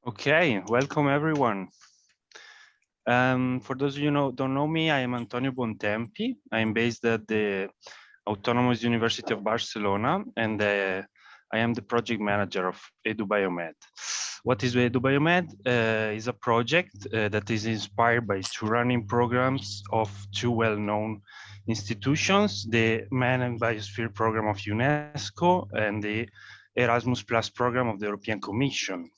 Okay, welcome everyone. For those of you who don't know me, I am Antonio Bontempi. I'm based at the Autonomous University of Barcelona, and I am the project manager of Edu-BioMed. What is Edu-BioMed? Is a project that is inspired by two running programs of two well-known institutions, the Mediterranean Biosphere Program of Unesco and the Erasmus Plus program of the European Commission.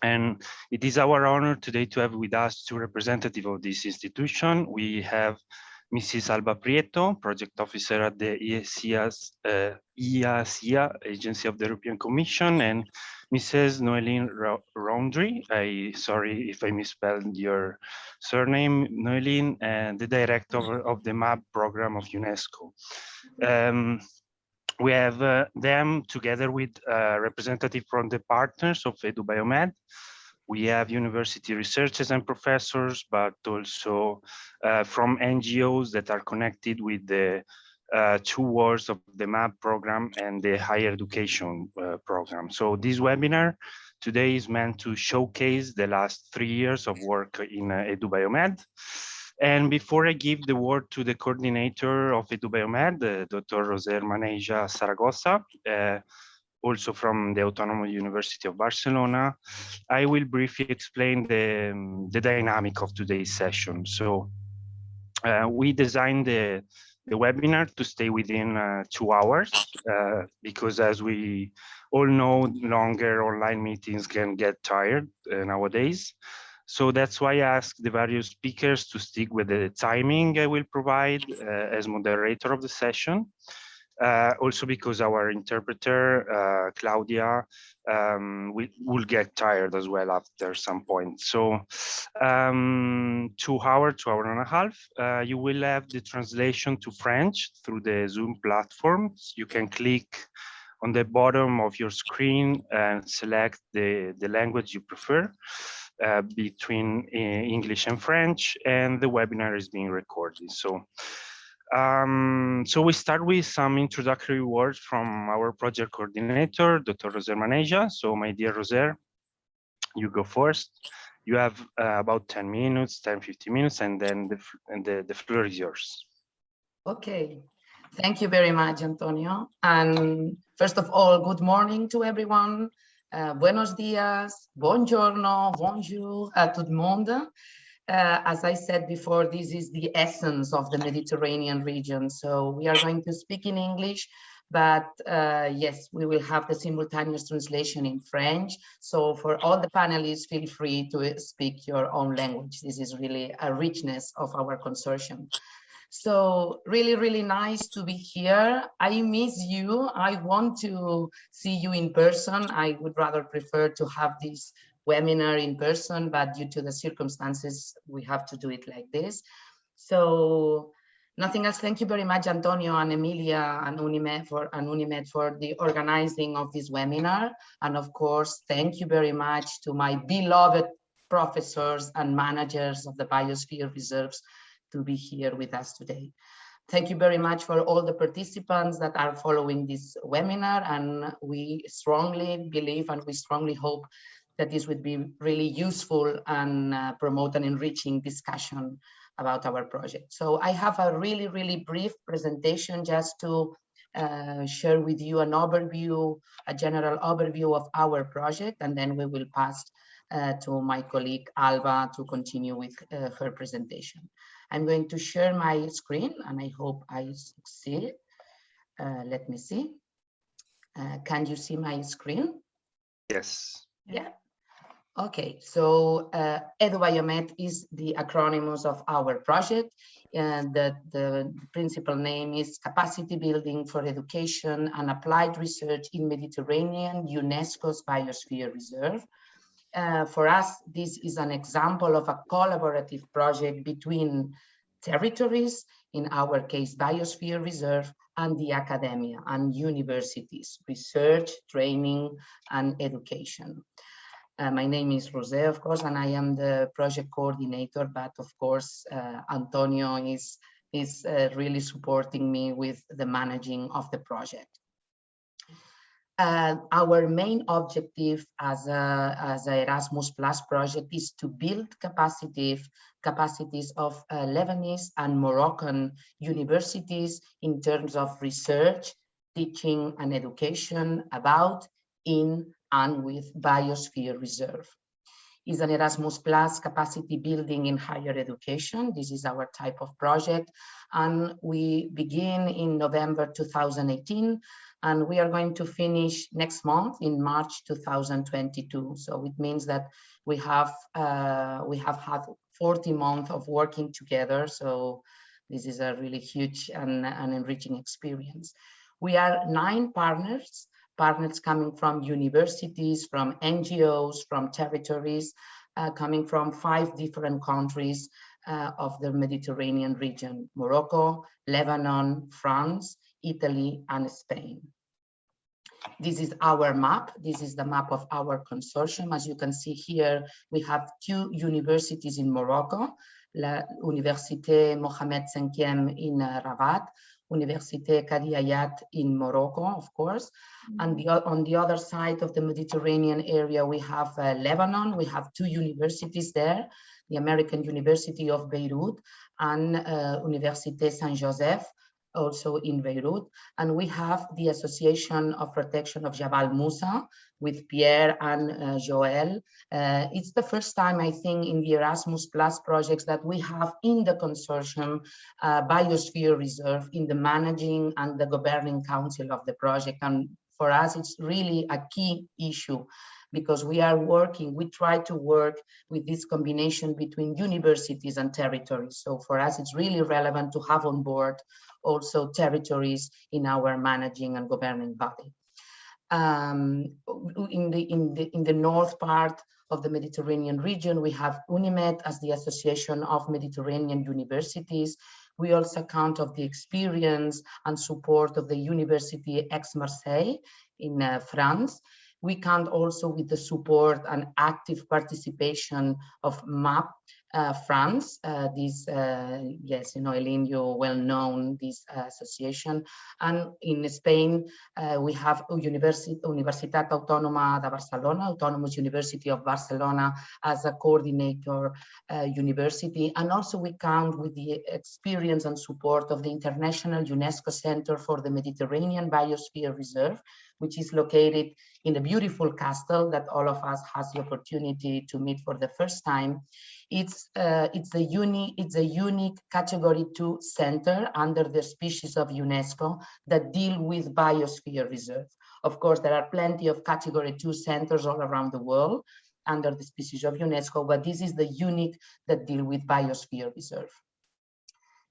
And it is our honor today to have with us two representatives of this institution. We have Mrs. Alba Prieto, project officer at the EASIA, Agency of the European Commission, and Mrs. Noeline Roundry. Sorry if I misspelled your surname, Noeline, and the director of the MAB program of UNESCO. We have them together with representative from the partners of Edu-BioMed. We have university researchers and professors, but also from NGOs that are connected with the two worlds of the MAP program and the higher education program. So this webinar today is meant to showcase the last 3 years of work in Edu-BioMed. And before I give the word to the coordinator of Edu-BioMed, Dr. Roser Maneja Zaragoza, also from the Autonomous University of Barcelona, I will briefly explain the dynamic of today's session. So we designed the webinar to stay within 2 hours, because as we all know, longer online meetings can get tired nowadays. So that's why I asked the various speakers to stick with the timing I will provide as moderator of the session. Also because our interpreter, Claudia, will get tired as well after some point. So 2 hours, 2 hours and a half, you will have the translation to French through the Zoom platforms. You can click on the bottom of your screen and select the language you prefer between English and French, and the webinar is being recorded. So we start with some introductory words from our project coordinator, Dr. Roser Maneja. So my dear Roser, you go first. You have about 10 minutes, 10, 15 minutes, and then the floor is yours. Okay, thank you very much, Antonio. And first of all, good morning to everyone. Buenos dias, buongiorno, bonjour à tout le monde. As I said before, this is the essence of the Mediterranean region. So we are going to speak in English, but yes, we will have the simultaneous translation in French. So for all the panelists, feel free to speak your own language. This is really a richness of our consortium. So really, really nice to be here. I miss you. I want to see you in person. I would rather prefer to have this webinar in person, but due to the circumstances, we have to do it like this. So nothing else. Thank you very much, Antonio and Emilia and Unimed for the organizing of this webinar. And of course, thank you very much to my beloved professors and managers of the Biosphere Reserves to be here with us today. Thank you very much for all the participants that are following this webinar, and we strongly believe and we strongly hope that this would be really useful and promote an enriching discussion about our project. So I have a really, really brief presentation just to share with you an overview, a general overview of our project, and then we will pass to my colleague Alba to continue with her presentation. I'm going to share my screen and I hope I succeed. Let me see. Can you see my screen? Yes. Yeah. Okay, so Edu-BioMed is the acronym of our project, and the principal name is Capacity Building for Education and Applied Research in Mediterranean UNESCO's Biosphere Reserve. For us, this is an example of a collaborative project between territories, in our case, Biosphere Reserve, and the academia and universities, research, training, and education. My name is Roser, of course, and I am the project coordinator, but of course, Antonio is really supporting me with the managing of the project. Our main objective as a Erasmus Plus project is to build capacities of Lebanese and Moroccan universities in terms of research, teaching, and education about, in, and with Biosphere Reserve. Is an Erasmus Plus capacity building in higher education. This is our type of project. And we begin in November 2018, and we are going to finish next month in March 2022. So it means that we have had 40 months of working together. So this is a really huge and enriching experience. We are 9 partners coming from universities, from NGOs, from territories, coming from 5 different countries of the Mediterranean region: Morocco, Lebanon, France, Italy, and Spain. This is our map. This is the map of our consortium. As you can see here, we have 2 universities in Morocco, La Université Mohamed V in Rabat, Université Kadi Hayat in Morocco, of course. And on the other side of the Mediterranean area, we have Lebanon. We have 2 universities there, the American University of Beirut and Université Saint-Joseph, also in Beirut. And we have the Association of Protection of Jabal Musa with Pierre and Joel. It's the first time, I think, in the Erasmus Plus projects that we have in the consortium Biosphere Reserve in the managing and the governing council of the project. And for us, it's really a key issue, because we try to work with this combination between universities and territories. So for us, it's really relevant to have on board also territories in our managing and governing body. In the north part of the Mediterranean region, we have UNIMED as the Association of Mediterranean Universities. We also count of the experience and support of the University Aix-Marseille in France. We count also with the support and active participation of MAP France. Yes, you know, Eileen, you're well known, this association. And in Spain, we have Universitat Autònoma de Barcelona, Autonomous University of Barcelona, as a coordinator university. And also we count with the experience and support of the International Unesco Center for the Mediterranean Biosphere Reserve, which is located in a beautiful castle that all of us has the opportunity to meet for the first time. It's a unique Category 2 center under the species of UNESCO that deal with Biosphere Reserve. Of course, there are plenty of Category 2 centers all around the world under the species of UNESCO, but this is the unique that deal with Biosphere Reserve.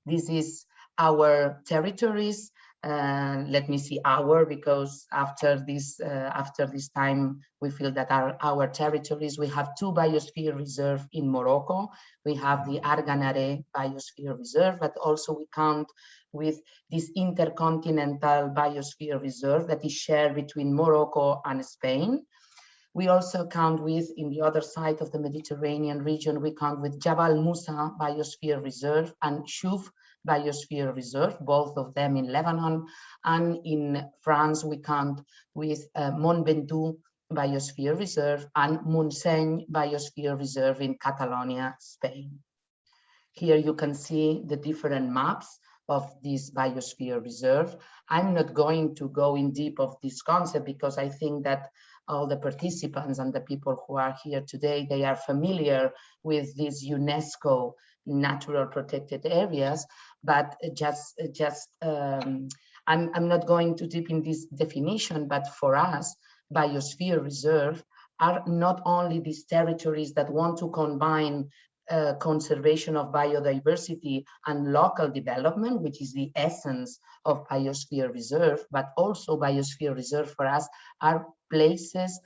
This is our territories. Let me see because after this time we feel that our territories, we have 2 biosphere reserve in Morocco. We have the Arganare Biosphere Reserve, but also we count with this intercontinental biosphere reserve that is shared between Morocco and Spain. We also count with, in the other side of the Mediterranean region, we count with Jabal Musa Biosphere Reserve and Chouf Biosphere Reserve, both of them in Lebanon. And in France, we count with Mont Ventoux Biosphere Reserve and Montseny Biosphere Reserve in Catalonia, Spain. Here you can see the different maps of this Biosphere Reserve. I'm not going to go in deep of this concept because I think that all the participants and the people who are here today, they are familiar with these UNESCO natural protected areas, but I'm not going too deep in this definition, but for us, Biosphere Reserve are not only these territories that want to combine conservation of biodiversity and local development, which is the essence of Biosphere Reserve, but also Biosphere Reserve for us are places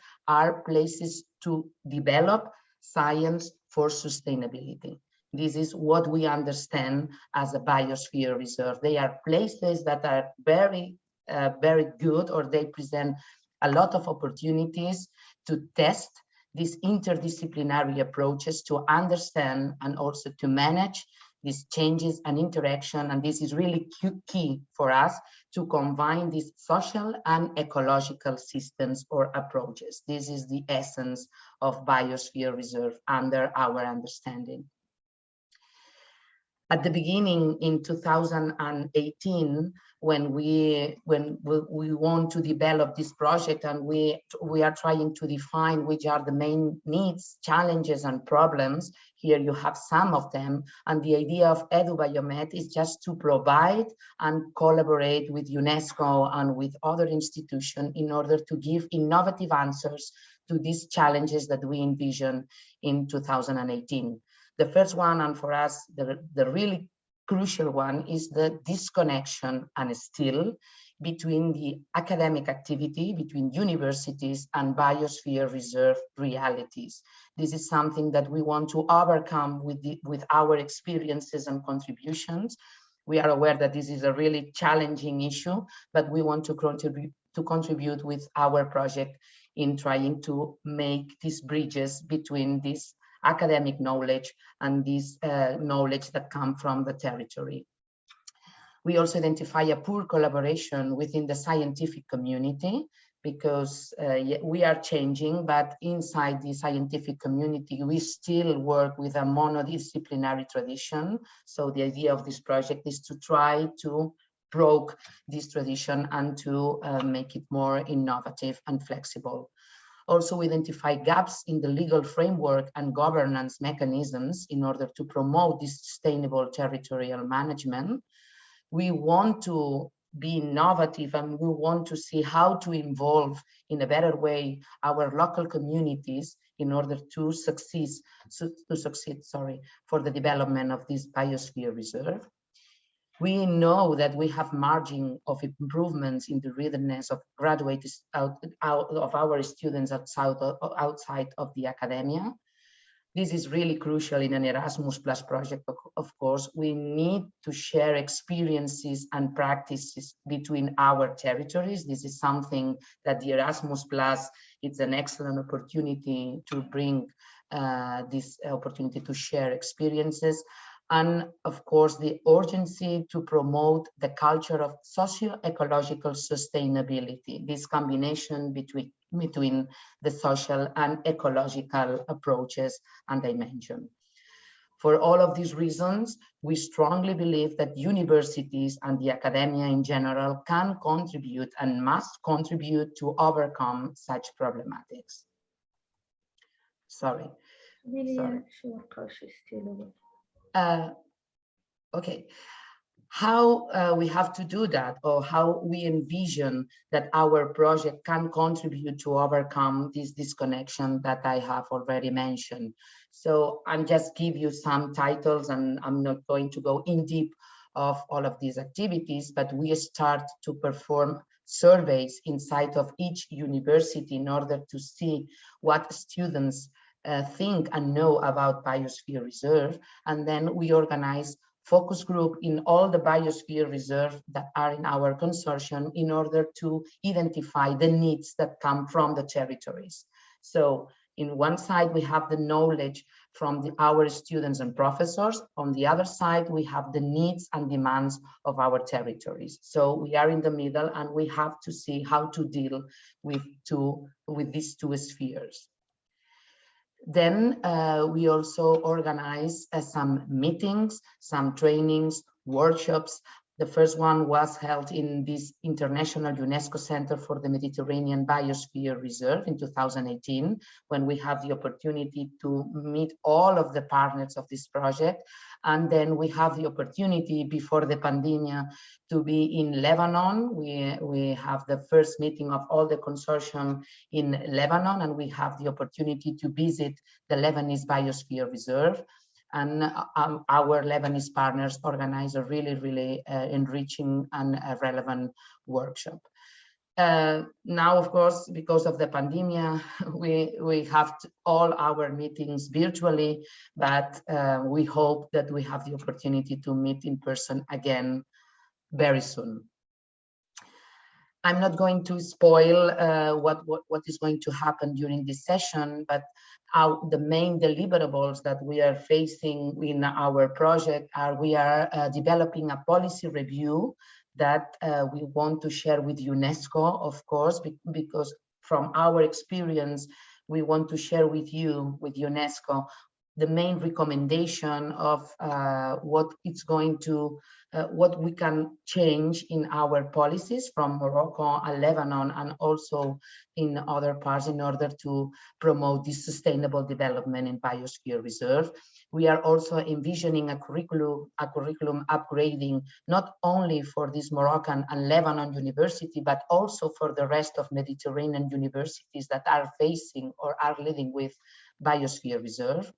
to develop science for sustainability. This is what we understand as a Biosphere Reserve. They are places that are very good, or they present a lot of opportunities to test these interdisciplinary approaches to understand and also to manage these changes and interaction, and this is really key for us to combine these social and ecological systems or approaches. This is the essence of Biosphere Reserve under our understanding. At the beginning in 2018, when we want to develop this project, and we are trying to define which are the main needs, challenges, and problems. Here you have some of them, and the idea of Edu-BioMed is just to provide and collaborate with UNESCO and with other institutions in order to give innovative answers to these challenges that we envision in 2018. The first one, and for us, the really crucial one, is the disconnection and still between the academic activity, between universities and biosphere reserve realities. This is something that we want to overcome with our experiences and contributions. We are aware that this is a really challenging issue, but we want to contribute with our project in trying to make these bridges between this academic knowledge and this knowledge that come from the territory. We also identify a poor collaboration within the scientific community, because we are changing, but inside the scientific community, we still work with a monodisciplinary tradition. So the idea of this project is to try to break this tradition and to make it more innovative and flexible. Also identify gaps in the legal framework and governance mechanisms in order to promote this sustainable territorial management. We want to be innovative, and we want to see how to involve in a better way our local communities in order to succeed for the development of this biosphere reserve. We know that we have margin of improvements in the readiness of graduates out of our students outside of the academia. This is really crucial in an Erasmus Plus project, of course. We need to share experiences and practices between our territories. This is something that the Erasmus Plus, it's an excellent opportunity to bring this opportunity to share experiences. And of course, the urgency to promote the culture of socio-ecological sustainability, this combination between the social and ecological approaches and dimension. For all of these reasons, we strongly believe that universities and the academia in general can contribute and must contribute to overcome such problematics. Sorry. Okay, how we have to do that, or how we envision that our project can contribute to overcome this disconnection that I have already mentioned. So I'm just give you some titles, and I'm not going to go in deep of all of these activities, but we start to perform surveys inside of each university in order to see what students think and know about Biosphere Reserve. And then we organize focus group in all the Biosphere Reserve that are in our consortium in order to identify the needs that come from the territories. So in one side, we have the knowledge from our students and professors. On the other side, we have the needs and demands of our territories. So we are in the middle, and we have to see how to deal with these two spheres. Then we also organize some meetings, some trainings, workshops. The first one was held in this International UNESCO Center for the Mediterranean Biosphere Reserve in 2018, when we have the opportunity to meet all of the partners of this project. And then we have the opportunity before the pandemic to be in Lebanon. We have the first meeting of all the consortium in Lebanon, and we have the opportunity to visit the Lebanese Biosphere Reserve. And our Lebanese partners organize a really enriching and relevant workshop. Now, of course, because of the pandemic, we have all our meetings virtually, but we hope that we have the opportunity to meet in person again very soon. I'm not going to spoil what is going to happen during this session, but the main deliverables that we are facing in our project are we are developing a policy review that we want to share with UNESCO, of course, because from our experience, we want to share with you, with UNESCO, the main recommendation of what it's going to, what we can change in our policies from Morocco and Lebanon and also in other parts in order to promote this sustainable development in Biosphere Reserve. We are also envisioning a curriculum upgrading, not only for this Moroccan and Lebanon university, but also for the rest of Mediterranean universities that are facing or are living with Biosphere Reserve.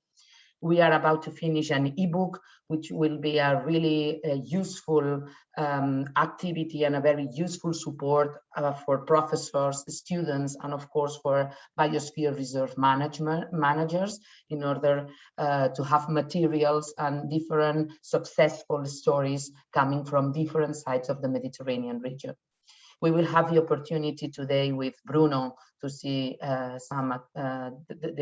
We are about to finish an ebook, which will be a really useful activity and a very useful support for professors, students, and of course for Biosphere Reserve managers in order to have materials and different successful stories coming from different sides of the Mediterranean region. We will have the opportunity today with Bruno to see the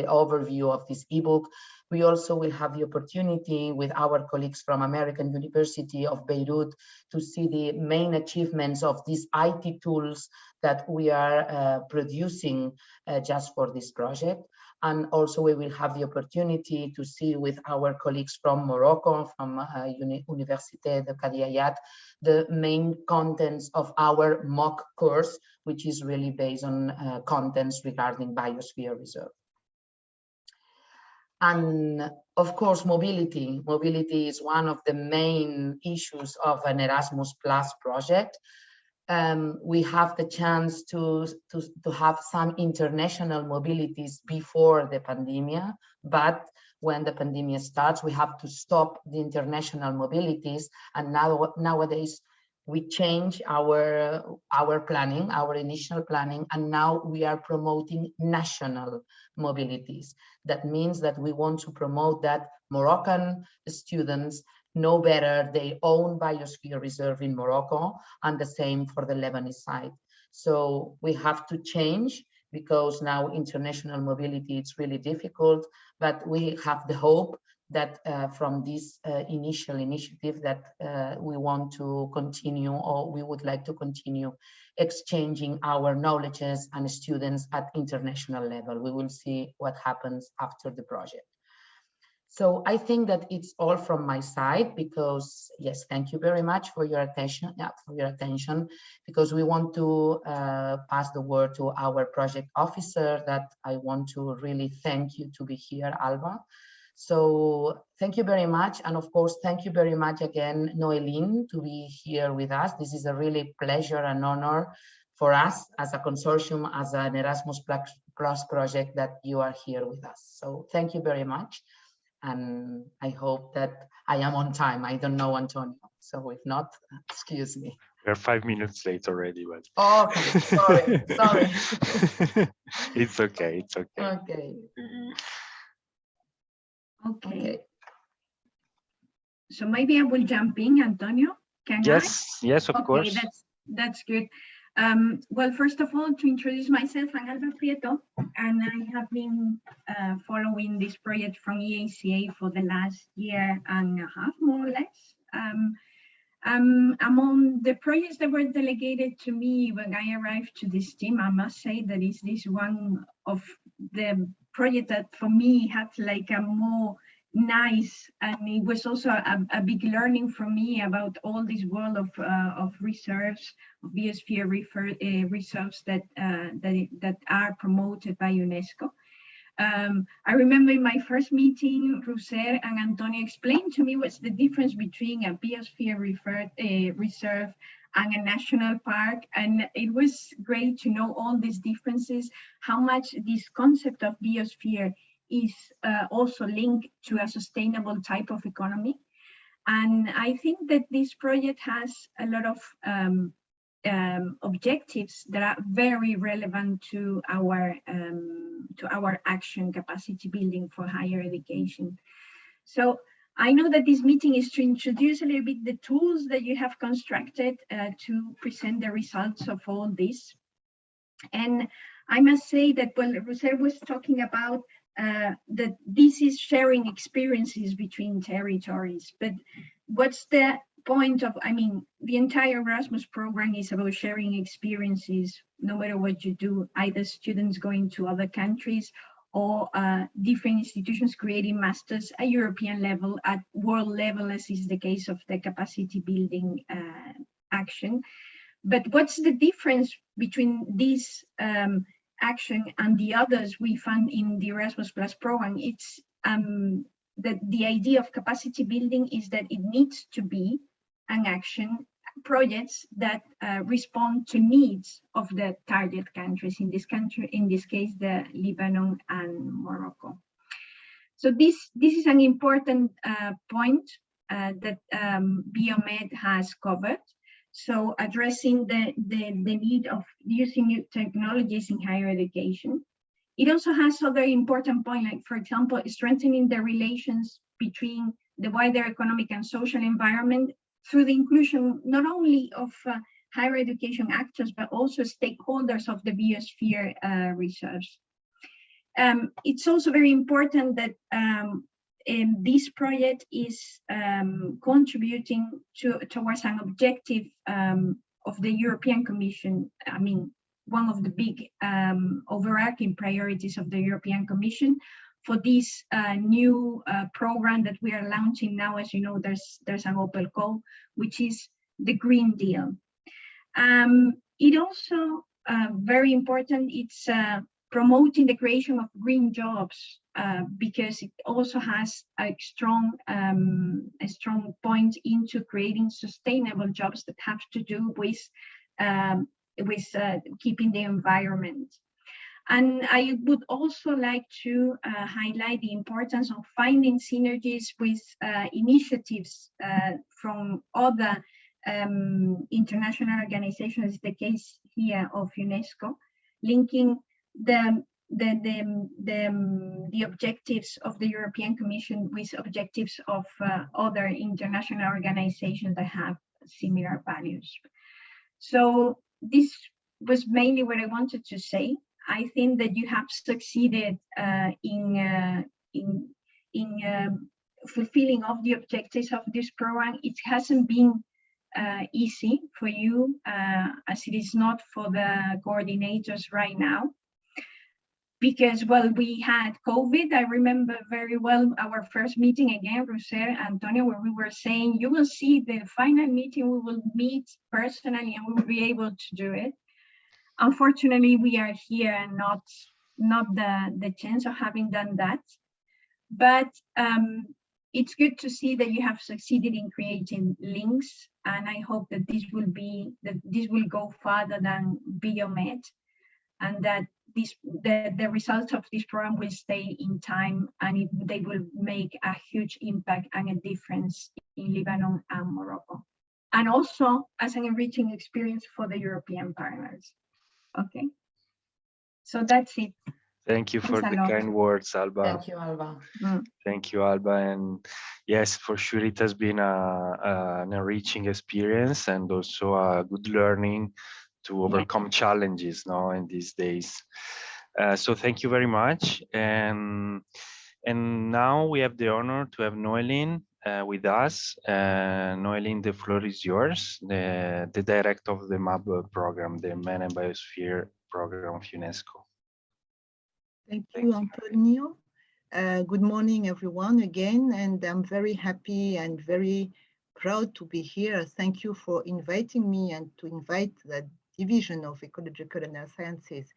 overview of this ebook. We also will have the opportunity with our colleagues from American University of Beirut to see the main achievements of these IT tools that we are producing just for this project. And also we will have the opportunity to see with our colleagues from Morocco, from Université de Qadiyayat, the main contents of our mock course, which is really based on contents regarding Biosphere Reserve. And of course, mobility. Mobility is one of the main issues of an Erasmus Plus project. We have the chance to have some international mobilities before the pandemic, but when the pandemic starts, we have to stop the international mobilities. And nowadays, we change our planning, our initial planning, and now we are promoting national mobilities. That means that we want to promote that Moroccan students know better their own biosphere reserve in Morocco, and the same for the Lebanese side. So we have to change because now international mobility, it's really difficult, but we have the hope that from this initial initiative that we want to continue, or we would like to continue exchanging our knowledges and students at international level. We will see what happens after the project. So I think that it's all from my side, because yes, thank you very much for your attention. Because we want to pass the word to our project officer that I want to really thank you to be here, Alba. So thank you very much. And of course, thank you very much again, Noeline, to be here with us. This is a really pleasure and honor for us as a consortium, as an Erasmus Plus project, that you are here with us. So thank you very much. And I hope that I am on time. I don't know, Antonio. So if not, excuse me. We're 5 minutes late already, but okay, sorry. It's okay, it's okay. Okay. So maybe I will jump in, Antonio. Can I? Yes, of course. Okay, that's good. Well, first of all, to introduce myself, I'm Alba Prieto, and I have been following this project from EACA for the last year and a half, more or less. Among the projects that were delegated to me when I arrived to this team, I must say that is this one of the project that for me had like a more nice, and it was also a big learning for me about all this world of reserves, of biosphere reserves that are promoted by UNESCO. I remember in my first meeting, Roser and Antonio explained to me what's the difference between a biosphere reserve and a national park, and it was great to know all these differences, how much this concept of biosphere is also linked to a sustainable type of economy. And I think that this project has a lot of objectives that are very relevant to our action capacity building for higher education. So I know that this meeting is to introduce a little bit the tools that you have constructed to present the results of all this. And I must say that when Roser was talking about that this is sharing experiences between territories, but what's the point of, I mean, the entire Erasmus program is about sharing experiences, no matter what you do, either students going to other countries or different institutions creating masters at European level, at world level, as is the case of the capacity building action. But what's the difference between this action and the others we found in the Erasmus Plus program? It's that the idea of capacity building is that it needs to be an action, projects that respond to needs of the target countries, in this case, the Lebanon and Morocco. So this is an important point that BioMed has covered. So addressing the need of using new technologies in higher education. It also has other important points, like, for example, strengthening the relations between the wider economic and social environment through the inclusion not only of higher education actors, but also stakeholders of the biosphere reserves. It's also very important that this project is contributing towards an objective of the European Commission. I mean, one of the big overarching priorities of the European Commission for this new program that we are launching now. As you know, there's an open call, which is the Green Deal. It also very important, it's promoting the creation of green jobs, because it also has a strong point into creating sustainable jobs that have to do with keeping the environment. And I would also like to highlight the importance of finding synergies with initiatives from other international organizations, the case here of Unesco, linking the objectives of the European Commission with objectives of other international organizations that have similar values. So this was mainly what I wanted to say. I think that you have succeeded in fulfilling of the objectives of this program. It hasn't been easy for you, as it is not for the coordinators right now, because, well, we had COVID. I remember very well our first meeting again, Roser, Antonio, where we were saying, you will see the final meeting, we will meet personally and we will be able to do it. Unfortunately, we are here and not the chance of having done that. But it's good to see that you have succeeded in creating links, and I hope that this will go further than BioMed, and that the results of this program will stay in time, and they will make a huge impact and a difference in Lebanon and Morocco, and also as an enriching experience for the European partners. Okay, so that's it. Thank you for the kind words, Alba. Thank you, Alba. Thank you, Alba. And yes, for sure, it has been an enriching experience and also a good learning to overcome challenges now in these days. So thank you very much. And now we have the honor to have Noeline with us. Noeline, the floor is yours, the director of the MAB program, the Mediterranean Biosphere Program of Unesco. Thank you, Antonio. Good morning, everyone, again, and I'm very happy and very proud to be here. Thank you for inviting me and to invite the Division of Ecological and Health Sciences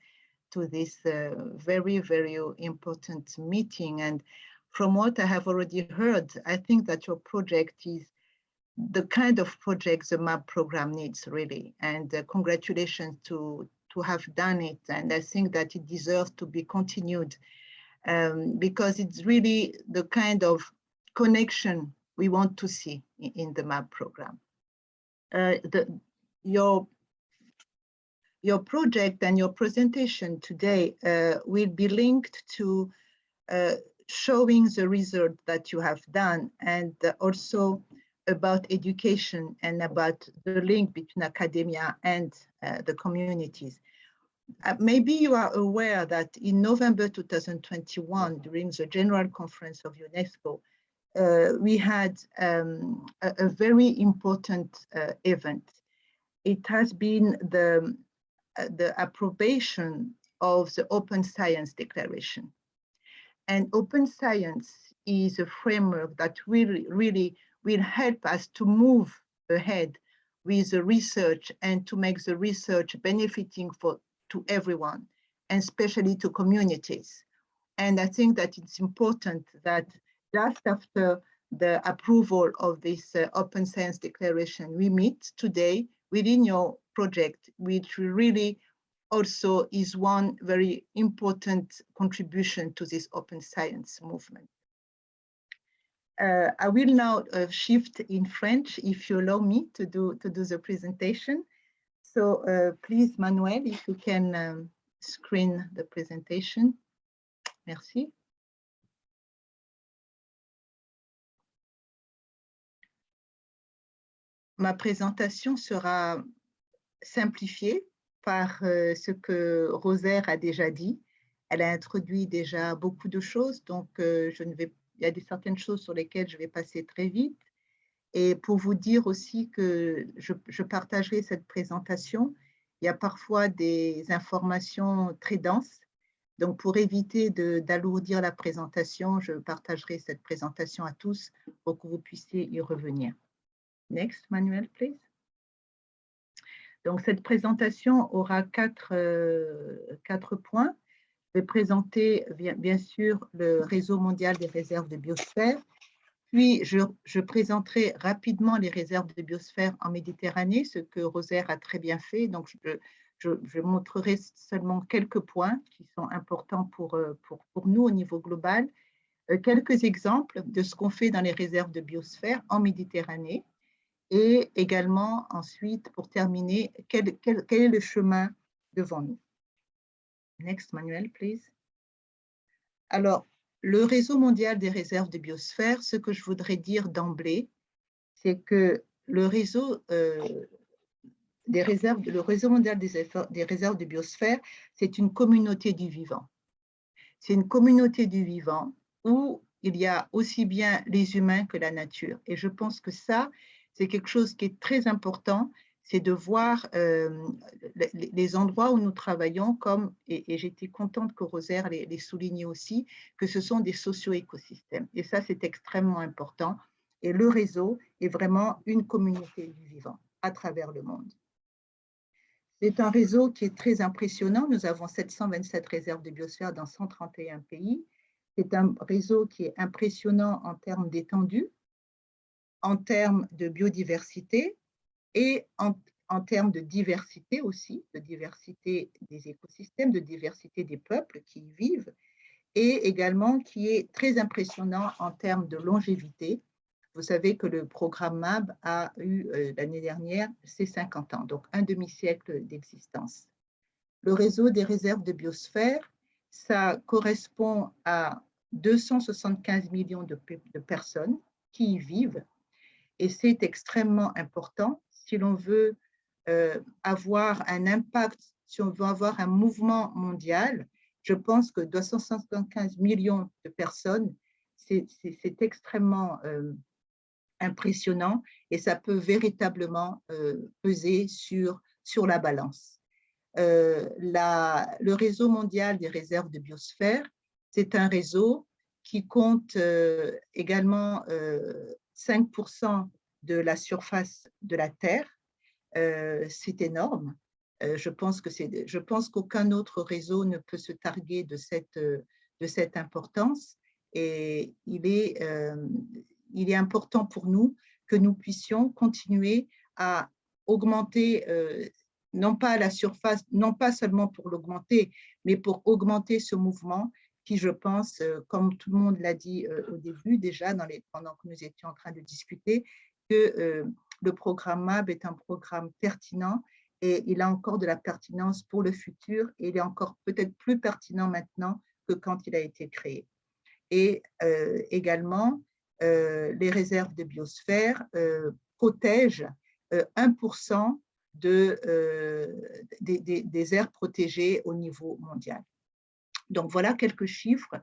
to this very, very important meeting. And from what I have already heard, I think that your project is the kind of project the MAP program needs, really. And congratulations to have done it. And I think that it deserves to be continued because it's really the kind of connection we want to see in the MAP program. Your project and your presentation today will be linked to showing the result that you have done, and also about education and about the link between academia and the communities. Maybe you are aware that in November 2021, during the General Conference of UNESCO, we had a very important event. It has been the approbation of the Open Science Declaration. And open science is a framework that really will help us to move ahead with the research and to make the research benefiting to everyone, and especially to communities. And I think that it's important that just after the approval of this Open Science Declaration, we meet today within your project, which really also is one very important contribution to this open science movement. I will now shift in French, if you allow me to do the presentation. So please, Manuel, if you can screen the presentation. Merci. Ma présentation sera simplifiée par ce que Rosaire a déjà dit. Elle a introduit déjà beaucoup de choses, donc il y a certaines choses sur lesquelles je vais passer très vite. Et pour vous dire aussi que je partagerai cette présentation, il y a parfois des informations très denses. Donc, pour éviter d'alourdir la présentation, je partagerai cette présentation à tous pour que vous puissiez y revenir. Next, Manuel, please. Donc, cette présentation aura quatre points. Je vais présenter, bien sûr, le réseau mondial des réserves de biosphère. Puis, je présenterai rapidement les réserves de biosphère en Méditerranée, ce que Rosaire a très bien fait. Donc, je montrerai seulement quelques points qui sont importants pour nous au niveau global. Quelques exemples de ce qu'on fait dans les réserves de biosphère en Méditerranée. Et également, ensuite, pour terminer, quel est le chemin devant nous? Next, Manuel, please. Alors, le réseau mondial des réserves de biosphère, ce que je voudrais dire d'emblée, c'est que le réseau mondial des réserves de biosphère, c'est une communauté du vivant. C'est une communauté du vivant où il y a aussi bien les humains que la nature. Et je pense que ça, c'est quelque chose qui est très important, c'est de voir les endroits où nous travaillons comme, et j'étais contente que Rosaire les souligne aussi, que ce sont des socio-écosystèmes. Et ça, c'est extrêmement important. Et le réseau est vraiment une communauté du vivant à travers le monde. C'est un réseau qui est très impressionnant. Nous avons 727 réserves de biosphère dans 131 pays. C'est un réseau qui est impressionnant en termes d'étendue, en termes de biodiversité et en termes de diversité aussi, de diversité des écosystèmes, de diversité des peuples qui y vivent, et également qui est très impressionnant en termes de longévité. Vous savez que le programme MAB a eu l'année dernière ses 50 ans, donc un demi-siècle d'existence. Le réseau des réserves de biosphère, ça correspond à 275 millions de personnes qui y vivent, et c'est extrêmement important si l'on veut avoir un impact, si on veut avoir un mouvement mondial. Je pense que 275 millions de personnes, c'est extrêmement impressionnant et ça peut véritablement peser sur la balance. Le réseau mondial des réserves de biosphère, c'est un réseau qui compte également 5% de la surface de la Terre. C'est énorme. Je pense qu'aucun autre réseau ne peut se targuer de cette importance. Et il est important pour nous que nous puissions continuer à augmenter, non pas la surface, non pas seulement pour l'augmenter, mais pour augmenter ce mouvement qui, je pense, comme tout le monde l'a dit au début déjà, pendant que nous étions en train de discuter, que le programme MAB est un programme pertinent et il a encore de la pertinence pour le futur et il est encore peut-être plus pertinent maintenant que quand il a été créé. et également les réserves de biosphère protègent 1% des aires protégées au niveau mondial. Donc voilà quelques chiffres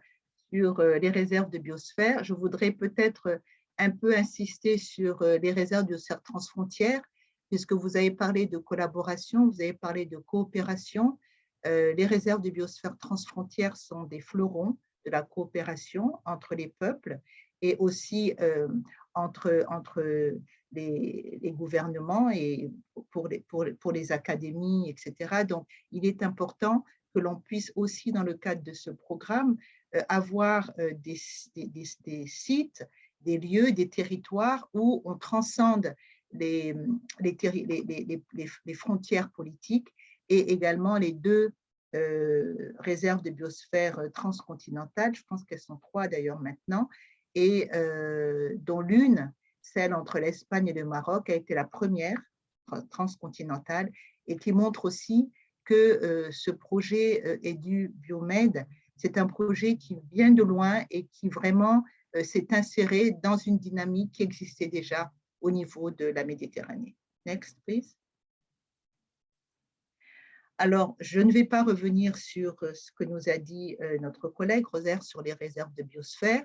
sur les réserves de biosphère. Je voudrais peut-être un peu insister sur les réserves de biosphère transfrontières, puisque vous avez parlé de collaboration, vous avez parlé de coopération. Les réserves de biosphère transfrontières sont des fleurons de la coopération entre les peuples et aussi entre les gouvernements et pour les académies, etc. Donc, il est important que l'on puisse aussi, dans le cadre de ce programme, avoir des sites, des lieux, des territoires où on transcende les frontières politiques et également les deux réserves de biosphère transcontinentales, je pense qu'elles sont 3 d'ailleurs maintenant, et dont l'une, celle entre l'Espagne et le Maroc, a été la première transcontinentale et qui montre aussi que ce projet Edu-BioMed, c'est un projet qui vient de loin et qui vraiment s'est inséré dans une dynamique qui existait déjà au niveau de la Méditerranée. Next, please. Alors, je ne vais pas revenir sur ce que nous a dit notre collègue Rosaire sur les réserves de biosphère.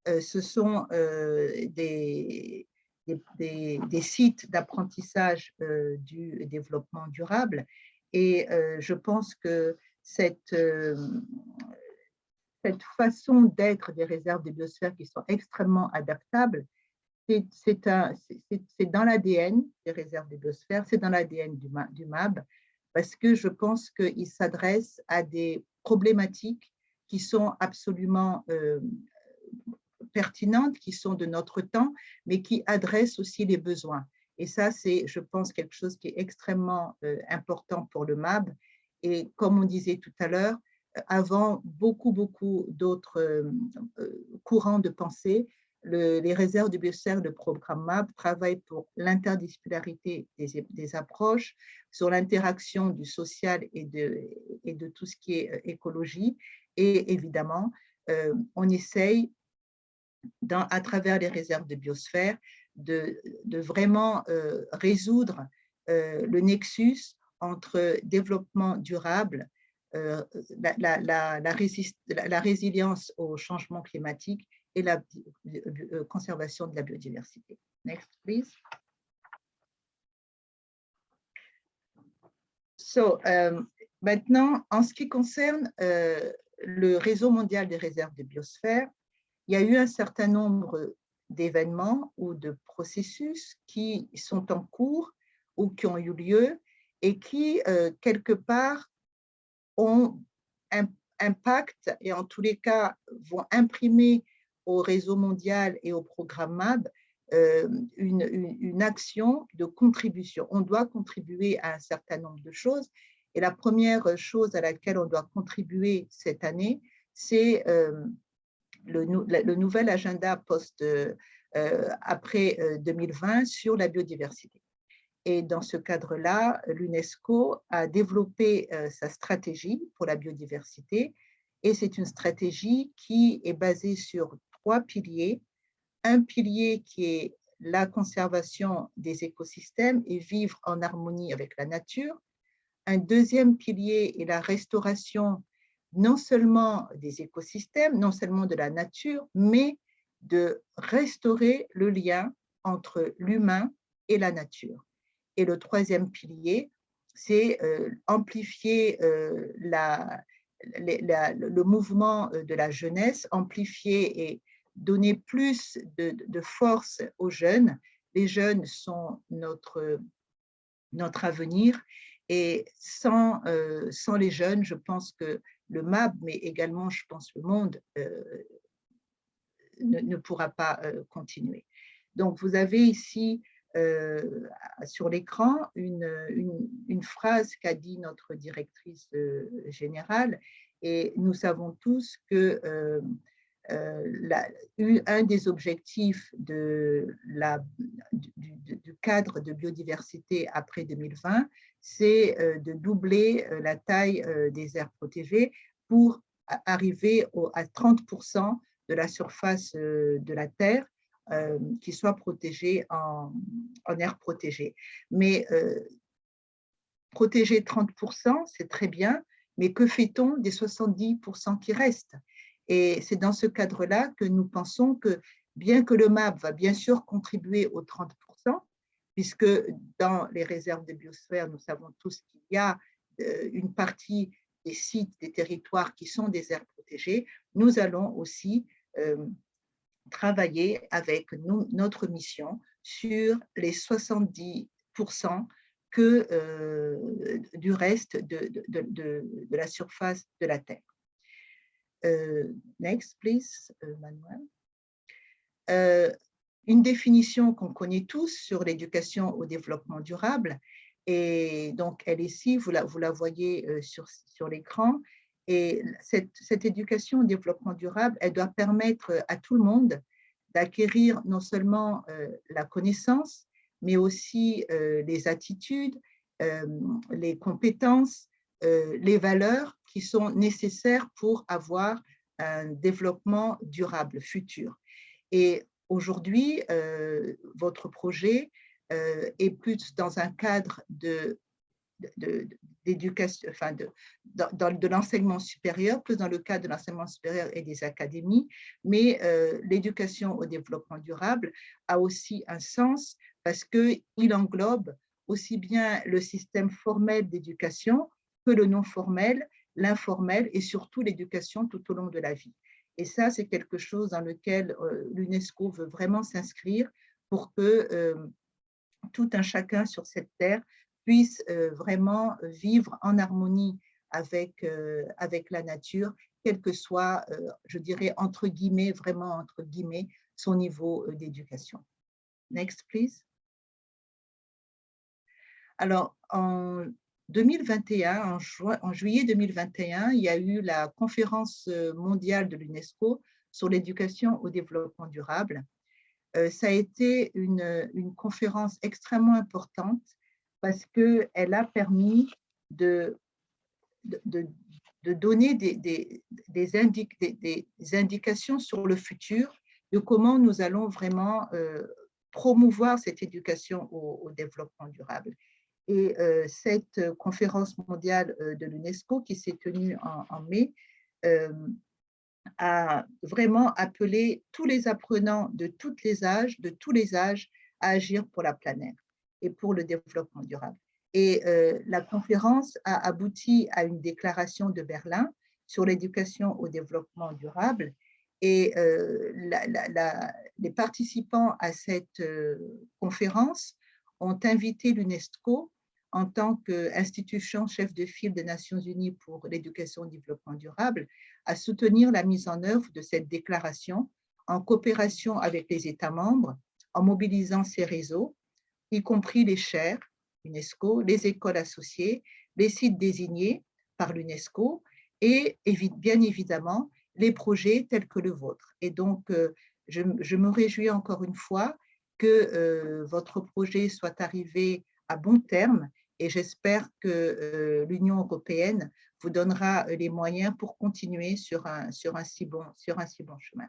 Ce sont des sites d'apprentissage du développement durable et je pense que cette façon d'être des réserves de biosphère qui sont extrêmement adaptables, c'est dans l'ADN des réserves de biosphère, c'est dans l'ADN du MAB, parce que je pense qu'il s'adresse à des problématiques qui sont absolument pertinentes, qui sont de notre temps, mais qui adressent aussi les besoins. Et ça, c'est, je pense, quelque chose qui est extrêmement important pour le MAB. Et comme on disait tout à l'heure, avant beaucoup d'autres courants de pensée, les réserves de biosphère, le programme MAB travaille pour l'interdisciplinarité des approches, sur l'interaction du social et de tout ce qui est écologie. Et évidemment, on essaye, à travers les réserves de biosphère, de vraiment résoudre le nexus entre développement durable, la résilience au changement climatique et la conservation de la biodiversité. Next, please. Maintenant, en ce qui concerne le réseau mondial des réserves de biosphère, il y a eu un certain nombre d'événements ou de processus qui sont en cours ou qui ont eu lieu et qui, quelque part, ont un impact et en tous les cas vont imprimer au réseau mondial et au programme MAB une action de contribution. On doit contribuer à un certain nombre de choses et la première chose à laquelle on doit contribuer cette année, c'est le nouvel agenda après 2020 sur la biodiversité. Et dans ce cadre-là, l'Unesco a développé sa stratégie pour la biodiversité et c'est une stratégie qui est basée sur 3 piliers. Un pilier qui est la conservation des écosystèmes et vivre en harmonie avec la nature. Un deuxième pilier est la restauration non seulement des écosystèmes, non seulement de la nature, mais de restaurer le lien entre l'humain et la nature. Et le troisième pilier, c'est amplifier le mouvement de la jeunesse, amplifier et donner plus de force aux jeunes. Les jeunes sont notre avenir et sans les jeunes, je pense que le MAB, mais également, je pense, le monde ne pourra pas continuer. Donc, vous avez ici sur l'écran une phrase qu'a dit notre directrice générale et nous savons tous que un des objectifs du cadre de biodiversité après 2020, c'est de doubler la taille des aires protégées pour arriver à 30% de la surface de la Terre qui soit protégée en aire protégée. Mais protéger 30%, c'est très bien, mais que fait-on des 70% qui restent? Et c'est dans ce cadre-là que nous pensons que, bien que le MAB va bien sûr contribuer aux 30%, puisque dans les réserves de biosphère, nous savons tous qu'il y a une partie des sites, des territoires qui sont des aires protégées, nous allons aussi travailler avec notre mission sur les 70% du reste de la surface de la Terre. Next, please, Manuel. Une définition qu'on connaît tous sur l'éducation au développement durable, et donc elle est ici, vous la voyez sur l'écran, et cette éducation au développement durable, elle doit permettre à tout le monde d'acquérir non seulement la connaissance, mais aussi les attitudes, les compétences, les valeurs qui sont nécessaires pour avoir un développement durable futur. Et aujourd'hui, votre projet est plus dans un cadre d'éducation, enfin de l'enseignement supérieur, plus dans le cadre de l'enseignement supérieur et des académies, mais l'éducation au développement durable a aussi un sens parce qu'il englobe aussi bien le système formel d'éducation que le non formel, l'informel et surtout l'éducation tout au long de la vie. Et ça, c'est quelque chose dans lequel l'Unesco veut vraiment s'inscrire pour que tout un chacun sur cette terre puisse vraiment vivre en harmonie avec la nature, quel que soit, je dirais, entre guillemets, vraiment entre guillemets, son niveau d'éducation. Next, please. Alors, en 2021, en juillet 2021, il y a eu la conférence mondiale de l'Unesco sur l'éducation au développement durable. Ça a été une conférence extrêmement importante parce qu'elle a permis de donner des indications sur le futur, de comment nous allons vraiment promouvoir cette éducation au développement durable. Et cette conférence mondiale de l'UNESCO qui s'est tenue en mai a vraiment appelé tous les apprenants de tous les âges à agir pour la planète et pour le développement durable. Et la conférence a abouti à une déclaration de Berlin sur l'éducation au développement durable. Et les participants à cette conférence ont invité l'UNESCO en tant qu'institution chef de file des Nations Unies pour l'éducation au développement durable, à soutenir la mise en œuvre de cette déclaration en coopération avec les États membres, en mobilisant ces réseaux, y compris les chaires UNESCO, les écoles associées, les sites désignés par l'UNESCO et bien évidemment les projets tels que le vôtre. Et donc, je me réjouis encore une fois que votre projet soit arrivé à bon terme et j'espère que l'Union européenne vous donnera les moyens pour continuer sur un si bon chemin.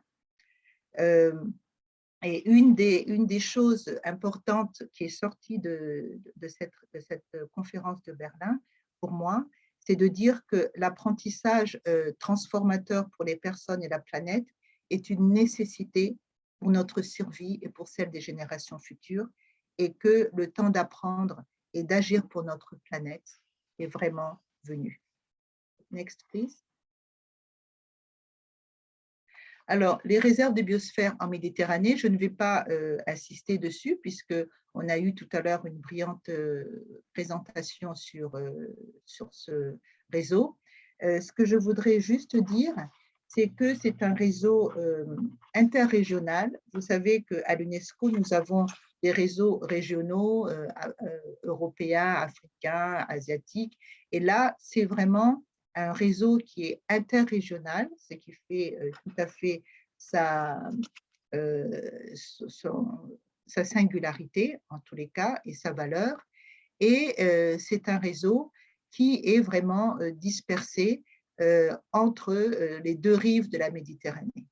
Et une des choses importantes qui est sortie de cette conférence de Berlin, pour moi, c'est de dire que l'apprentissage transformateur pour les personnes et la planète est une nécessité pour notre survie et pour celle des générations futures, et que le temps d'apprendre et d'agir pour notre planète est vraiment venu. Next, please. Alors, les réserves de biosphère en Méditerranée, je ne vais pas insister dessus puisqu'on a eu tout à l'heure une brillante présentation sur ce réseau. Ce que je voudrais juste dire, c'est que c'est un réseau interrégional. Vous savez qu'à l'UNESCO, nous avons des réseaux régionaux, européens, africains, asiatiques. Et là, c'est vraiment un réseau qui est interrégional, ce qui fait tout à fait sa singularité, en tous les cas, et sa valeur. Et c'est un réseau qui est vraiment dispersé entre les deux rives de la Méditerranée.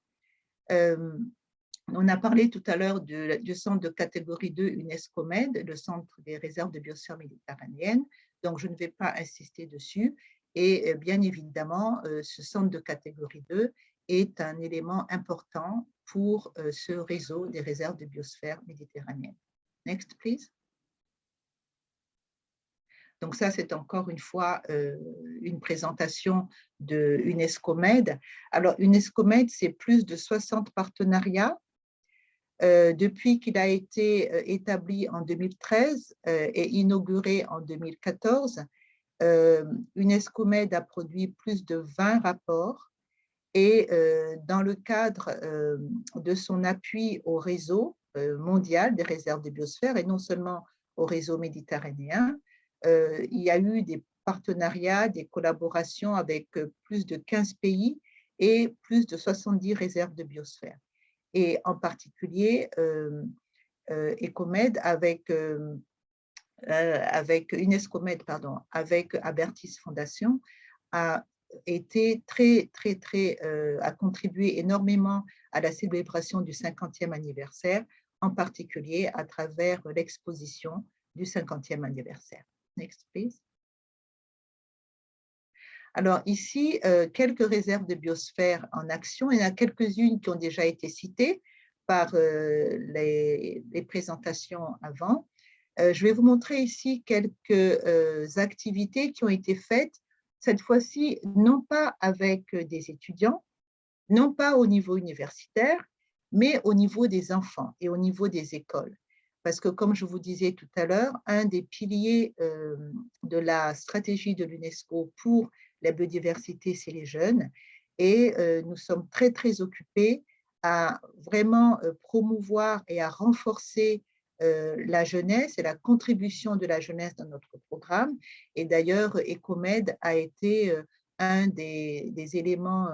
On a parlé tout à l'heure du centre de catégorie 2 Unesco-Med, le centre des réserves de biosphère méditerranéenne, donc je ne vais pas insister dessus. Et bien évidemment, ce centre de catégorie 2 est un élément important pour ce réseau des réserves de biosphère méditerranéenne. Next, please. Donc ça, c'est encore une fois une présentation de Unesco-Med. Alors, Unesco-Med, c'est plus de 60 partenariats. Depuis qu'il a été établi en 2013 et inauguré en 2014, Unesco-Med a produit plus de 20 rapports et dans le cadre de son appui au réseau mondial des réserves de biosphère et non seulement au réseau méditerranéen, il y a eu des partenariats, des collaborations avec plus de 15 pays et plus de 70 réserves de biosphère. Et en particulier, Ecomed avec Unesco-Med, pardon, avec Abertis Foundation, a été a contribué énormément à la célébration du 50e anniversaire, en particulier à travers l'exposition du 50e anniversaire. Next, please. Alors ici, quelques réserves de biosphère en action. Il y en a quelques-unes qui ont déjà été citées par les présentations avant. Je vais vous montrer ici quelques activités qui ont été faites, cette fois-ci, non pas avec des étudiants, non pas au niveau universitaire, mais au niveau des enfants et au niveau des écoles. Parce que, comme je vous disais tout à l'heure, un des piliers de la stratégie de l'UNESCO pour la biodiversité, c'est les jeunes. Et nous sommes très occupés à vraiment promouvoir et à renforcer la jeunesse et la contribution de la jeunesse dans notre programme. Et d'ailleurs, Ecomed a été un des éléments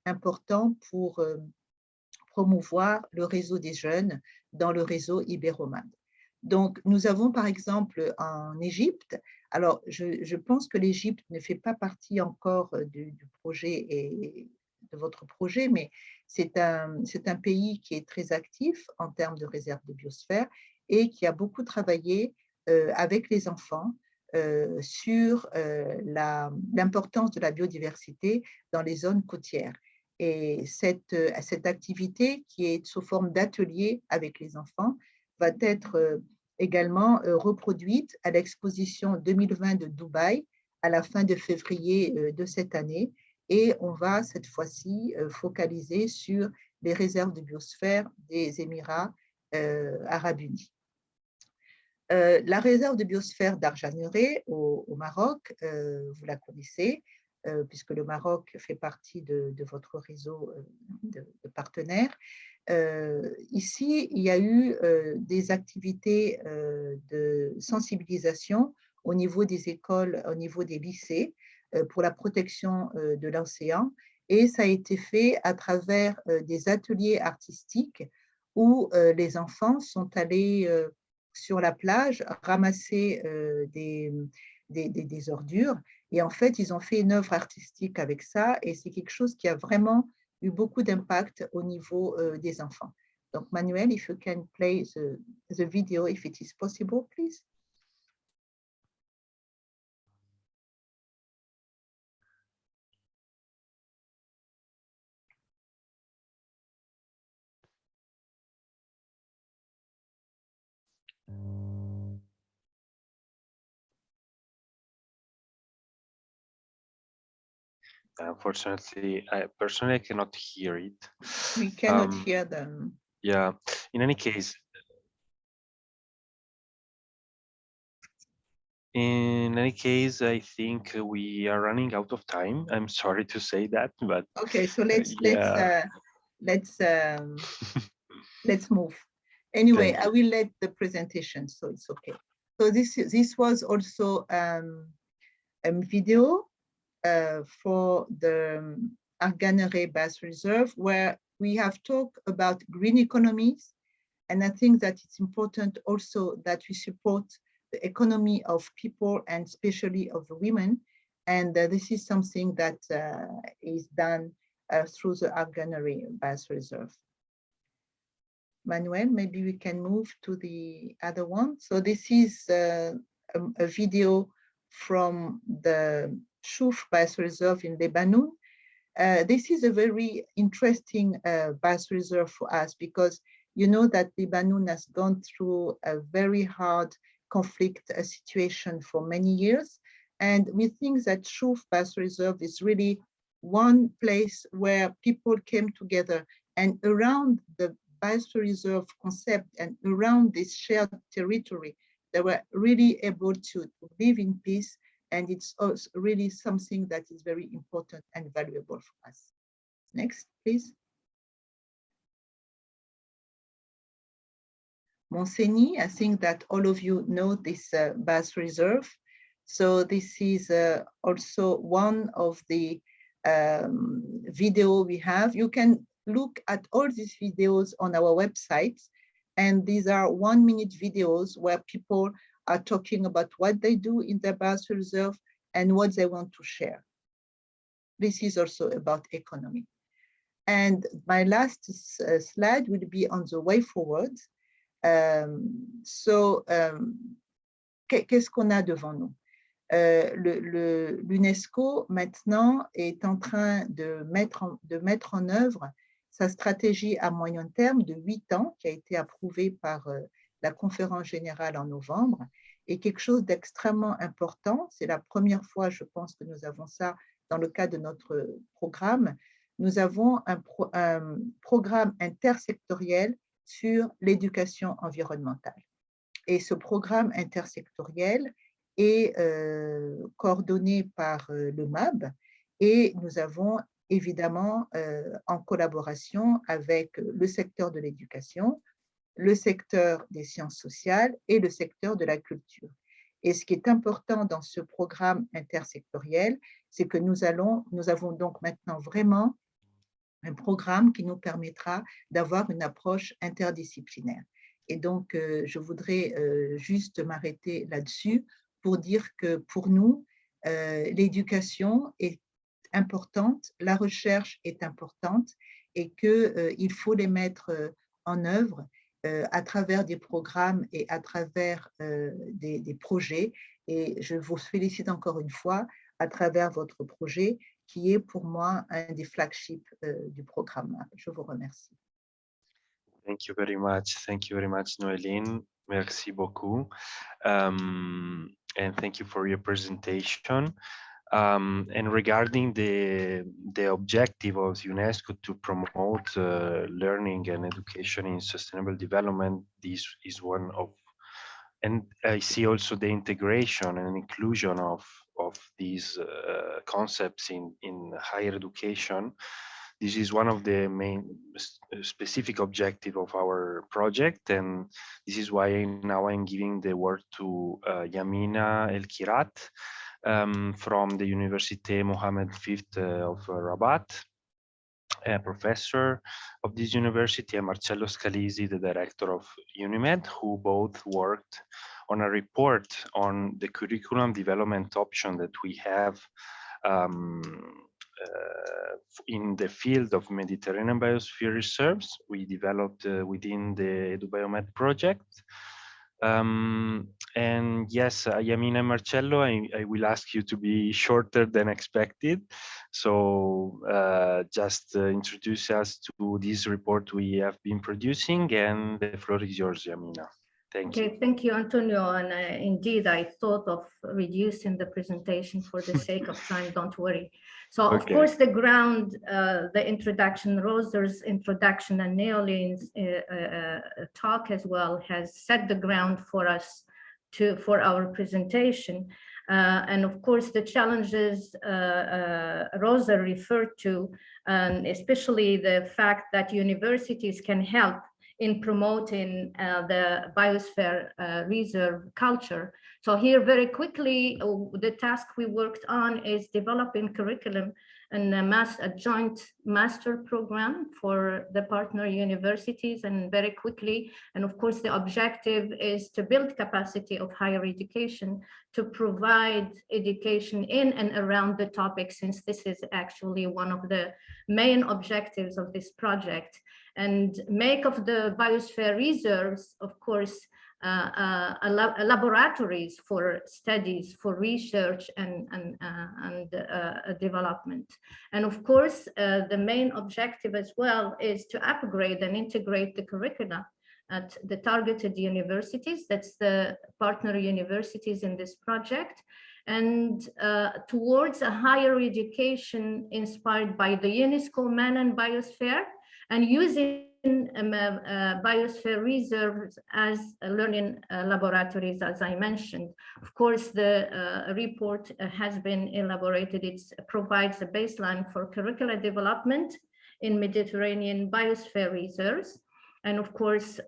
importants pour promouvoir le réseau des jeunes dans le réseau Ibéromad. Donc, nous avons par exemple en Égypte, alors je pense que l'Égypte ne fait pas partie encore du projet et de votre projet, mais c'est un pays qui est très actif en termes de réserve de biosphère et qui a beaucoup travaillé avec les enfants sur l'importance de la biodiversité dans les zones côtières. Et cette activité, qui est sous forme d'atelier avec les enfants, va être également reproduite à l'exposition 2020 de Dubaï à la fin de février de cette année. Et on va cette fois-ci focaliser sur les réserves de biosphère des Émirats arabes unis. La réserve de biosphère d'Arjanéré au Maroc, vous la connaissez, puisque le Maroc fait partie de votre réseau de partenaires. Ici, il y a eu des activités de sensibilisation au niveau des écoles, au niveau des lycées, pour la protection de l'océan. Et ça a été fait à travers des ateliers artistiques où les enfants sont allés sur la plage ramasser des ordures. Et en fait, ils ont fait une œuvre artistique avec ça et c'est quelque chose qui a vraiment eu beaucoup d'impact au niveau des enfants. Donc, Manuel, if you can play the video, if it is possible, please. Unfortunately, I personally cannot hear it. We cannot hear them. Yeah, in any case, I think we are running out of time. I'm sorry to say that, but okay. So let's move. Anyway, I will let the presentation, so it's okay. So this was also a video for the Mediterranean Biosphere Reserve, where we have talked about green economies. And I think that it's important also that we support the economy of people and especially of the women. And this is something that is done through the Mediterranean Biosphere Reserve. Manuel, maybe we can move to the other one. So this is a video from the Chouf Biosphere Reserve in Lebanon. This is a very interesting biosphere reserve for us because you know that Lebanon has gone through a very hard conflict situation for many years. And we think that Chouf Biosphere Reserve is really one place where people came together, and around the Biosphere Reserve concept and around this shared territory, they were really able to live in peace. And it's also really something that is very important and valuable for us. Next, please. Montseny, I think that all of you know this Biosphere Reserve. So this is also one of the video we have. You can look at all these videos on our website, and these are 1-minute videos where people are talking about what they do in the Biosphere Reserve and what they want to share. This is also about economy. And my last slide will be on the way forward. Qu'est-ce qu'on a devant nous? L'UNESCO maintenant est en train de mettre en œuvre sa stratégie à moyen terme de 8 ans qui a été approuvée par la conférence générale en novembre, et quelque chose d'extrêmement important. C'est la première fois, je pense, que nous avons ça dans le cadre de notre programme. Nous avons un programme intersectoriel sur l'éducation environnementale. Et ce programme intersectoriel est coordonné par le MAB, et nous avons évidemment en collaboration avec le secteur de l'éducation, le secteur des sciences sociales et le secteur de la culture. Et ce qui est important dans ce programme intersectoriel, c'est que nous avons donc maintenant vraiment un programme qui nous permettra d'avoir une approche interdisciplinaire. Et donc, je voudrais juste m'arrêter là-dessus pour dire que pour nous, l'éducation est importante, la recherche est importante, et qu'il faut les mettre en œuvre à travers des programmes et à travers des projets. Et je vous félicite encore une fois à travers votre projet qui est pour moi un des flagships du programme. Je vous remercie. Thank you very much, Noéline. Merci beaucoup. And thank you for your presentation. And regarding the objective of UNESCO to promote learning and education in sustainable development, this is one of, and I see also the integration and inclusion of these concepts in higher education. This is one of the main specific objective of our project, and this is why now I'm giving the word to Yamina El Kirat from the Université Mohammed V of Rabat, a professor of this university, and Marcello Scalisi, the director of UNIMED, who both worked on a report on the curriculum development option that we have in the field of Mediterranean Biosphere Reserves. We developed within the Edu-BioMed project. And yes, Yamina and Marcello, I will ask you to be shorter than expected. So just introduce us to this report we have been producing, and the floor is yours, Yamina. Thank you. Thank you, Antonio. And indeed, I thought of reducing the presentation for the sake of time, don't worry. So of course, the ground, the introduction, Roser's introduction and Noéline's talk as well has set the ground for us for our presentation. And of course, the challenges Rosa referred to, and especially the fact that universities can help in promoting the biosphere reserve culture. So here very quickly, the task we worked on is developing curriculum and a joint master program for the partner universities, and very quickly. And of course, the objective is to build capacity of higher education to provide education in and around the topic, since this is actually one of the main objectives of this project, and make of the biosphere reserves, of course, laboratories for studies, for research and development. And of course, the main objective as well is to upgrade and integrate the curricula at the targeted universities, that's the partner universities in this project, and towards a higher education inspired by the Unesco Man and Biosphere, and using biosphere reserves as learning laboratories, as I mentioned. Of course, the report has been elaborated. It provides a baseline for curricular development in Mediterranean Biosphere Reserves. And of course,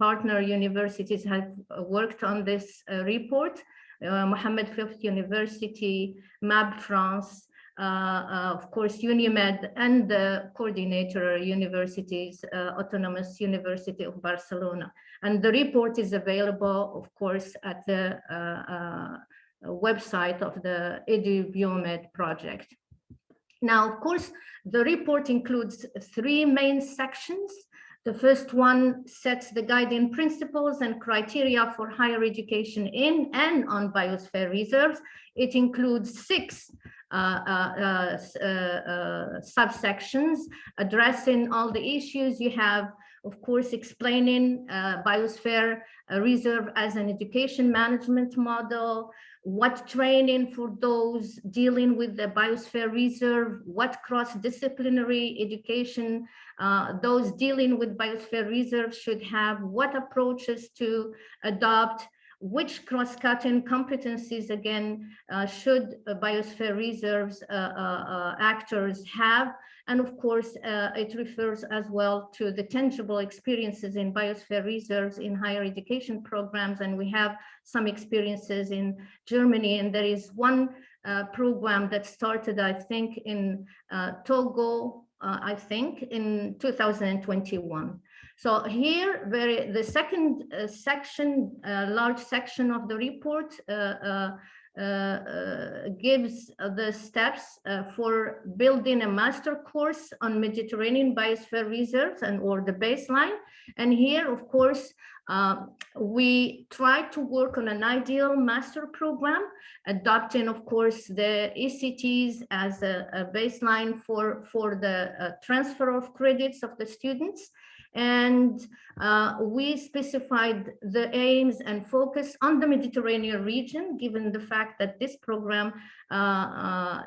partner universities have worked on this report. Mohammed V University, MAB France, of course, UNIMED, and the coordinator universities, Autonomous University of Barcelona. And the report is available, of course, at the website of the Edu-BioMed project. Now, of course, the report includes 3 main sections. The first one sets the guiding principles and criteria for higher education in and on biosphere reserves. It includes 6 subsections addressing all the issues. You have, of course, explaining biosphere reserve as an education management model, what training for those dealing with the biosphere reserve, what cross-disciplinary education those dealing with biosphere reserve should have, what approaches to adopt, which cross-cutting competencies, again, should biosphere reserves actors have. And of course, it refers as well to the tangible experiences in biosphere reserves in higher education programs. And we have some experiences in Germany. And there is one program that started, I think, in Togo, I think, in 2021. So here, the second section, large section of the report gives the steps for building a master course on Mediterranean Biosphere Reserves or the baseline. And here, of course, we try to work on an ideal master program, adopting, of course, the ECTs as a baseline for the transfer of credits of the students. And we specified the aims and focus on the Mediterranean region, given the fact that this program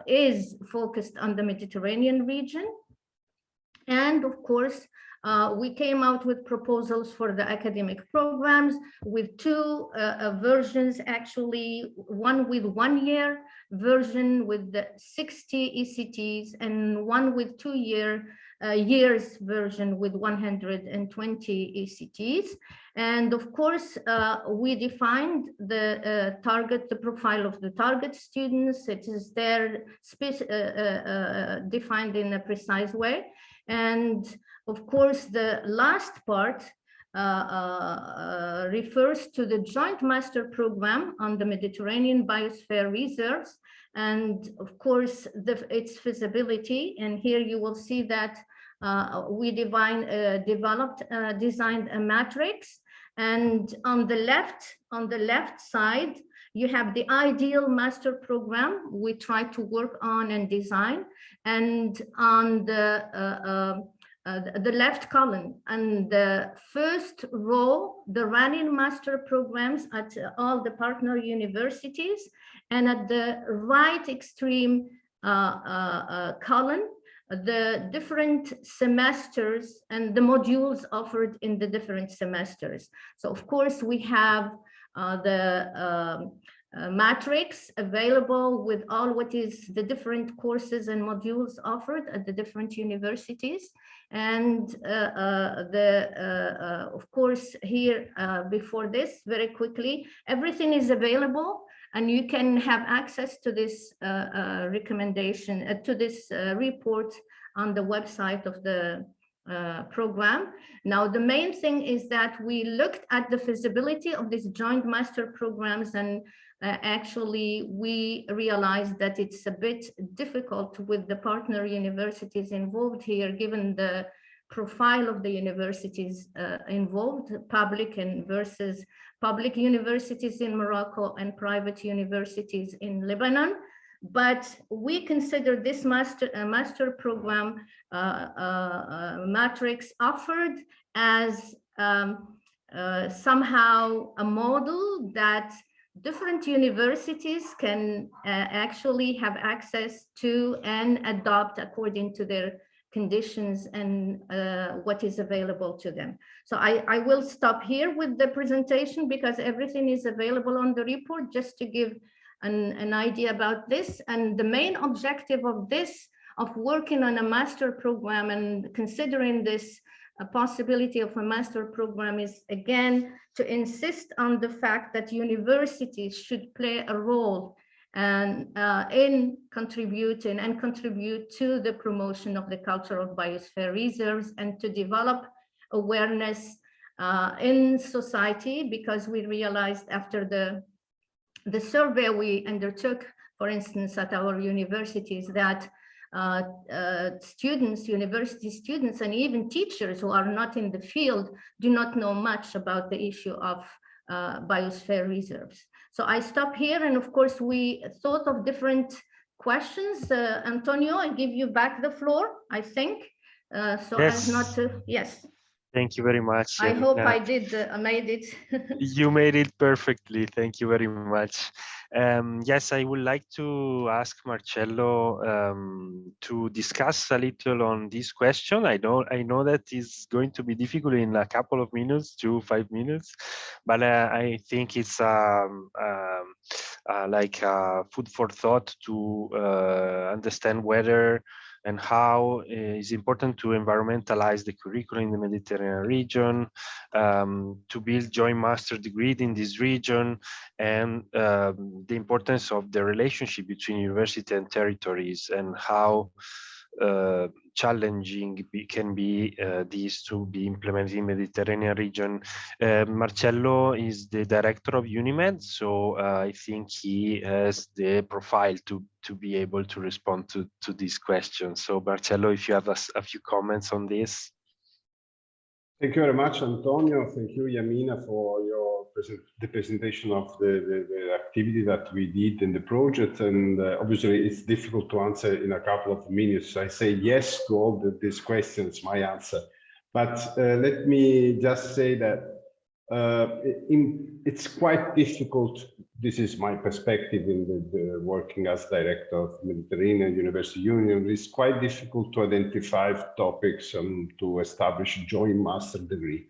is focused on the Mediterranean region. And of course, we came out with proposals for the academic programs with 2 versions, actually, one with 1-year version with the 60 ECTs and one with 2-years version with 120 ECTs. And of course, we defined the the profile of the target students. It is there defined in a precise way. And of course, the last part refers to the joint master program on the Mediterranean Biosphere Reserves, and of course, its feasibility. And here you will see that we designed a matrix, and on the left side, you have the ideal master program we try to work on and design, and on the left column and the first row, the running master programs at all the partner universities, and at the right extreme column, the different semesters and the modules offered in the different semesters. So of course, we have the matrix available with all what is the different courses and modules offered at the different universities. And of course, here before this, very quickly, everything is available And you can have access to this recommendation, to this report on the website of the program. Now, the main thing is that we looked at the feasibility of these joint master programs, and actually we realized that it's a bit difficult with the partner universities involved here, given the profile of the universities involved, public and versus public universities in Morocco and private universities in Lebanon. But we consider this master program matrix offered as somehow a model that different universities can actually have access to and adopt according to their conditions and what is available to them. So I will stop here with the presentation because everything is available on the report, just to give an idea about this. And the main objective of this, of working on a master program and considering this a possibility of a master program, is again to insist on the fact that universities should play a role and in contributing and contribute to the promotion of the culture of biosphere reserves, and to develop awareness in society, because we realized after the survey we undertook, for instance, at our universities, that students, university students, and even teachers who are not in the field do not know much about the issue of biosphere reserves. So I stop here, and of course we thought of different questions. Antonio, I give you back the floor, I think, so yes. as not to, yes. Thank you very much. I hope I did made it. You made it perfectly. Thank you very much. Yes, I would like to ask Marcello to discuss a little on this question. I know that is going to be difficult in a couple of minutes, 5 minutes, but I think it's like food for thought to understand whether and how it's important to environmentalize the curriculum in the Mediterranean region, to build joint master degree in this region, and the importance of the relationship between university and territories, and how challenging can be these to be implemented in Mediterranean region. Marcello is the director of UNIMED, so I think he has the profile to be able to respond to this question. So Marcello, if you have a few comments on this. Thank you very much, Antonio. Thank you, Yamina, for the presentation of the activity that we did in the project. And obviously, it's difficult to answer in a couple of minutes. I say yes to all these questions, my answer. But let me just say that it's quite difficult. This is my perspective in the working as director of Mediterranean University Union. It's quite difficult to identify topics and to establish a joint master degree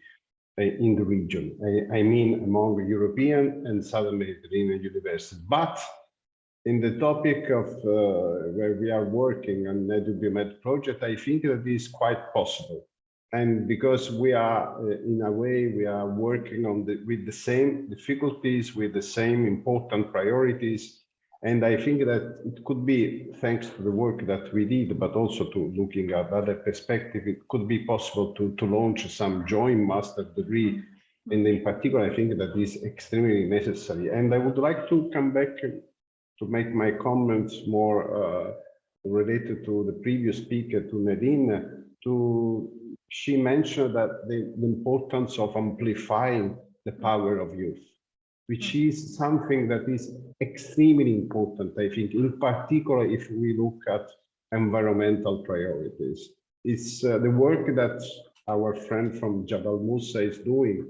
in the region. I mean, among European and Southern Mediterranean universities. But in the topic of where we are working on the Edu-BioMed project, I think that it is quite possible. And because we are, in a way, we are working on with the same difficulties, with the same important priorities. And I think that it could be, thanks to the work that we did, but also to looking at other perspectives, it could be possible to launch some joint master degree. And in particular, I think that is extremely necessary. And I would like to come back to make my comments more related to the previous speaker, to Nadine, she mentioned that the importance of amplifying the power of youth, which is something that is extremely important, I think, in particular if we look at environmental priorities. It's the work that our friend from Jabal, Musa, is doing,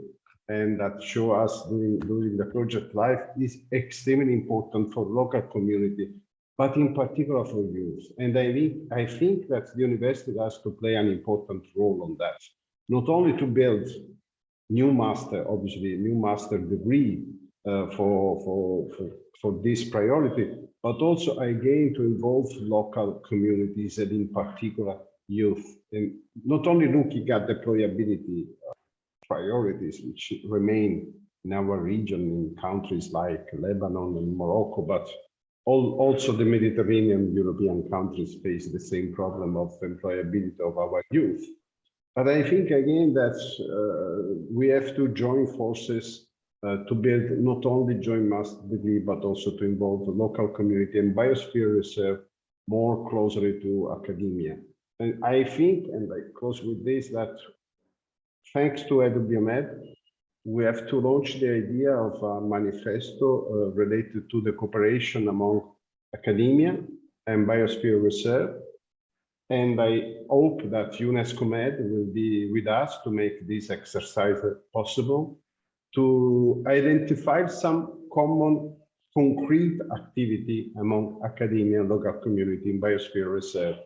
and that show us during the project life, is extremely important for local community, but in particular for youth. And I think that the university has to play an important role on that, not only to build new master, obviously new master degree for this priority, but also again to involve local communities and in particular youth, and not only looking at deployability priorities, which remain in our region, in countries like Lebanon and Morocco, but also the Mediterranean European countries face the same problem of employability of our youth. But I think again that we have to join forces to build not only joint master degree, but also to involve the local community and biosphere reserve more closely to academia. And I think, and I close with this, that thanks to Edu-BioMed, we have to launch the idea of a manifesto related to the cooperation among academia and biosphere reserve. And I hope that Unesco Med will be with us to make this exercise possible, to identify some common concrete activity among academia and local community in biosphere reserve,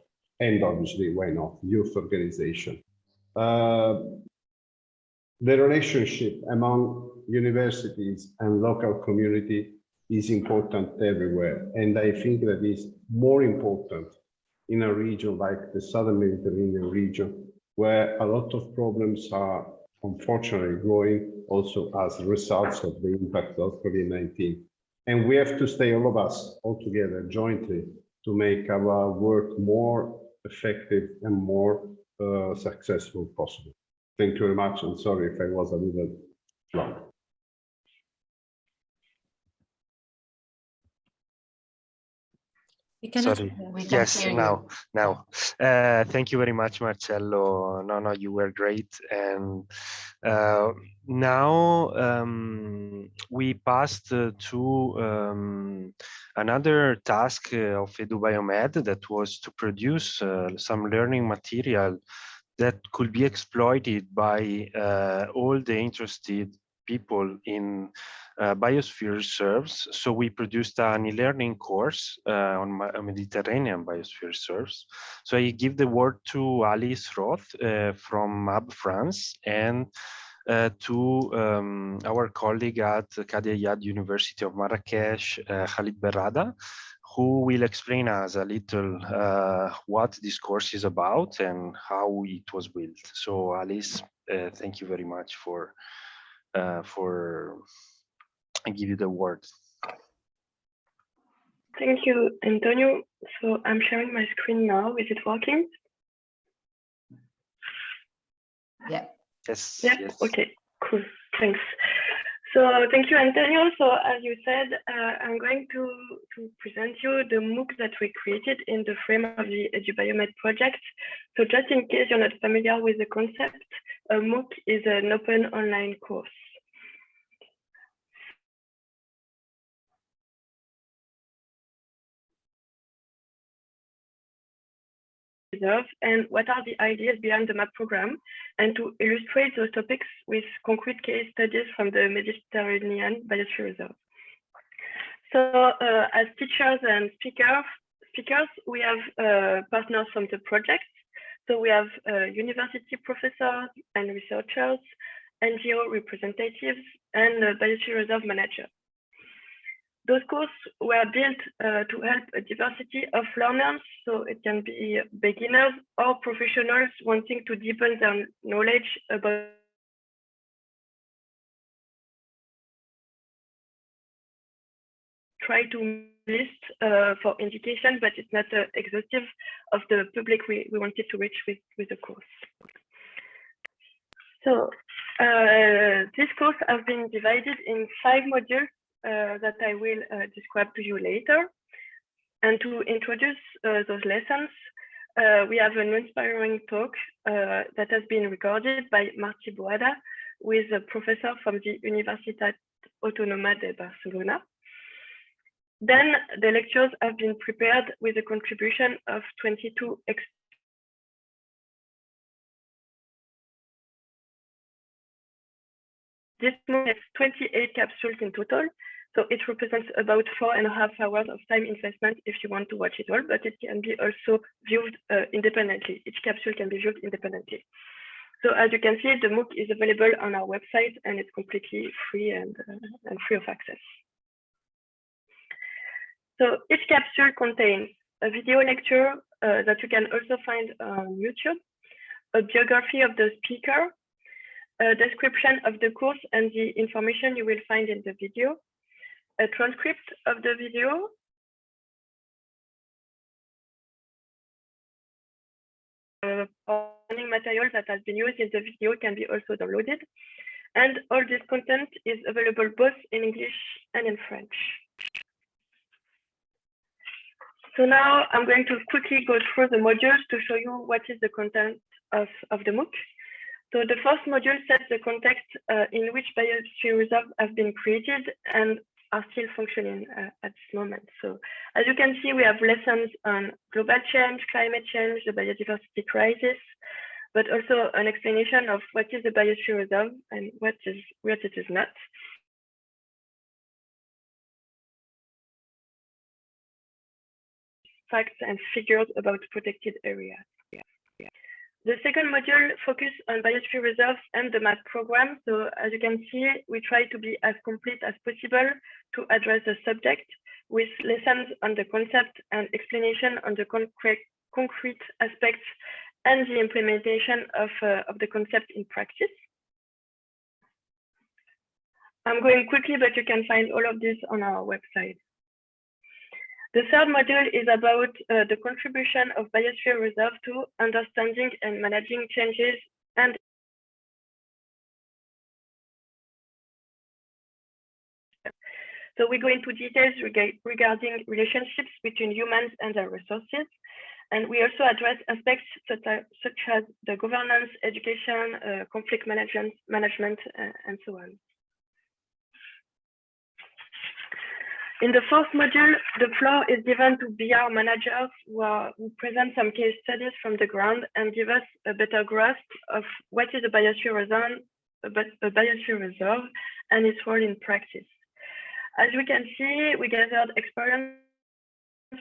and obviously, why not, youth organization. The relationship among universities and local community is important everywhere. And I think that is more important in a region like the Southern Mediterranean region, where a lot of problems are unfortunately growing also as results of the impact of COVID-19. And we have to stay, all of us, all together, jointly, to make our work more effective and more successful possible. Thank you very much. I'm sorry if I was a little long. Sorry. Yes, now. Thank you very much, Marcello. No, you were great. And now we passed to another task of Edu-BioMed, that was to produce some learning material that could be exploited by all the interested people in biosphere reserves. So we produced an e-learning course on Mediterranean Biosphere Reserves. So I give the word to Alice Roth from MAB France, and to our colleague at Qadi Ayad University of Marrakesh, Khalid Berrada, who will explain us a little what this course is about and how it was built. So Alice, thank you very much for I give you the word. Thank you, Antonio. So I'm sharing my screen now. Is it working? Yeah. Yes. Yeah. Yes. Okay. Cool. Thanks. So thank you, Antonio. So as you said, I'm going to present you the MOOC that we created in the frame of the Edu-BioMed project. So just in case you're not familiar with the concept, a MOOC is an open online course. And what are the ideas behind the MAP program, and to illustrate those topics with concrete case studies from the Mediterranean Biosphere Reserve. So as teachers and speakers, we have partners from the project. So we have university professors and researchers, NGO representatives, and Biosphere Reserve managers. Those courses were built to help a diversity of learners, so it can be beginners or professionals wanting to deepen their knowledge about try to list for indication, but it's not exhaustive of the public we wanted to reach with the course. So this course has been divided in 5 modules that I will describe to you later. And to introduce those lessons, we have an inspiring talk that has been recorded by Martí Boada, who is a professor from the Universitat Autónoma de Barcelona. Then the lectures have been prepared with a contribution of 22 experts. This has 28 capsules in total, so it represents about 4.5 hours of time investment if you want to watch it all, but it can be also viewed independently. Each capsule can be viewed independently. So as you can see, the MOOC is available on our website, and it's completely free and free of access. So each capsule contains a video lecture that you can also find on YouTube, a biography of the speaker, a description of the course and the information you will find in the video, a transcript of the video, learning material that has been used in the video can be also downloaded. And all this content is available both in English and in French. So now I'm going to quickly go through the modules to show you what is the content of the MOOC. So the first module sets the context in which biosphere reserves have been created and are still functioning at this moment. So as you can see, we have lessons on global change, climate change, the biodiversity crisis, but also an explanation of what is the biosphere reserve and what it is not. Facts and figures about protected areas. The second module focuses on biosphere reserves and the MAP program. So as you can see, we try to be as complete as possible to address the subject with lessons on the concept and explanation on the concrete aspects and the implementation of the concept in practice. I'm going quickly, but you can find all of this on our website. The third module is about the contribution of biosphere reserve to understanding and managing changes and so we go into details regarding relationships between humans and their resources. And we also address aspects such as the governance, education, conflict management, and so on. In the fourth module, the floor is given to BR managers who present some case studies from the ground and give us a better grasp of what is a biosphere reserve and its role in practice. As we can see, we gathered experience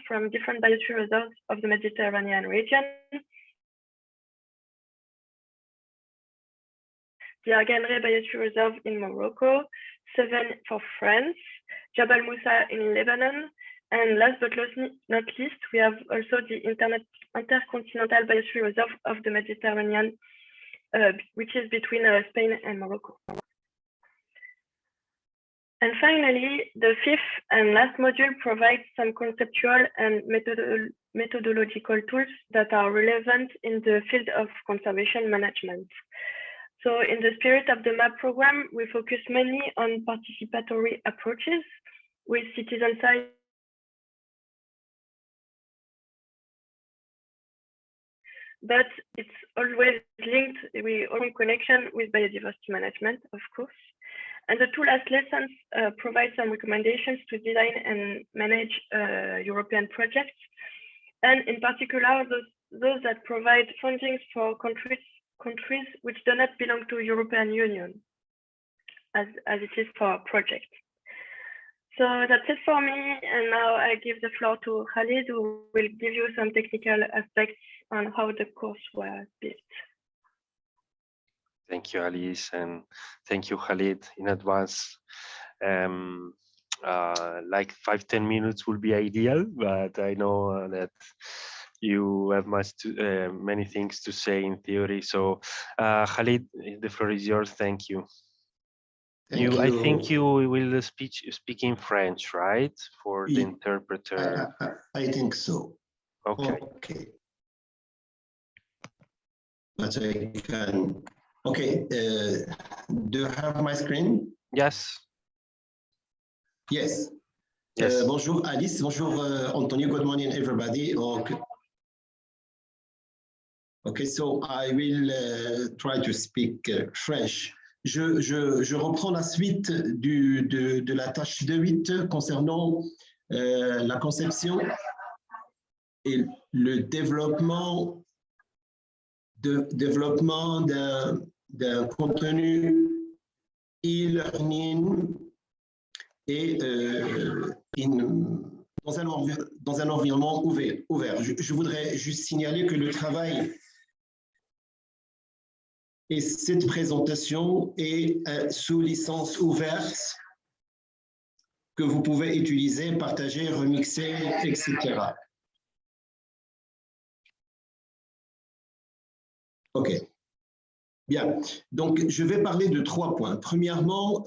from different biosphere reserves of the Mediterranean region. The Arganre Biosphere Reserve in Morocco, 7 for France, Jabal Musa in Lebanon, and last but not least, we have also the Intercontinental Biosphere Reserve of the Mediterranean, which is between Spain and Morocco. And finally, the fifth and last module provides some conceptual and methodological tools that are relevant in the field of conservation management. So in the spirit of the MAP program, we focus mainly on participatory approaches with citizen science, but it's always linked, we are in connection with biodiversity management, of course. And the two last lessons provide some recommendations to design and manage European projects, and in particular, those that provide funding for countries which do not belong to European Union, as it is for our project. So that's it for me, and now I give the floor to Khalid, who will give you some technical aspects on how the course was built. Thank you, Alice, and thank you, Khalid, in advance. Like 5-10 minutes will be ideal, but I know that you have many things to say in theory. So, Khalid, the floor is yours. Thank you. I think you will speak in French, right? For the interpreter. I think so. Okay. Okay. But I can. Okay. Do you have my screen? Yes. Yes. Yes. Bonjour Alice. Bonjour Antonio. Good morning, everybody. Okay, so I will try to speak French. Je reprends la suite de la tâche 2.8 concernant la conception et le développement d'un contenu e-learning et dans un environnement ouvert. Je voudrais juste signaler que le travail et cette présentation est sous licence ouverte que vous pouvez utiliser, partager, remixer, etc. OK. Bien, donc je vais parler de 3 points. Premièrement,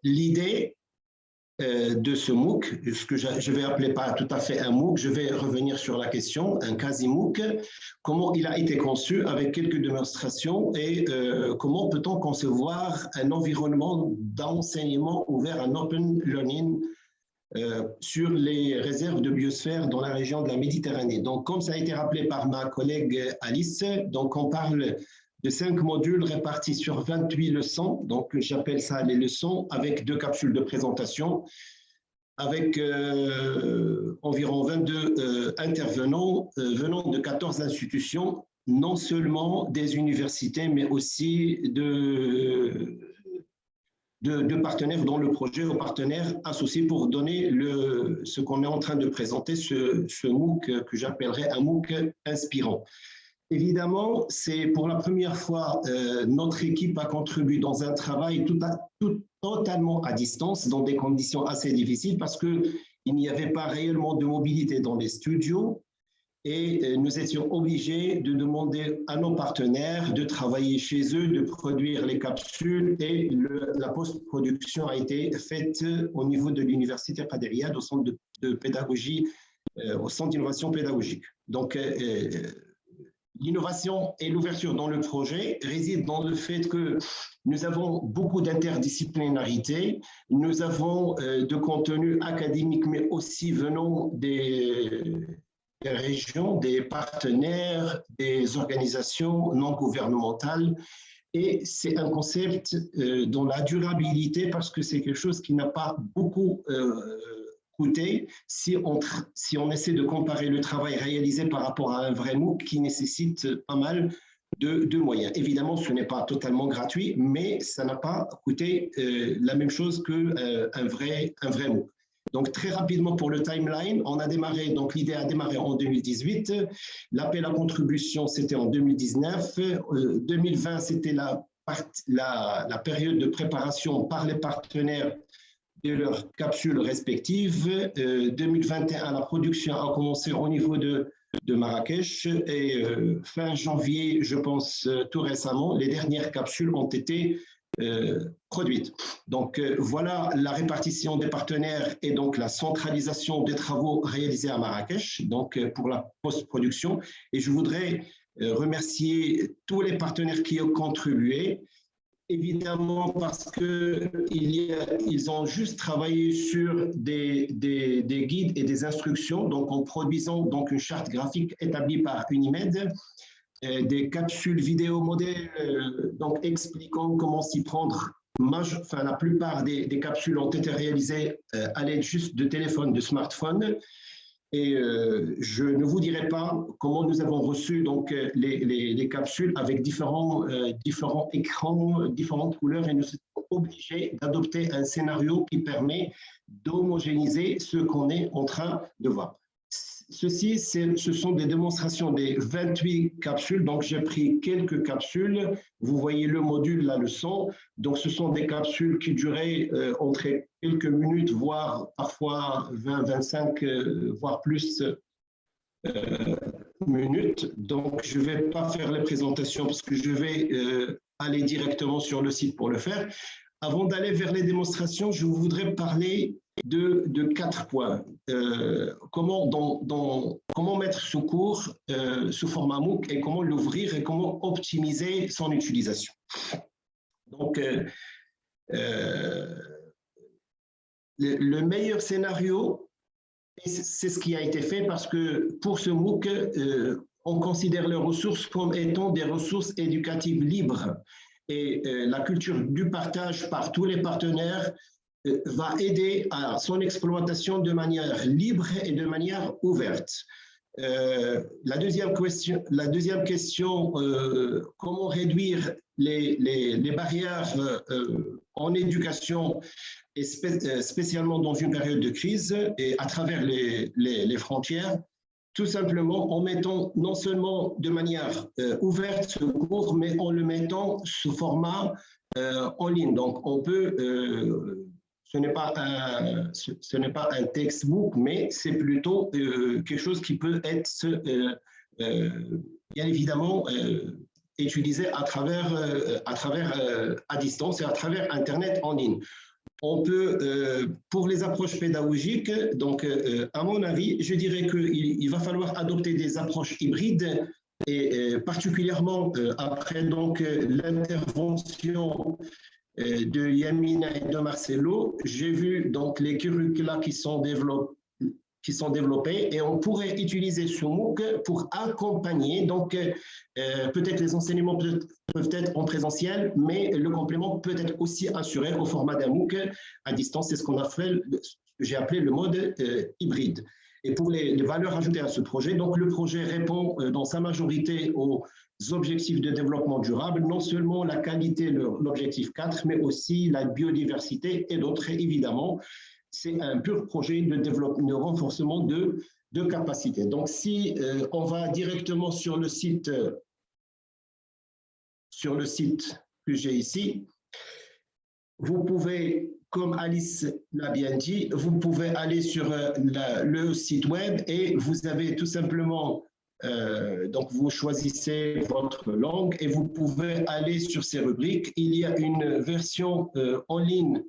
l'idée de ce MOOC, ce que je vais appeler pas tout à fait un MOOC, je vais revenir sur la question, un quasi-MOOC, comment il a été conçu avec quelques démonstrations et comment peut-on concevoir un environnement d'enseignement ouvert, un open learning sur les réserves de biosphère dans la région de la Méditerranée. Donc, comme ça a été rappelé par ma collègue Alice, donc on parle de 5 modules répartis sur 28 leçons, donc j'appelle ça les leçons, avec 2 capsules de présentation, avec environ 22 intervenants venant de 14 institutions, non seulement des universités, mais aussi de partenaires dans le projet, aux partenaires associés pour donner ce qu'on est en train de présenter, ce MOOC que j'appellerais un MOOC inspirant. Évidemment, c'est pour la première fois, notre équipe a contribué dans un travail totalement à distance, dans des conditions assez difficiles, parce qu'il n'y avait pas réellement de mobilité dans les studios, et nous étions obligés de demander à nos partenaires de travailler chez eux, de produire les capsules, et la post-production a été faite au niveau de l'Université Qadiriyya, au centre de pédagogie, au centre d'innovation pédagogique. Donc, l'innovation et l'ouverture dans le projet résident dans le fait que nous avons beaucoup d'interdisciplinarité, nous avons de contenu académique, mais aussi venant des régions, des partenaires, des organisations non gouvernementales. Et c'est un concept dans la durabilité, parce que c'est quelque chose qui n'a pas beaucoup coûté si on essaie de comparer le travail réalisé par rapport à un vrai MOOC qui nécessite pas mal de moyens. Évidemment, ce n'est pas totalement gratuit, mais ça n'a pas coûté la même chose qu'un vrai MOOC. Donc, très rapidement pour le timeline, on a démarré, donc l'idée a démarré en 2018, l'appel à contribution c'était en 2019, 2020 c'était la période de préparation par les partenaires de leurs capsules respectives. 2021, la production a commencé au niveau de Marrakech et fin janvier, je pense tout récemment, les dernières capsules ont été produites. Donc voilà la répartition des partenaires et donc la centralisation des travaux réalisés à Marrakech, donc pour la post-production. Et je voudrais remercier tous les partenaires qui ont contribué, évidemment parce qu'ils ont juste travaillé sur des guides et des instructions, donc en produisant donc une charte graphique établie par Unimed, des capsules vidéo modèles donc expliquant comment s'y prendre. Enfin, la plupart des capsules ont été réalisées à l'aide juste de téléphones, de smartphones. Et je ne vous dirai pas comment nous avons reçu donc, les capsules avec différents écrans, différentes couleurs, et nous sommes obligés d'adopter un scénario qui permet d'homogénéiser ce qu'on est en train de voir. Ceci, ce sont des démonstrations des 28 capsules. Donc, j'ai pris quelques capsules. Vous voyez le module, la leçon. Donc, ce sont des capsules qui duraient entre quelques minutes, voire parfois 20, 25, voire plus minutes. Donc, je ne vais pas faire les présentations parce que je vais aller directement sur le site pour le faire. Avant d'aller vers les démonstrations, je voudrais parler de 4 points. Comment mettre ce cours sous format MOOC et comment l'ouvrir et comment optimiser son utilisation. Donc, le meilleur scénario, c'est ce qui a été fait parce que pour ce MOOC, on considère les ressources comme étant des ressources éducatives libres. Et la culture du partage par tous les partenaires va aider à son exploitation de manière libre et de manière ouverte. La deuxième question, comment réduire les barrières en éducation, et spécialement dans une période de crise et à travers les frontières, tout simplement en mettant non seulement de manière ouverte ce cours, mais en le mettant sous format en ligne. Donc, on peut, ce n'est pas un textbook, mais c'est plutôt quelque chose qui peut être, bien évidemment, utilisé à distance et à travers Internet en ligne. On peut, pour les approches pédagogiques, donc à mon avis, je dirais qu'il va falloir adopter des approches hybrides et particulièrement après donc l'intervention de Yamina et de Marcelo, j'ai vu donc les curricula qui sont développés et on pourrait utiliser ce MOOC pour accompagner, donc peut-être les enseignements peuvent être en présentiel, mais le complément peut être aussi assuré au format d'un MOOC à distance. C'est ce qu'on a fait, j'ai appelé le mode hybride. Et pour les valeurs ajoutées à ce projet, donc le projet répond dans sa majorité aux objectifs de développement durable, non seulement la qualité, l'objectif 4, mais aussi la biodiversité et d'autres, évidemment. C'est un pur projet de développement, de renforcement de capacités. Donc, si on va directement sur le site que j'ai ici, vous pouvez, comme Alice l'a bien dit, vous pouvez aller sur le site web et vous avez tout simplement, donc vous choisissez votre langue et vous pouvez aller sur ces rubriques. Il y a une version en ligne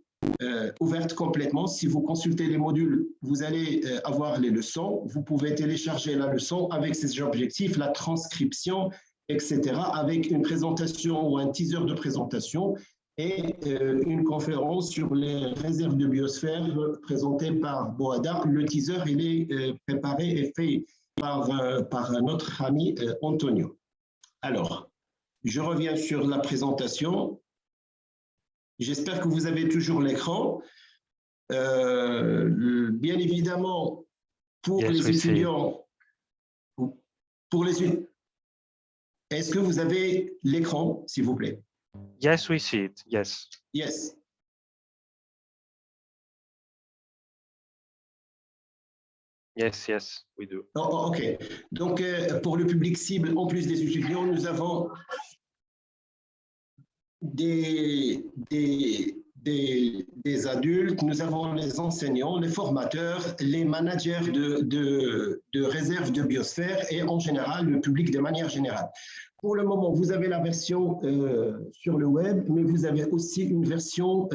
ouverte complètement. Si vous consultez les modules, vous allez avoir les leçons. Vous pouvez télécharger la leçon avec ses objectifs, la transcription, etc., avec une présentation ou un teaser de présentation et une conférence sur les réserves de biosphère présentée par Boada. Le teaser, il est préparé et fait par notre ami Antonio. Alors, je reviens sur la présentation. J'espère que vous avez toujours l'écran. Bien évidemment, pour les étudiants, est-ce que vous avez l'écran, s'il vous plaît? Yes, we see it. Yes. Yes. Yes, yes, we do. Oh, OK. Donc, pour le public cible, en plus des étudiants, nous avons des adultes, nous avons les enseignants, les formateurs, les managers de réserves de biosphère et en général, le public de manière générale. Pour le moment, vous avez la version sur le web, mais vous avez aussi une version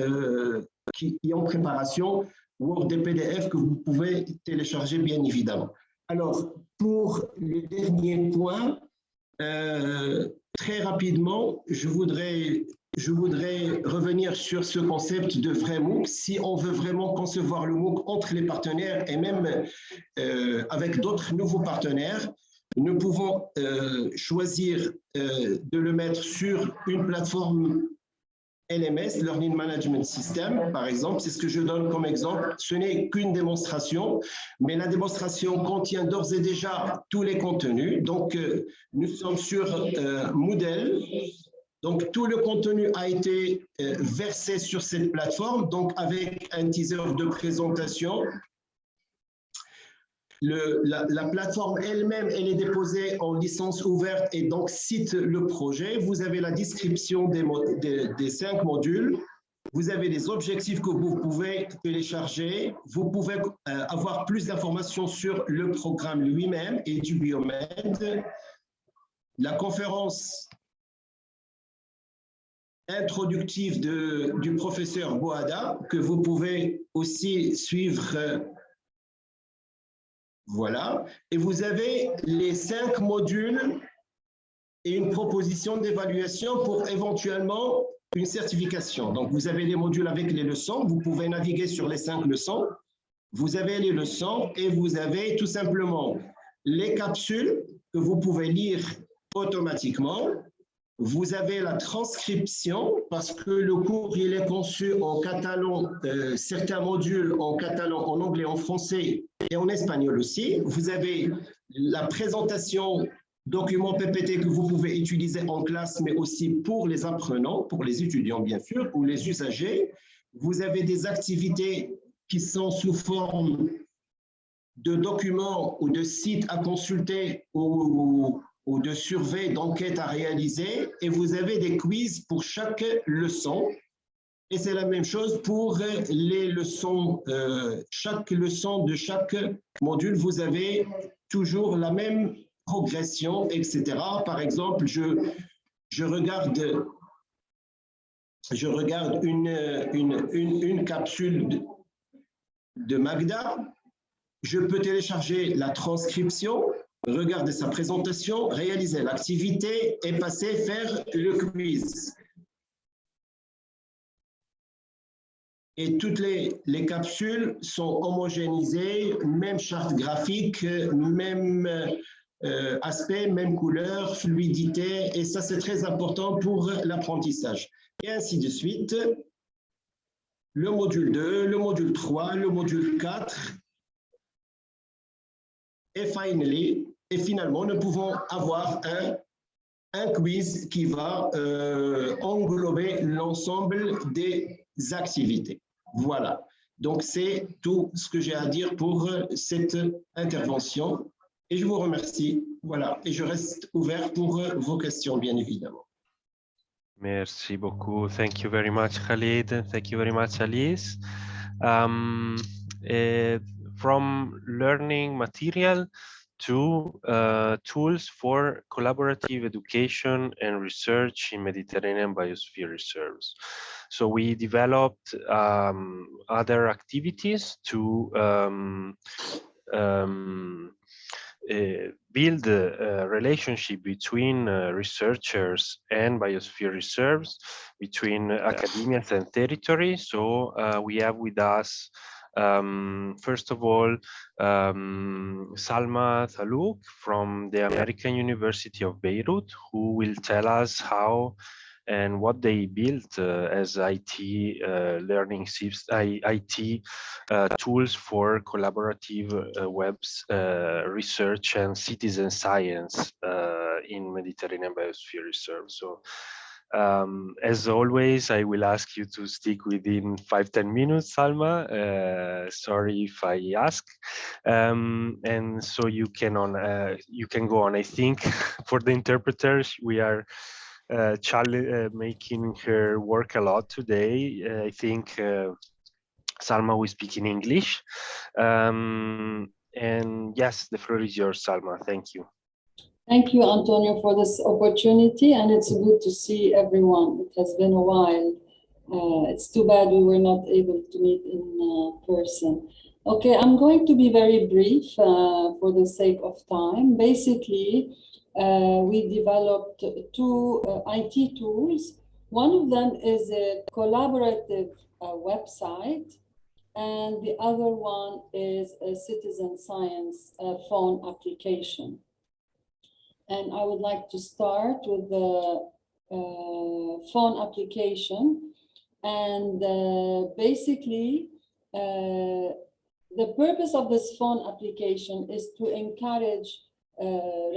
qui est en préparation, Word et PDF que vous pouvez télécharger bien évidemment. Alors, pour le dernier point, très rapidement, je voudrais revenir sur ce concept de vrai MOOC. Si on veut vraiment concevoir le MOOC entre les partenaires et même avec d'autres nouveaux partenaires, nous pouvons choisir de le mettre sur une plateforme LMS, Learning Management System, par exemple. C'est ce que je donne comme exemple. Ce n'est qu'une démonstration, mais la démonstration contient d'ores et déjà tous les contenus. Donc, nous sommes sur Moodle. Donc, tout le contenu a été versé sur cette plateforme, donc avec un teaser de présentation. La plateforme elle-même, elle est déposée en licence ouverte et donc cite le projet. Vous avez la description des 5 modules. Vous avez les objectifs que vous pouvez télécharger. Vous pouvez avoir plus d'informations sur le programme lui-même et Edu-BioMed. La conférence introductive du professeur Boada, que vous pouvez aussi suivre. Voilà. Et vous avez les 5 modules et une proposition d'évaluation pour éventuellement une certification. Donc, vous avez les modules avec les leçons. Vous pouvez naviguer sur les 5 leçons. Vous avez les leçons et vous avez tout simplement les capsules que vous pouvez lire automatiquement. Vous avez la transcription parce que le cours il est conçu en catalan, certains modules en catalan, en anglais, en français et en espagnol aussi. Vous avez la présentation document PPT que vous pouvez utiliser en classe, mais aussi pour les apprenants, pour les étudiants bien sûr, ou les usagers. Vous avez des activités qui sont sous forme de documents ou de sites à consulter ou de surveille d'enquête à réaliser, et vous avez des quiz pour chaque leçon. Et c'est la même chose pour les leçons. Chaque leçon de chaque module, vous avez toujours la même progression, etc. Par exemple, je regarde une capsule de Magda, je peux télécharger la transcription, regarder sa présentation, réaliser l'activité et passer faire le quiz. Et toutes les capsules sont homogénéisées, même charte graphique, même aspect, même couleur, fluidité, et ça c'est très important pour l'apprentissage. Et ainsi de suite. Le module 2, le module 3, le module 4. Et finalement, nous pouvons avoir un quiz qui va englober l'ensemble des activités. Voilà. Donc, c'est tout ce que j'ai à dire pour cette intervention. Et je vous remercie. Voilà. Et je reste ouvert pour vos questions, bien évidemment. Merci beaucoup. Thank you very much, Khalid. Thank you very much, Alice. From learning material to tools for collaborative education and research in Mediterranean Biosphere Reserves. So we developed other activities to build a relationship between researchers and biosphere reserves, between academia and territory. So we have with us, first of all, Salma Thalouk from the American University of Beirut, who will tell us how and what they built as IT learning IT tools for collaborative webs research and citizen science in Mediterranean Biosphere Reserve. So as always, I will ask you to stick within 5-10 minutes, Salma. Sorry if I ask. And so you can go on. I think for the interpreters, we are making her work a lot today. I think Salma will speak in English. And yes, the floor is yours, Salma. Thank you. Thank you, Antonio, for this opportunity, and it's good to see everyone. It has been a while. It's too bad we were not able to meet in person. Okay, I'm going to be very brief for the sake of time. Basically, we developed two IT tools. One of them is a collaborative website, and the other one is a citizen science phone application. And I would like to start with the phone application. And basically, the purpose of this phone application is to encourage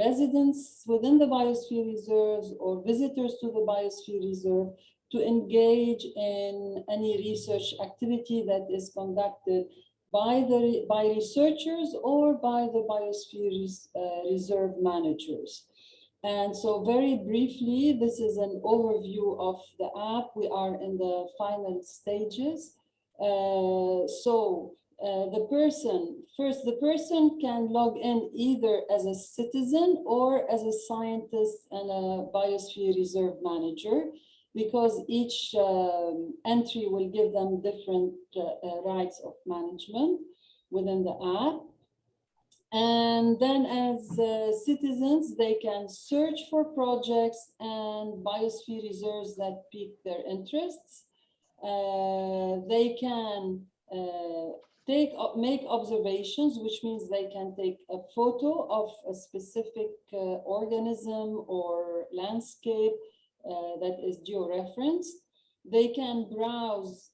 residents within the biosphere reserves or visitors to the biosphere reserve to engage in any research activity that is conducted by researchers or by the biosphere reserve managers. And so very briefly, this is an overview of the app. We are in the final stages. The person can log in either as a citizen or as a scientist and a biosphere reserve manager, because each entry will give them different rights of management within the app. And then as citizens, they can search for projects and biosphere reserves that pique their interests. They can make observations, which means they can take a photo of a specific organism or landscape that is georeferenced. They can browse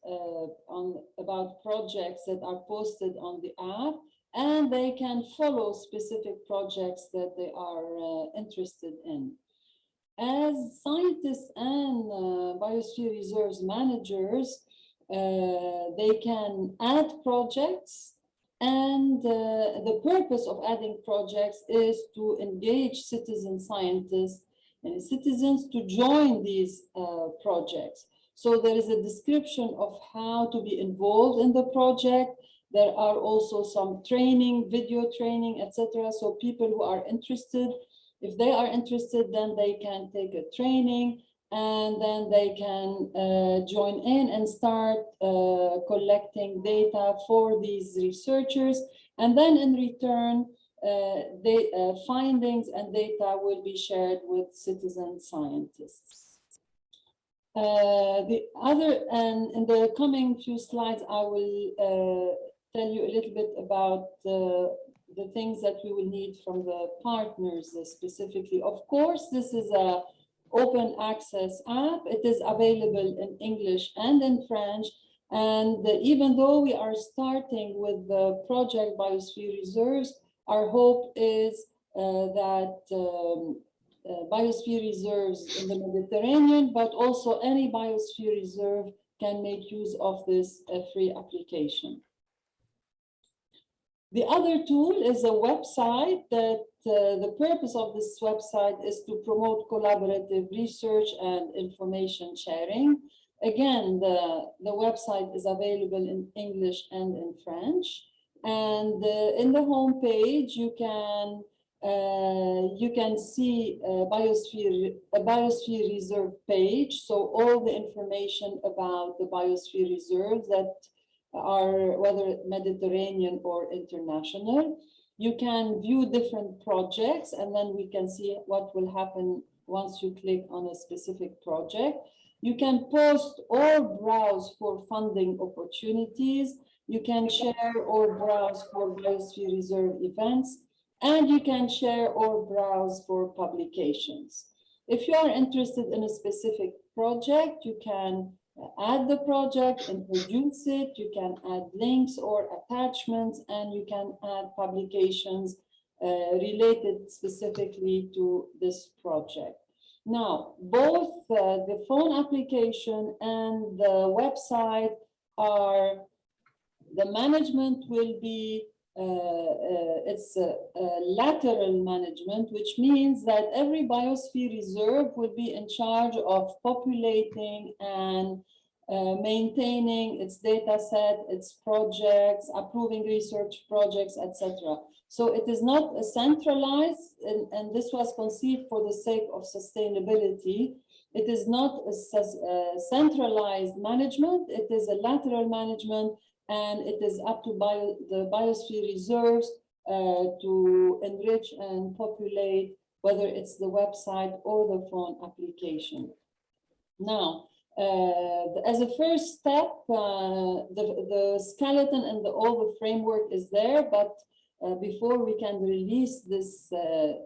about projects that are posted on the app, and they can follow specific projects that they are interested in. As scientists and biosphere reserves managers, they can add projects, and the purpose of adding projects is to engage citizen scientists and citizens to join these projects. So there is a description of how to be involved in the project. There are also some training, video training, etc. So people who are interested If they are interested, then they can take a training, and then they can join in and start collecting data for these researchers. And then in return, findings and data will be shared with citizen scientists. And in the coming few slides, I will tell you a little bit about the things that we will need from the partners specifically. Of course, this is a open access app. It is available in English and in French. And even though we are starting with the project Biosphere Reserves, our hope is that biosphere reserves in the Mediterranean, but also any biosphere reserve can make use of this free application. The other tool is a website that the purpose of this website is to promote collaborative research and information sharing. Again, the website is available in English and in French. And in the home page, you can see a biosphere reserve page. So all the information about the biosphere reserves that are whether Mediterranean or international. You can view different projects, and then we can see what will happen once you click on a specific project. You can post or browse for funding opportunities. You can share or browse for Biosphere Reserve events, and you can share or browse for publications. If you are interested in a specific project, you can add the project, introduce it, you can add links or attachments, and you can add publications related specifically to this project. Now, both the phone application and the website are, the management will be, it's a lateral management, which means that every biosphere reserve will be in charge of populating and maintaining its data set, its projects, approving research projects, etc. So it is not a centralized, and this was conceived for the sake of sustainability. It is not a centralized management, it is a lateral management, and it is up to the biosphere reserves to enrich and populate, whether it's the website or the phone application. Now, as a first step, the skeleton and all the framework is there, but before we can release this to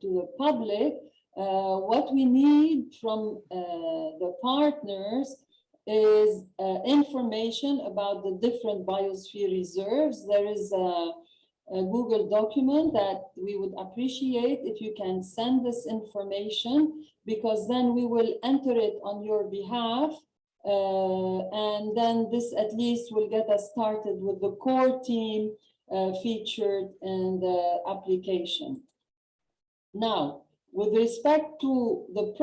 the public, what we need from the partners is information about the different biosphere reserves. There is a Google document that we would appreciate if you can send this information, because then we will enter it on your behalf. And then this at least will get us started with the core team featured in the application. Now, with respect to the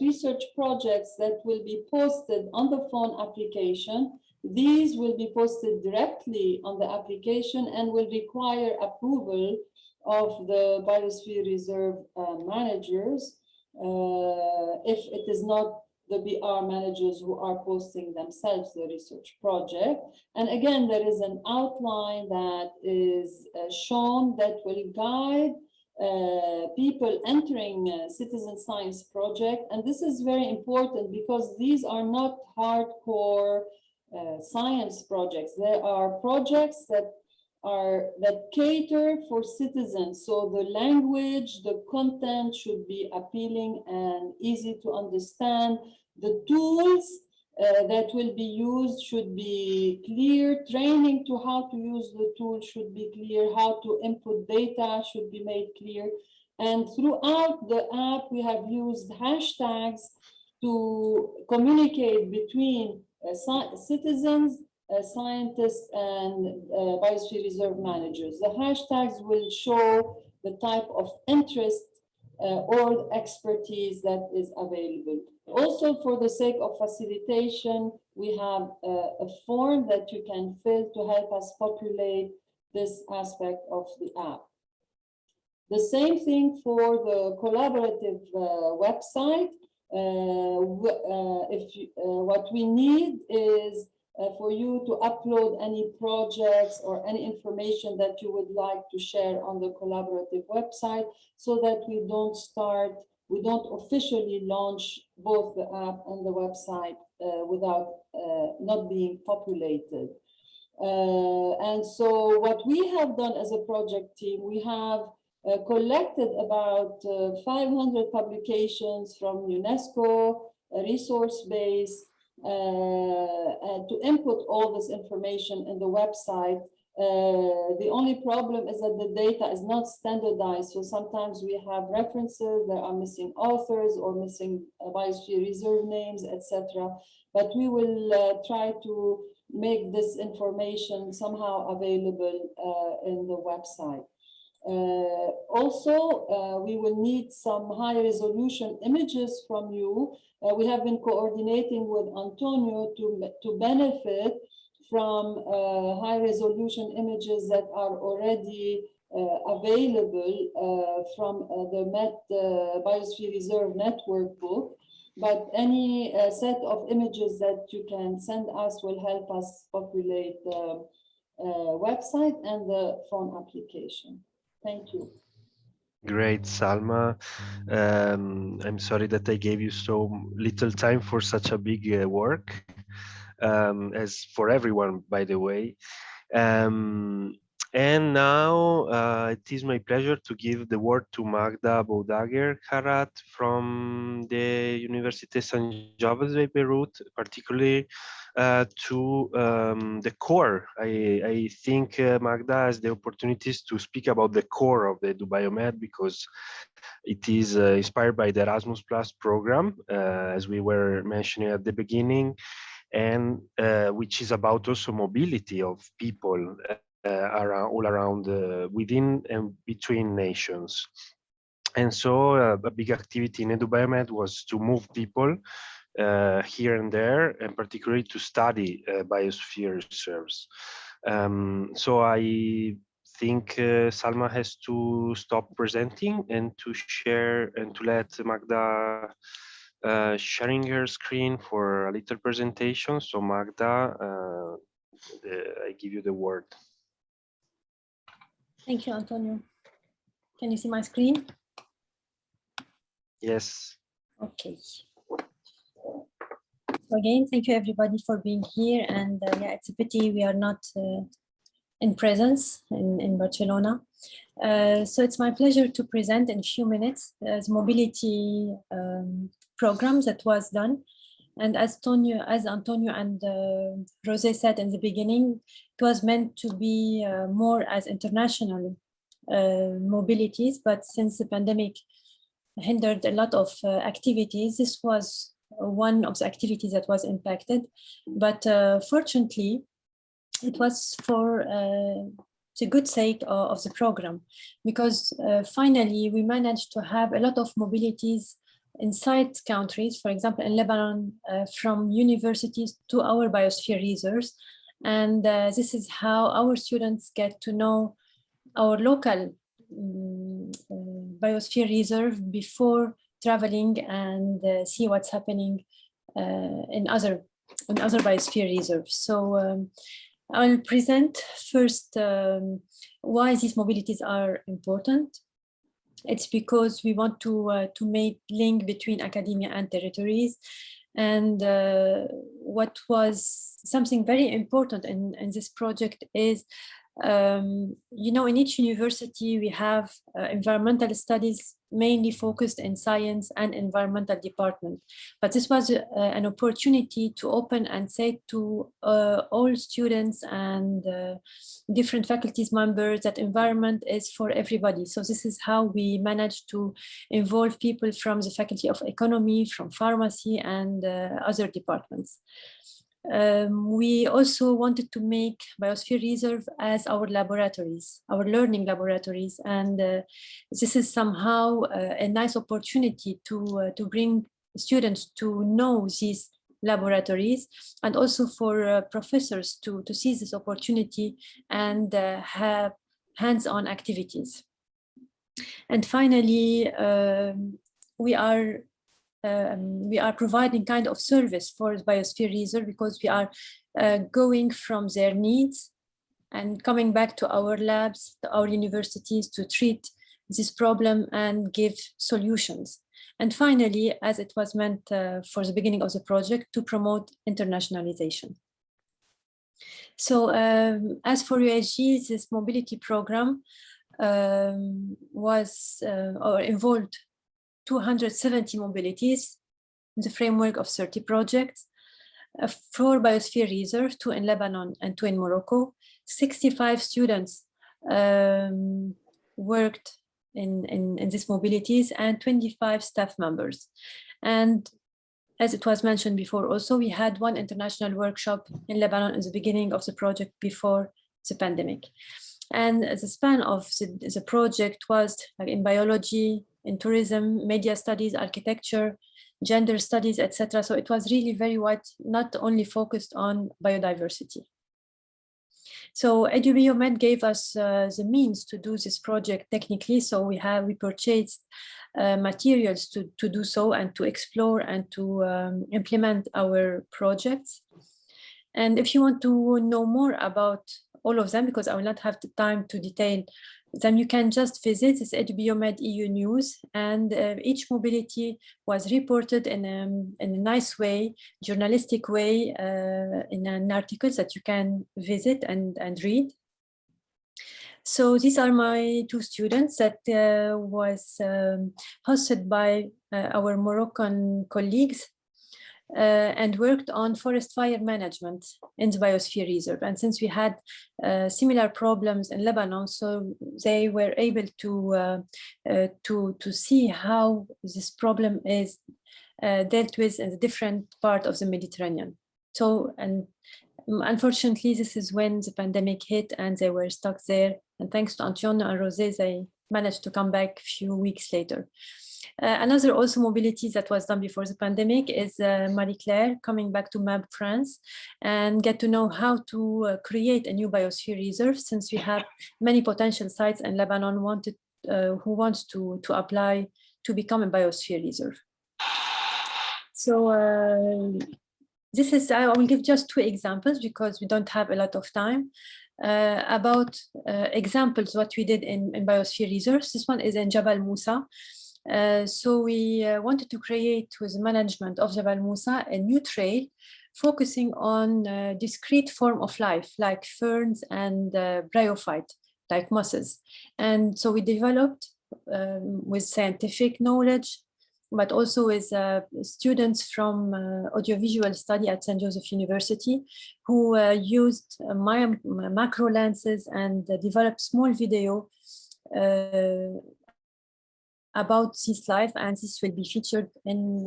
research projects that will be posted on the phone application, these will be posted directly on the application and will require approval of the Biosphere Reserve managers if it is not the BR managers who are posting themselves the research project. And again, there is an outline that is shown that will guide people entering citizen science project. And this is very important because these are not hardcore science projects. There are projects that cater for citizens. So the language, the content should be appealing and easy to understand. The tools that will be used should be clear. Training to how to use the tool should be clear. How to input data should be made clear. And throughout the app, we have used hashtags to communicate between citizens, scientists, and Biosphere Reserve managers. The hashtags will show the type of interest or expertise that is available. Also, for the sake of facilitation, we have a form that you can fill to help us populate this aspect of the app. The same thing for the collaborative website. What we need is for you to upload any projects or any information that you would like to share on the collaborative website, so that we don't officially launch both the app and the website without not being populated. And so what we have done as a project team, we have collected about 500 publications from UNESCO, a resource base, to input all this information in the website. The only problem is that the data is not standardized. So sometimes we have references, there are missing authors or missing biosphere reserve names, etc. But we will try to make this information somehow available in the website. Also, we will need some high resolution images from you. We have been coordinating with Antonio to benefit from high resolution images that are already available from the Biosphere Reserve Network book. But any set of images that you can send us will help us populate the website and the phone application. Thank you. Great, Salma. I'm sorry that I gave you so little time for such a big work, as for everyone, by the way. And now it is my pleasure to give the word to Magda Boudager-Karat from the Université Saint-Jabal de Beirut, particularly to the core. I think Magda has the opportunities to speak about the core of the Edu-BioMed, because it is inspired by the Erasmus Plus program, as we were mentioning at the beginning, and which is about also mobility of people all around, within and between nations. And so a big activity in Edu-BioMed was to move people here and there, and particularly to study biosphere reserves. So I think Salma has to stop presenting and to share and to let Magda sharing her screen for a little presentation. So Magda, I give you the word. Thank you, Antonio. Can you see my screen? Yes. Okay. So again, thank you everybody for being here. And yeah, it's a pity we are not in presence in Barcelona. So it's my pleasure to present in a few minutes the mobility program that was done. And as Antonio and Jose said in the beginning, it was meant to be more as international mobilities, but since the pandemic hindered a lot of activities, this was one of the activities that was impacted. But fortunately, it was for the good sake of the program, because finally we managed to have a lot of mobilities inside countries, for example, in Lebanon, from universities to our biosphere reserves. And this is how our students get to know our local biosphere reserve before traveling and see what's happening in other biosphere reserves. So I'll present first why these mobilities are important. It's because we want to make link between academia and territories. And what was something very important in this project is, you know, in each university we have environmental studies mainly focused in science and environmental department. But this was an opportunity to open and say to all students and different faculties members that environment is for everybody. So this is how we managed to involve people from the Faculty of Economy, from Pharmacy, and other departments. We also wanted to make Biosphere Reserve as our laboratories, our learning laboratories. And this is somehow a nice opportunity to bring students to know these laboratories, and also for professors to seize this opportunity and have hands-on activities. And finally, we are providing kind of service for the Biosphere Reserve, because we are going from their needs and coming back to our labs, to our universities, to treat this problem and give solutions. And finally, as it was meant for the beginning of the project, to promote internationalization. So as for USG, this mobility program involved 270 mobilities in the framework of 30 projects, 4 Biosphere Reserve, 2 in Lebanon and 2 in Morocco. 65 students worked in these mobilities, and 25 staff members. And as it was mentioned before, also we had 1 international workshop in Lebanon in the beginning of the project before the pandemic. And the span of the project was like in biology, in tourism, media studies, architecture, gender studies, etc. So it was really very wide, not only focused on biodiversity. So Edu-BioMed gave us the means to do this project technically. So we purchased materials to do so and to explore and to implement our projects. And if you want to know more about all of them, because I will not have the time to detail them, you can just visit this Edu-BioMed EU News, and each mobility was reported in a nice way, journalistic way, in an article that you can visit and read. So these are my 2 students that was hosted by our Moroccan colleagues, and worked on forest fire management in the Biosphere Reserve. And since we had similar problems in Lebanon, so they were able to see how this problem is dealt with in a different part of the Mediterranean. So, and unfortunately, this is when the pandemic hit and they were stuck there. And thanks to Antonio and Rosé, they managed to come back a few weeks later. Another also mobility that was done before the pandemic is Marie-Claire coming back to MAB France and get to know how to create a new biosphere reserve, since we have many potential sites in Lebanon who wants to apply to become a biosphere reserve. So this is, I will give just 2 examples because we don't have a lot of time. About examples what we did in biosphere reserves. This one is in Jabal Musa. So we wanted to create, with the management of Jabal Musa, a new trail focusing on discrete form of life, like ferns and bryophyte, like mosses. And so we developed with scientific knowledge, but also with students from audiovisual study at St. Joseph University, who used macro lenses and developed small video about this life, and this will be featured in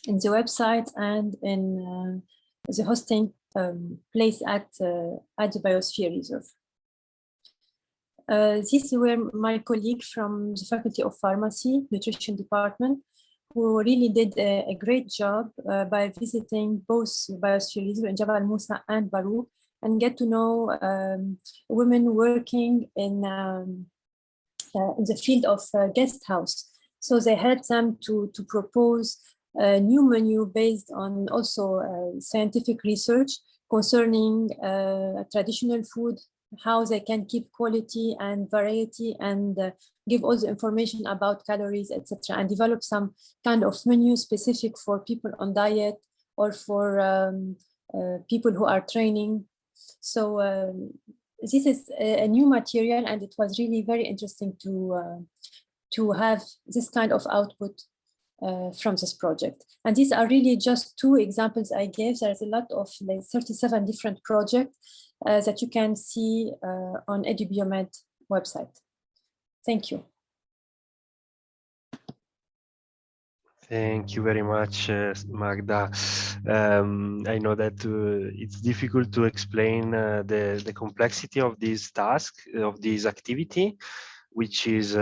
the website and in the hosting place at the Biosphere Reserve. These were my colleagues from the Faculty of Pharmacy, Nutrition Department, who really did a great job by visiting both Biosphere Reserve in Jabal Musa and Baru, and get to know women working in the field of guest house. So they helped them to propose a new menu based on also scientific research concerning traditional food, how they can keep quality and variety, and give all the information about calories, etc., and develop some kind of menu specific for people on diet or for people who are training. So this is a new material, and it was really very interesting to have this kind of output from this project. And these are really just 2 examples I gave. There's a lot of like 37 different projects that you can see on Edu-BioMed website. Thank you. Thank you very much, Magda. I know that it's difficult to explain the complexity of this task, of this activity, which is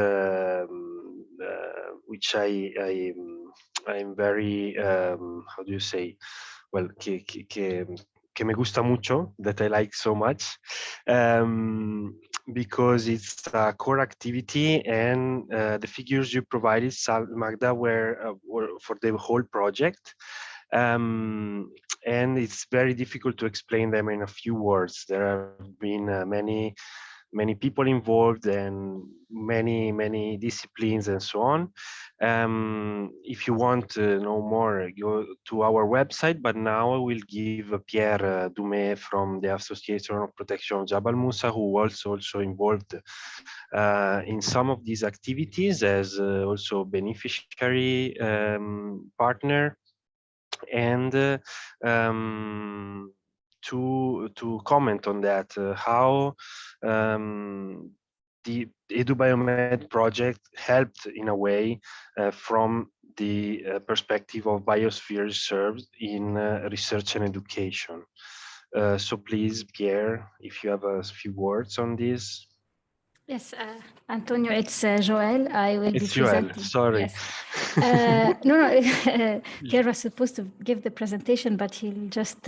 which I'm very how do you say? Well, que me gusta mucho, that I like so much. because it's a core activity, and the figures you provided, Magda, were for the whole project. And it's very difficult to explain them in a few words. There have been many people involved and many disciplines and so on. If you want to know more, go to our website, but now I will give Pierre Dumais from the Association of Protection of Jabal Musa, who was also involved in some of these activities as also beneficiary partner, and to comment on that, how the Edu-BioMed project helped in a way from the perspective of biosphere reserves in research and education. So please, Pierre, if you have a few words on this. Yes, Antonio, it's Joël. I will be presenting. Joël, sorry. Yes. No, Pierre was supposed to give the presentation, but he'll just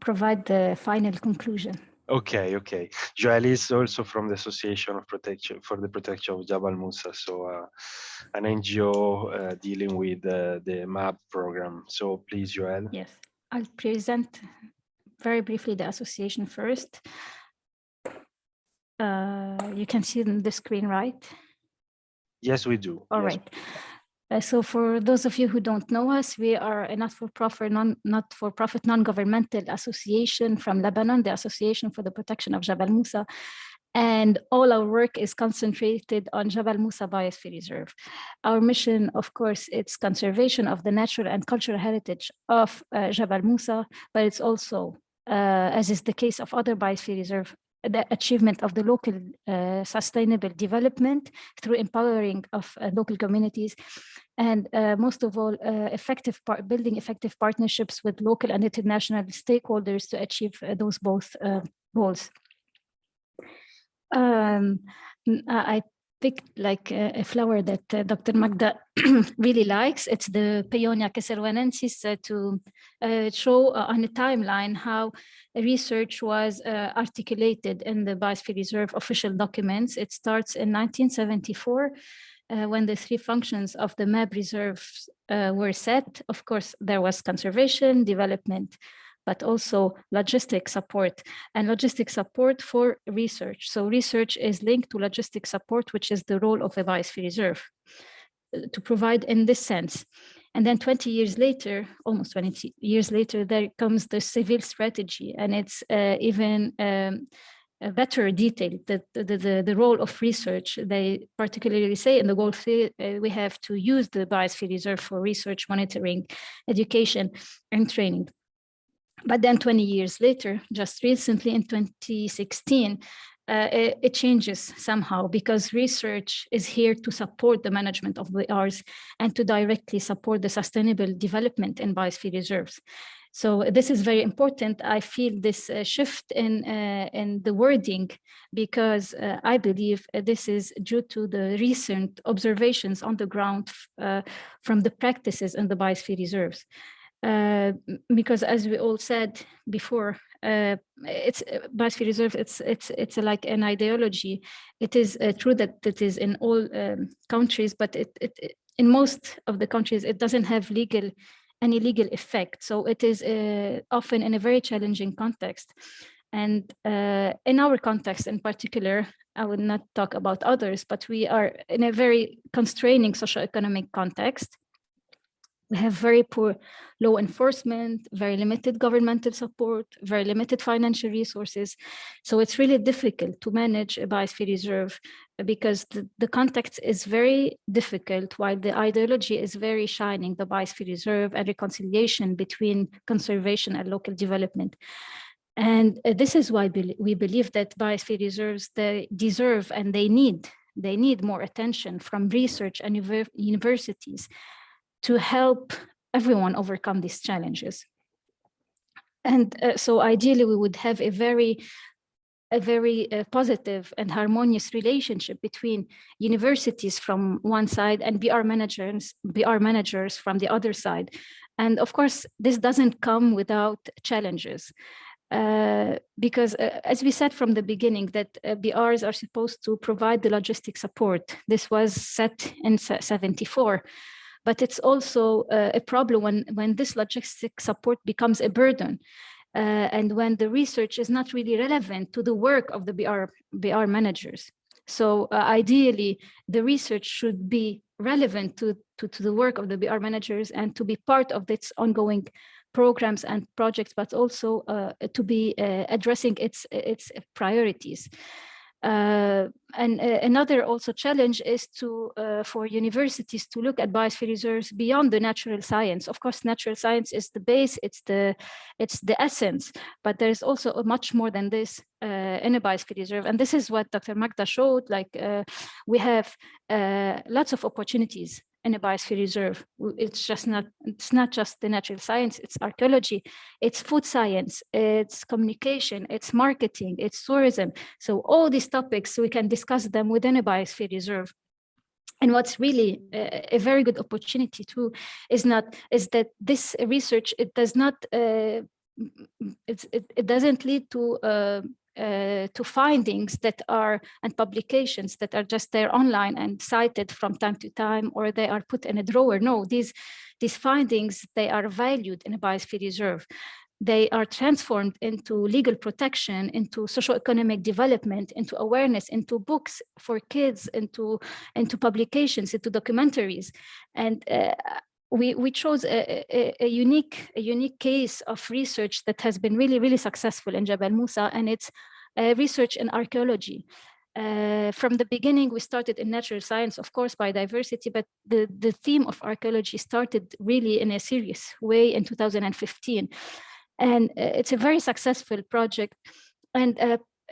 provide the final conclusion. Okay. Joël is also from the Association of Protection for the Protection of Jabal Musa, so an NGO dealing with the MAB program. So please, Joël. Yes, I'll present very briefly the association first. You can see the screen, right? Yes, we do. All yes. Right. So for those of you who don't know us, we are a not-for-profit, non-governmental association from Lebanon, the Association for the Protection of Jabal Musa. And all our work is concentrated on Jabal Musa Biosphere Reserve. Our mission, of course, it's conservation of the natural and cultural heritage of Jabal Musa, but it's also, as is the case of other biosphere reserve, the achievement of the local sustainable development through empowering of local communities, and most of all, building effective partnerships with local and international stakeholders to achieve those both goals. I picked like a flower that Dr. Magda really likes. It's the Paeonia caesalwanensis, to show on a timeline how research was articulated in the Biosphere Reserve official documents. It starts in 1974 when the 3 functions of the MAB reserves were set. Of course, there was conservation, development, but also logistic support, and logistic support for research. So research is linked to logistic support, which is the role of a biosphere reserve to provide in this sense. And then 20 years later, almost 20 years later, there comes the civil strategy, and it's even better detailed, the role of research. They particularly say in the goal 3, we have to use the biosphere reserve for research, monitoring, education, and training. But then 20 years later, just recently in 2016, it changes somehow, because research is here to support the management of BRs and to directly support the sustainable development in biosphere reserves. So this is very important. I feel this shift in the wording, because I believe this is due to the recent observations on the ground from the practices in the biosphere reserves. Because as we all said before, it's biosphere reserve. It's like an ideology. It is true that it is in all countries, but in most of the countries it doesn't have any legal effect. So it is often in a very challenging context. And in our context in particular, I would not talk about others, but we are in a very constraining socioeconomic context. We have very poor law enforcement, very limited governmental support, very limited financial resources. So it's really difficult to manage a biosphere reserve, because the context is very difficult, while the ideology is very shining, the biosphere reserve and reconciliation between conservation and local development. And this is why we believe that biosphere reserves, they deserve and they need more attention from research and universities to help everyone overcome these challenges. And so ideally we would have a very positive and harmonious relationship between universities from one side and BR managers from the other side. And of course, this doesn't come without challenges. because as we said from the beginning, that BRs are supposed to provide the logistic support. This was set in 74, but it's also a problem when this logistic support becomes a burden. And when the research is not really relevant to the work of the BR managers. So ideally, the research should be relevant to the work of the BR managers and to be part of its ongoing programs and projects, but also to be addressing its priorities. And another also challenge is for universities to look at biosphere reserves beyond the natural science. Of course, natural science is the base, it's the essence, but there's also much more than this in a biosphere reserve. And this is what Dr. Magda showed, like we have lots of opportunities in a biosphere reserve. It's not just the natural science, it's archaeology, it's food science, it's communication, it's marketing, it's tourism. So all these topics, we can discuss them within a biosphere reserve. And what's really a very good opportunity too is that this research, it doesn't lead to findings that are, and publications that are just there online and cited from time to time, or they are put in a drawer. No, these findings, they are valued in a biosphere reserve. They are transformed into legal protection, into socioeconomic development, into awareness, into books for kids, into publications, into documentaries. And we chose a unique case of research that has been really, really successful in Jabal Musa, and it's research in archaeology. From the beginning, we started in natural science, of course, biodiversity, but the theme of archaeology started really in a serious way in 2015. And it's a very successful project. And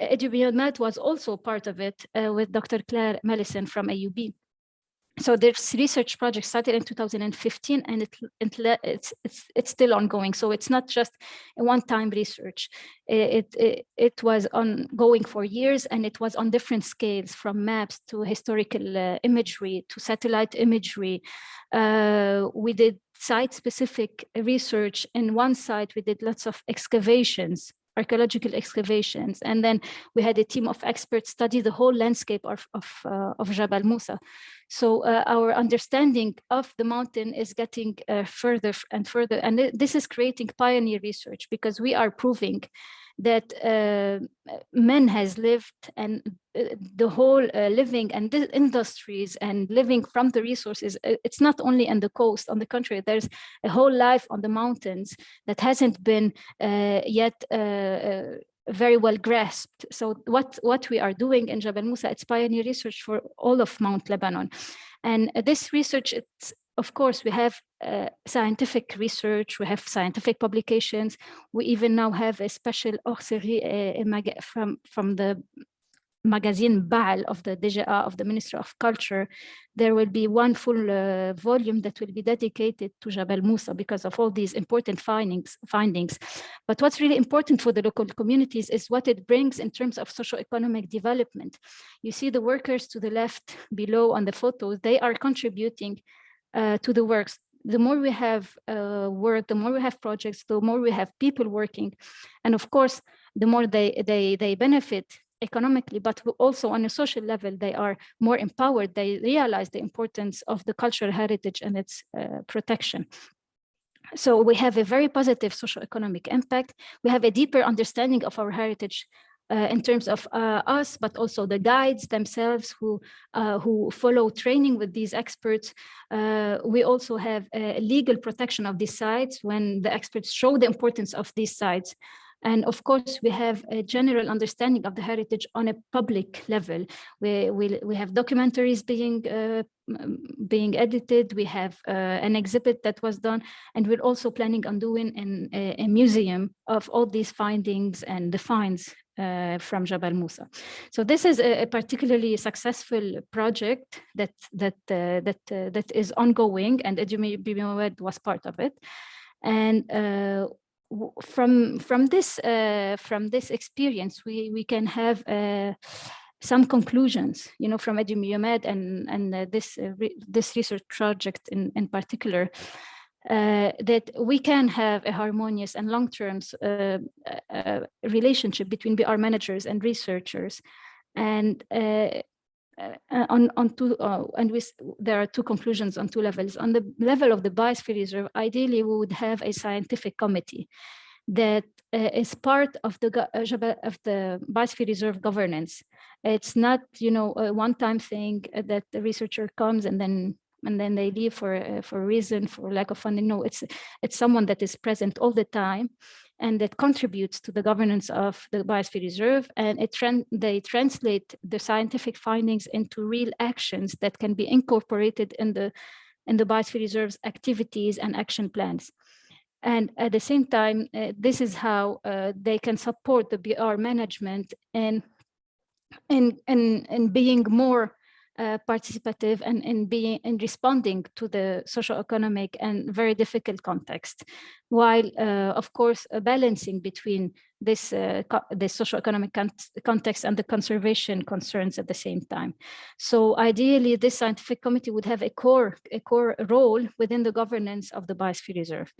Edu-BioMed was also part of it with Dr. Claire Mellison from AUB. So this research project started in 2015, and it's still ongoing. So it's not just a one-time research. It was ongoing for years, and it was on different scales, from maps to historical imagery to satellite imagery. We did site-specific research. In one site, we did lots of excavations, archaeological excavations, and then we had a team of experts study the whole landscape of Jabal Musa. So our understanding of the mountain is getting further and further, and this is creating pioneer research, because we are proving that man has lived, and the whole living and the industries and living from the resources, it's not only on the coast. On the contrary, there's a whole life on the mountains that hasn't been yet very well grasped. So what we are doing in Jabal Musa, it's pioneer research for all of Mount Lebanon. And this research, it's, of course, we have scientific research, we have scientific publications. We even now have a special hors-série from the magazine Baal of the DGA, of the Ministry of Culture. There will be one full volume that will be dedicated to Jabal Musa because of all these important findings. But what's really important for the local communities is what it brings in terms of socioeconomic development. You see the workers to the left below on the photos, they are contributing to the works. The more we have work, the more we have projects, the more we have people working. And of course, the more they benefit economically, but also on a social level, they are more empowered. They realize the importance of the cultural heritage and its protection. So we have a very positive socioeconomic impact. We have a deeper understanding of our heritage in terms of us, but also the guides themselves who follow training with these experts. We also have a legal protection of these sites when the experts show the importance of these sites. And of course, we have a general understanding of the heritage on a public level. We have documentaries being edited. We have an exhibit that was done, and we're also planning on doing a museum of all these findings and the finds from Jabal Musa. So this is a particularly successful project that is ongoing, and Edu-BioMed was part of it. And from this experience, we can have some conclusions, from Edu-BioMed and this research project in particular. that we can have a harmonious and long-term relationship between BR managers and researchers. And there are two conclusions on two levels. On the level of the Biosphere Reserve, ideally we would have a scientific committee that is part of the Biosphere Reserve governance. It's not, a one-time thing that the researcher comes and then they leave for a reason, for lack of funding. No, it's someone that is present all the time and that contributes to the governance of the Biosphere Reserve, and they translate the scientific findings into real actions that can be incorporated in the Biosphere Reserve's activities and action plans. And at the same time, this is how they can support the BR management in being more participative and in responding to the socio-economic and very difficult context, while of course balancing between this socio-economic context and the conservation concerns at the same time. So ideally, this scientific committee would have a core role within the governance of the Biosphere Reserve.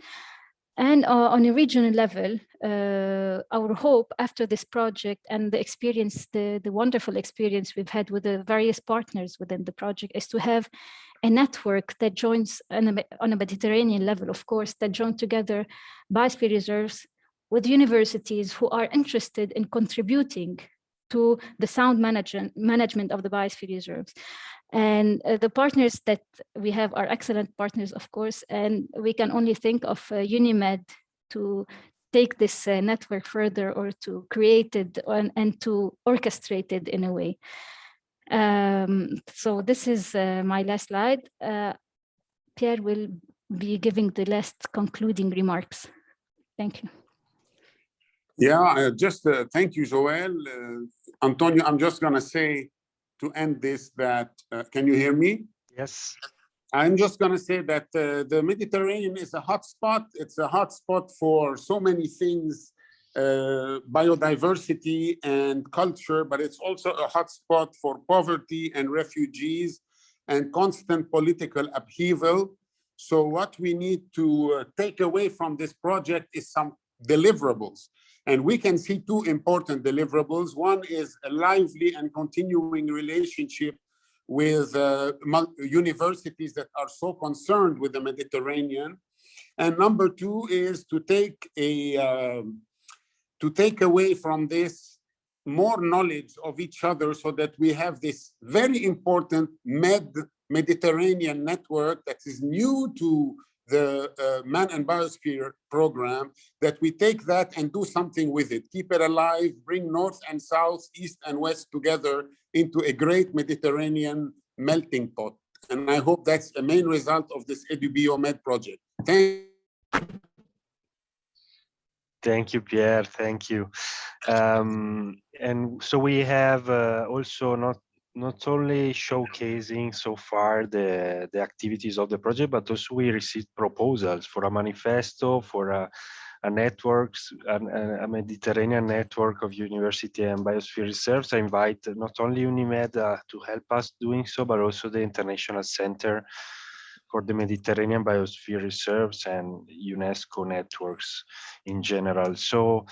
And on a regional level, our hope after this project and the experience, the wonderful experience we've had with the various partners within the project, is to have a network that joins on a Mediterranean level, of course, that join together Biosphere Reserves with universities who are interested in contributing to the sound management of the Biosphere Reserves. And the partners that we have are excellent partners, of course, and we can only think of UNIMED to take this network further, or to create it and to orchestrate it in a way. So this is my last slide. Pierre will be giving the last concluding remarks. Thank you. Yeah, just thank you, Joël. Antonio, I'm just going to say to end this that, can you hear me? Yes. I'm just going to say that the Mediterranean is a hotspot. It's a hotspot for so many things, biodiversity and culture, but it's also a hotspot for poverty and refugees and constant political upheaval. So what we need to take away from this project is some deliverables. And we can see two important deliverables. One is a lively and continuing relationship with universities that are so concerned with the Mediterranean. And number two is to take away from this more knowledge of each other, so that we have this very important Mediterranean network that is new to the Man and Biosphere program, that we take that and do something with it, keep it alive, bring North and South, East and West together into a great Mediterranean melting pot. And I hope that's the main result of this Edu-BioMed project. Thank you, Pierre. Thank you. And so we have also not only showcasing so far the activities of the project, but also we received proposals for a manifesto, for a networks, a Mediterranean network of university and biosphere reserves. I invite not only UNIMED to help us doing so, but also the International Center for the Mediterranean Biosphere Reserves and Unesco networks in general. So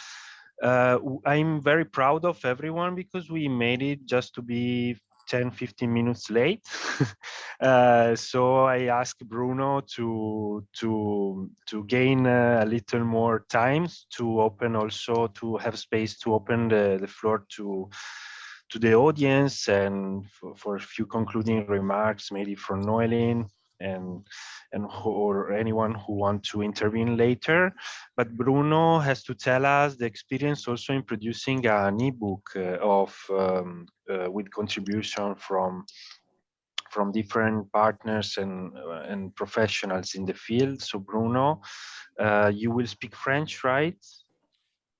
I'm very proud of everyone, because we made it just to be 10-15 minutes late. So I asked Bruno to gain a little more time, to open, also to have space to open the floor to the audience, and for a few concluding remarks, maybe from Noeline or anyone who wants to intervene later. But Bruno has to tell us the experience also in producing an ebook with contribution from different partners and professionals in the field. So Bruno, you will speak French, right?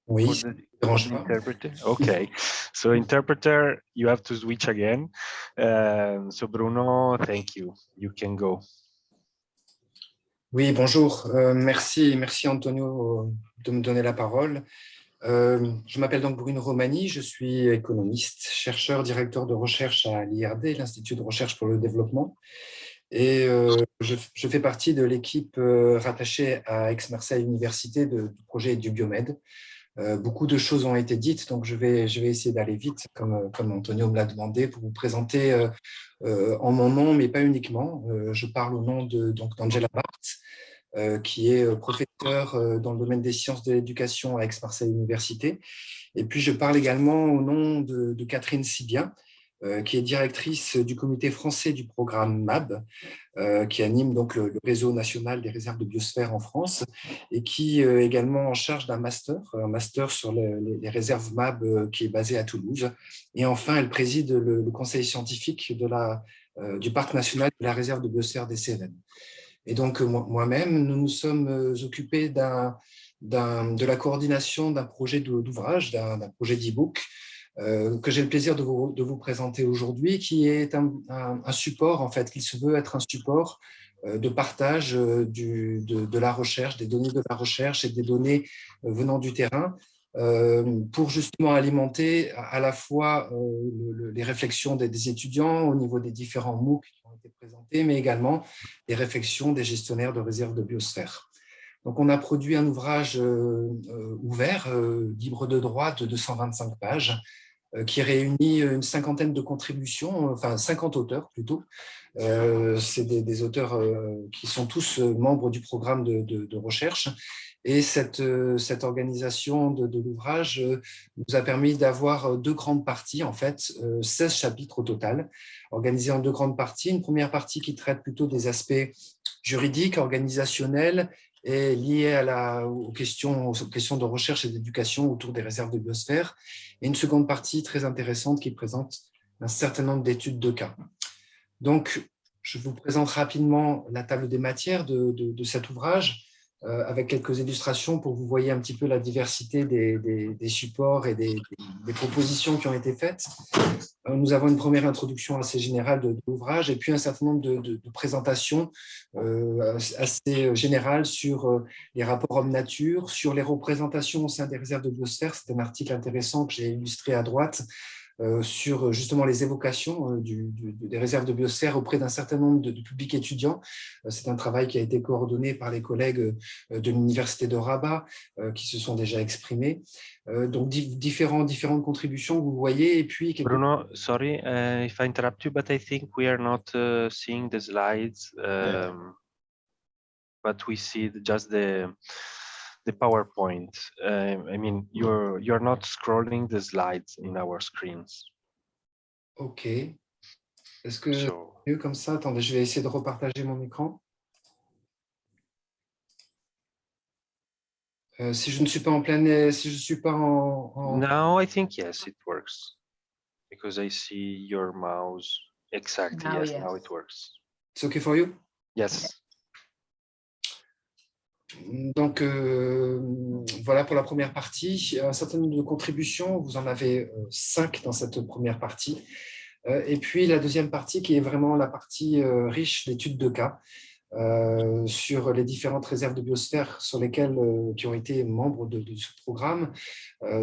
Oui, for the interpreter. Okay, so interpreter, you have to switch again. So Bruno, thank you. You can go. Oui, bonjour. Merci Antonio de me donner la parole. Je m'appelle donc Bruno Romani, je suis économiste, chercheur, directeur de recherche à l'IRD, l'Institut de recherche pour le développement. Et je fais partie de l'équipe rattachée à Aix-Marseille Université du projet Edu-BioMed. Beaucoup de choses ont été dites, donc je vais essayer d'aller vite, comme Antonio me l'a demandé, pour vous présenter en mon nom, mais pas uniquement. Je parle au nom d'Angela Barth, qui est professeur dans le domaine des sciences de l'éducation à Aix-Marseille Université. Et puis, je parle également au nom de Catherine Sibien, qui est directrice du comité français du programme MAB, qui anime donc le réseau national des réserves de biosphère en France et qui est également en charge d'un un master sur les réserves MAB qui est basé à Toulouse. Et enfin, elle préside le conseil scientifique du parc national de la réserve de biosphère des Cévennes. Et donc, moi-même, nous nous sommes occupés de la coordination d'un projet d'ouvrage, d'un projet d'e-book, que j'ai le plaisir de vous présenter aujourd'hui, qui est un support, en fait, qui se veut être un support de partage de la recherche, des données de la recherche et des données venant du terrain, pour justement alimenter à la fois les réflexions des étudiants au niveau des différents MOOC qui ont été présentés, mais également les réflexions des gestionnaires de réserves de biosphère. Donc, on a produit un ouvrage ouvert, libre de droit, de 225 pages, qui réunit une cinquantaine de contributions, enfin 50 auteurs plutôt. C'est des auteurs qui sont tous membres du programme de recherche. Et cette organisation de l'ouvrage nous a permis d'avoir deux grandes parties, en fait, 16 chapitres au total, organisés en deux grandes parties. Une première partie qui traite plutôt des aspects juridiques, organisationnels, et lié aux questions de recherche et d'éducation autour des réserves de biosphère, et une seconde partie très intéressante qui présente un certain nombre d'études de cas. Donc, je vous présente rapidement la table des matières de cet ouvrage, avec quelques illustrations pour que vous voyez un petit peu la diversité des supports et des propositions qui ont été faites. Nous avons une première introduction assez générale de l'ouvrage et puis un certain nombre de présentations assez générales sur les rapports homme-nature, sur les représentations au sein des réserves de biosphère. C'est un article intéressant que j'ai illustré à droite, sur justement les évocations des réserves de biosphère auprès d'un certain nombre de publics étudiants. C'est un travail qui a été coordonné par les collègues de l'Université de Rabat qui se sont déjà exprimés. Donc différentes contributions, vous voyez. Et puis Bruno, sorry if I interrupt you, but I think we are not seeing the slides, but we see just the PowerPoint. I mean, you're not scrolling the slides in our screens. Ok. Est-ce que c'est mieux comme ça? Attendez, je vais essayer de repartager mon écran. Si je ne suis pas en plein, si je suis pas en... Now I think yes, it works because I see your mouse. Exactly. Now, yes, yes. now it works. It's okay for you? Yes. Donc, voilà pour la première partie. Un certain nombre de contributions, vous en avez 5 dans cette première partie. Et puis, la deuxième partie qui est vraiment la partie riche d'études de cas sur les différentes réserves de biosphère sur lesquelles qui ont été membres de ce programme.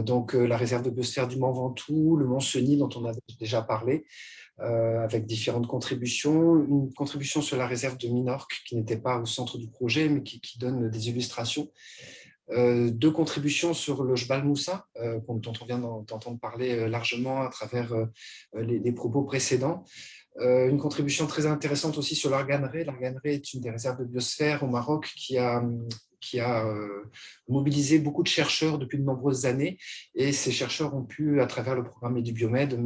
Donc, la réserve de biosphère du Mont Ventoux, le Mont Cenis dont on a déjà parlé, avec différentes contributions. Une contribution sur la réserve de Minorque, qui n'était pas au centre du projet, mais qui donne des illustrations. 2 contributions sur le Jabal Musa, dont on vient d'entendre parler largement à travers les propos précédents. Une contribution très intéressante aussi sur l'Arganré. L'Arganré est une des réserves de biosphère au Maroc qui a mobilisé beaucoup de chercheurs depuis de nombreuses années, et ces chercheurs ont pu, à travers le programme Edu-BioMed,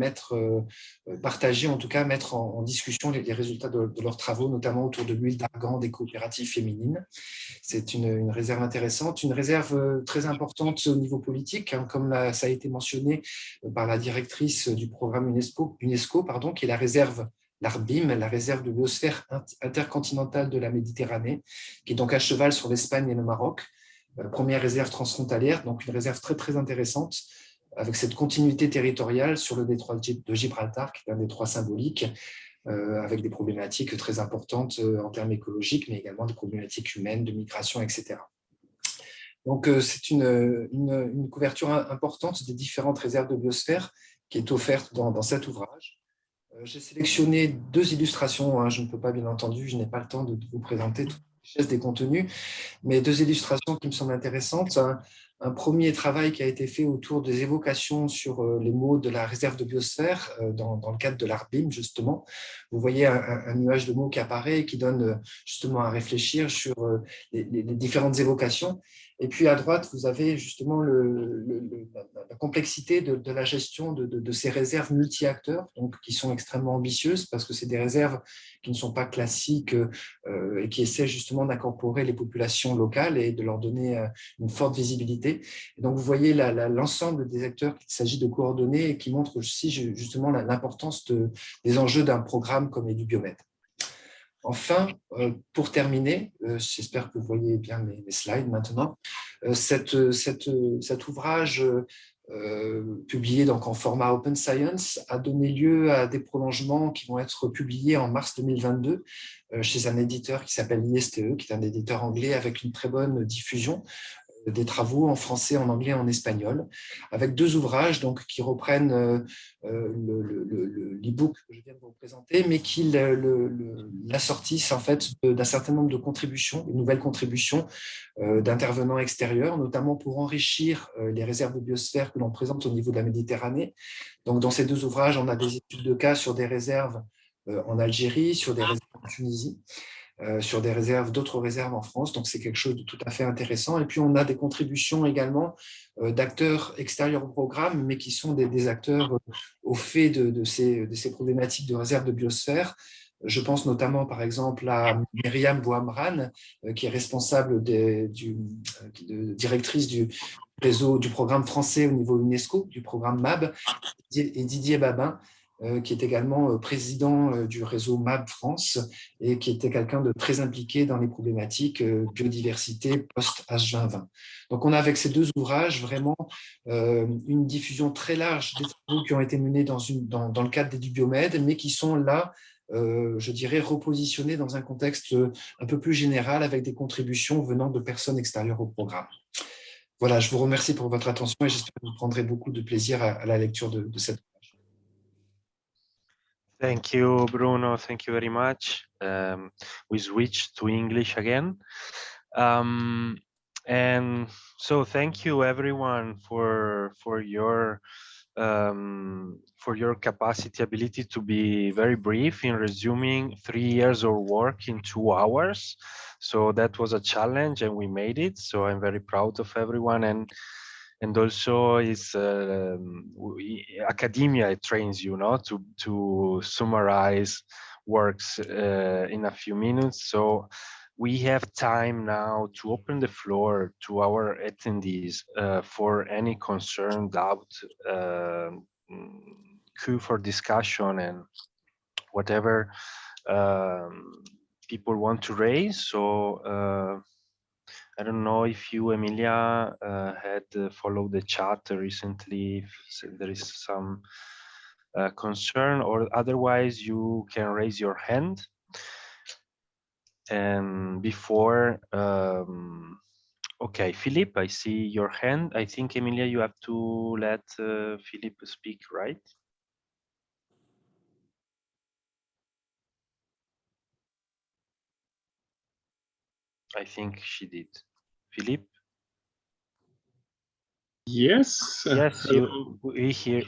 partager, en tout cas mettre en discussion les résultats de leurs travaux, notamment autour de l'huile d'argan des coopératives féminines. C'est une réserve intéressante, une réserve très importante au niveau politique, hein, comme ça a été mentionné par la directrice du programme Unesco, qui est la réserve l'ARBIM, la réserve de biosphère intercontinentale de la Méditerranée, qui est donc à cheval sur l'Espagne et le Maroc. Première réserve transfrontalière, donc une réserve très, très intéressante, avec cette continuité territoriale sur le détroit de Gibraltar, qui est un détroit symbolique, avec des problématiques très importantes en termes écologiques, mais également des problématiques humaines, de migration, etc. Donc, c'est une couverture importante des différentes réserves de biosphère qui est offerte dans cet ouvrage. J'ai sélectionné deux illustrations, hein, je ne peux pas bien entendu, je n'ai pas le temps de vous présenter toute la richesse des contenus, mais deux illustrations qui me semblent intéressantes. Un premier travail qui a été fait autour des évocations sur les mots de la réserve de biosphère dans le cadre de l'ARBIM, justement. Vous voyez un nuage de mots qui apparaît et qui donne justement à réfléchir sur les différentes évocations. Et puis à droite, vous avez justement la complexité de la gestion de ces réserves multi-acteurs, donc qui sont extrêmement ambitieuses parce que c'est des réserves qui ne sont pas classiques et qui essaient justement d'incorporer les populations locales et de leur donner une forte visibilité. Et donc vous voyez l'ensemble des acteurs qu'il s'agit de coordonner et qui montrent aussi justement l'importance des enjeux d'un programme comme Edu-BioMed. Enfin, pour terminer, j'espère que vous voyez bien mes slides maintenant, cet ouvrage publié donc en format Open Science a donné lieu à des prolongements qui vont être publiés en mars 2022 chez un éditeur qui s'appelle ISTE, qui est un éditeur anglais avec une très bonne diffusion des travaux en français, en anglais et en espagnol, avec deux ouvrages donc, qui reprennent l'e-book que je viens de vous présenter, mais qui l'assortissent en fait d'un certain nombre de contributions, de nouvelles contributions d'intervenants extérieurs, notamment pour enrichir les réserves de biosphère que l'on présente au niveau de la Méditerranée. Donc, dans ces deux ouvrages, on a des études de cas sur des réserves en Algérie, sur des réserves en Tunisie, sur des réserves, d'autres réserves en France. Donc, c'est quelque chose de tout à fait intéressant. Et puis, on a des contributions également d'acteurs extérieurs au programme, mais qui sont des acteurs au fait de ces problématiques de réserves de biosphère. Je pense notamment, par exemple, à Myriam Bouamran, qui est responsable directrice du réseau du programme français au niveau Unesco, du programme MAB, et Didier Babin, qui est également président du réseau MAB France et qui était quelqu'un de très impliqué dans les problématiques biodiversité post-H2020. Donc, on a avec ces deux ouvrages vraiment une diffusion très large des travaux qui ont été menés dans le cadre d'Edu-BioMed, mais qui sont là, je dirais, repositionnés dans un contexte un peu plus général avec des contributions venant de personnes extérieures au programme. Voilà, je vous remercie pour votre attention et j'espère que vous prendrez beaucoup de plaisir à la lecture de cette page. Thank you, Bruno. Thank you very much. We switch to English again. And so thank you everyone for your ability to be very brief in resuming 3 years of work in 2 hours. So that was a challenge and we made it. So I'm very proud of everyone, and also is academia trains you to summarize works in a few minutes. So we have time now to open the floor to our attendees for any concern, doubt, queue for discussion, and whatever people want to raise. So I don't know if you, Emilia, had followed the chat recently, if there is some concern, or otherwise you can raise your hand. And before, okay, Philip, I see your hand. I think, Emilia, you have to let Philip speak, right? I think she did. Philip? Yes. Yes, we hear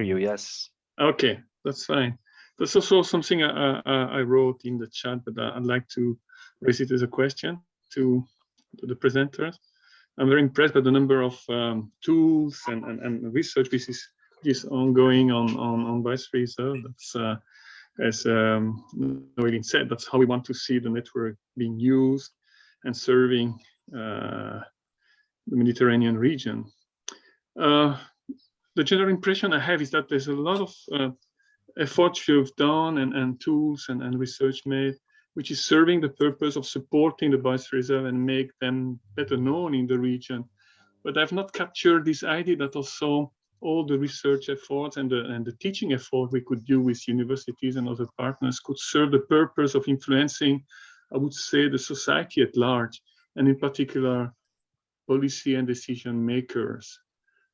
you, yes. Okay, that's fine. That's also something I wrote in the chat, but I'd like to raise it as a question to the presenters. I'm very impressed by the number of tools and research which is ongoing on Biosphere Reserve. That's as Noeline said, that's how we want to see the network being used and serving the Mediterranean region. The general impression I have is that there's a lot of efforts you've done and tools and research made, which is serving the purpose of supporting the Biosphere Reserve and make them better known in the region. But I've not captured this idea that also all the research efforts and the teaching effort we could do with universities and other partners could serve the purpose of influencing, I would say, the society at large, and in particular, policy and decision makers.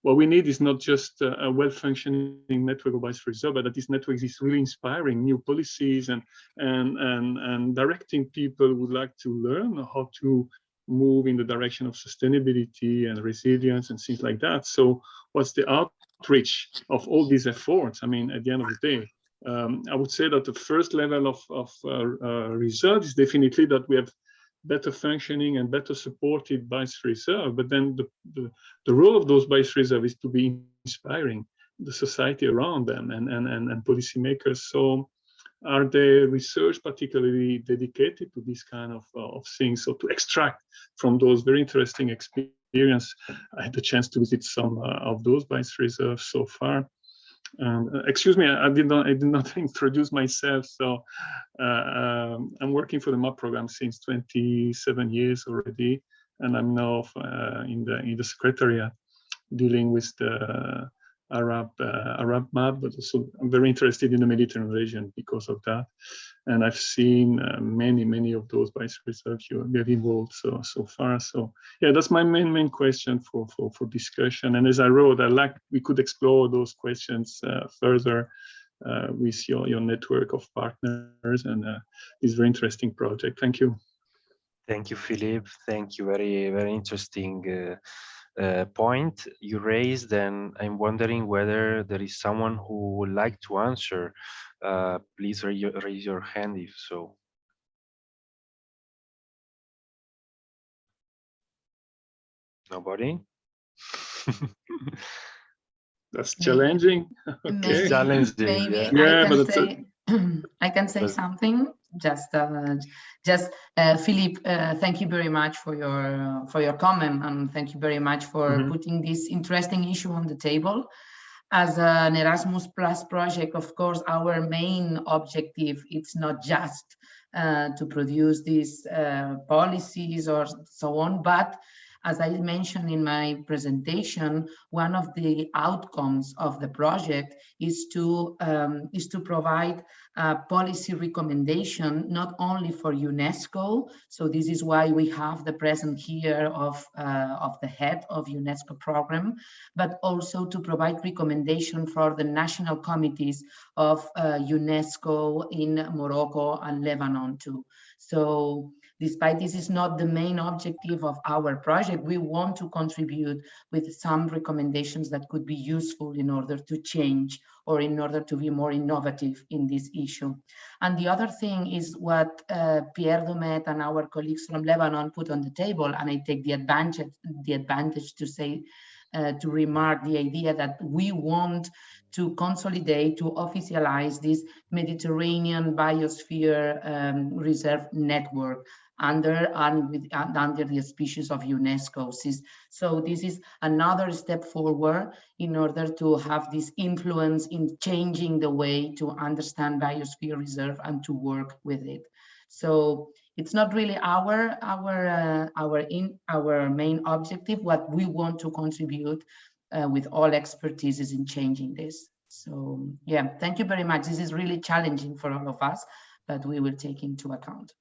what we need is not just a well-functioning network of biosphere reserve, but that this network is really inspiring new policies and directing people who would like to learn how to move in the direction of sustainability and resilience and things like that. So what's the outreach of all these efforts? I mean, at the end of the day, I would say that the first level of reserve is definitely that we have better functioning and better supported biosphere reserve, but then the role of those biosphere reserve is to be inspiring the society around them and policymakers. So are they research particularly dedicated to this kind of things? So to extract from those very interesting experience, I had the chance to visit some of those biosphere reserves so far. Excuse me, I did not introduce myself. So I'm working for the MAP program since 27 years already, and I'm now in the secretariat dealing with the Arab map, but also I'm very interested in the Mediterranean region because of that. And I've seen many of those biosphere reserves you have involved so far. So yeah, that's my main question for discussion. And as I wrote, we could explore those questions further with your network of partners and this very interesting project. Thank you. Thank you, Philippe. Thank you. Very interesting point you raised, and I'm wondering whether there is someone who would like to answer. Please raise your hand if so. Nobody? That's challenging. Okay. It's challenging. Maybe yeah. I can say something. Philippe, thank you very much for your comment, and thank you very much for putting this interesting issue on the table. As an Erasmus Plus project, of course, our main objective, it's not just to produce these policies or so on, but as I mentioned in my presentation, one of the outcomes of the project is to provide a policy recommendation, not only for UNESCO. So this is why we have the presence here of the head of UNESCO program, but also to provide recommendation for the national committees of UNESCO in Morocco and Lebanon too. So despite this is not the main objective of our project, we want to contribute with some recommendations that could be useful in order to change or in order to be more innovative in this issue. And the other thing is what Pierre Domet and our colleagues from Lebanon put on the table, and I take the advantage to say, to remark the idea that we want to consolidate, to officialize this Mediterranean Biosphere Reserve network under the auspices of UNESCO. So this is another step forward in order to have this influence in changing the way to understand Biosphere Reserve and to work with it. So it's not really our main objective. What we want to contribute with all expertise is in changing this. So yeah, thank you very much. This is really challenging for all of us, but we will take into account.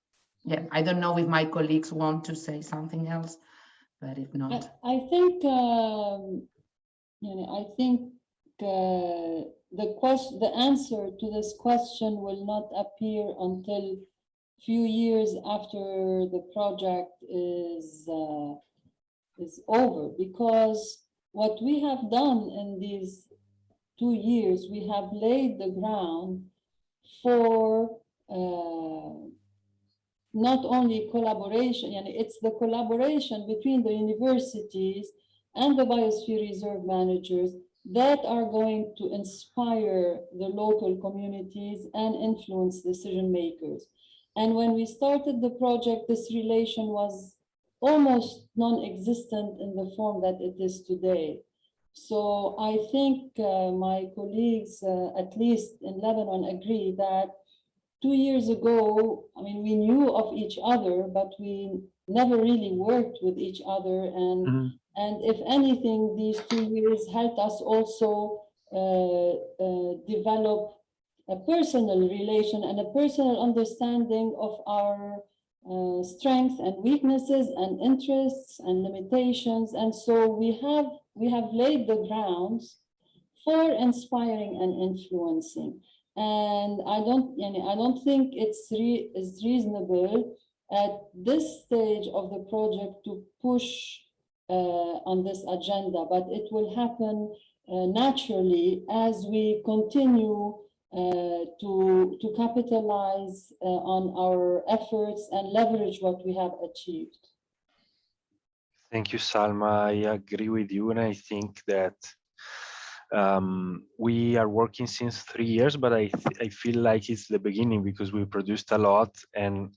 Yeah, I don't know if my colleagues want to say something else, but if not, I think the answer to this question will not appear until few years after the project is over, because what we have done in these 2 years, we have laid the ground for not only collaboration, and it's the collaboration between the universities and the Biosphere Reserve managers that are going to inspire the local communities and influence decision makers. And when we started the project, this relation was almost non-existent in the form that it is today. So I think my colleagues, at least in Lebanon, agree that 2 years ago, I mean, we knew of each other, but we never really worked with each other. And if anything, these 2 years helped us also develop a personal relation and a personal understanding of our strengths and weaknesses and interests and limitations. And so we have laid the grounds for inspiring and influencing. And I don't think it's reasonable at this stage of the project to push on this agenda, but it will happen naturally as we continue to capitalize on our efforts and leverage what we have achieved. Thank you, Salma. I agree with you, and I think that we are working since 3 years, but I feel like it's the beginning because we produced a lot and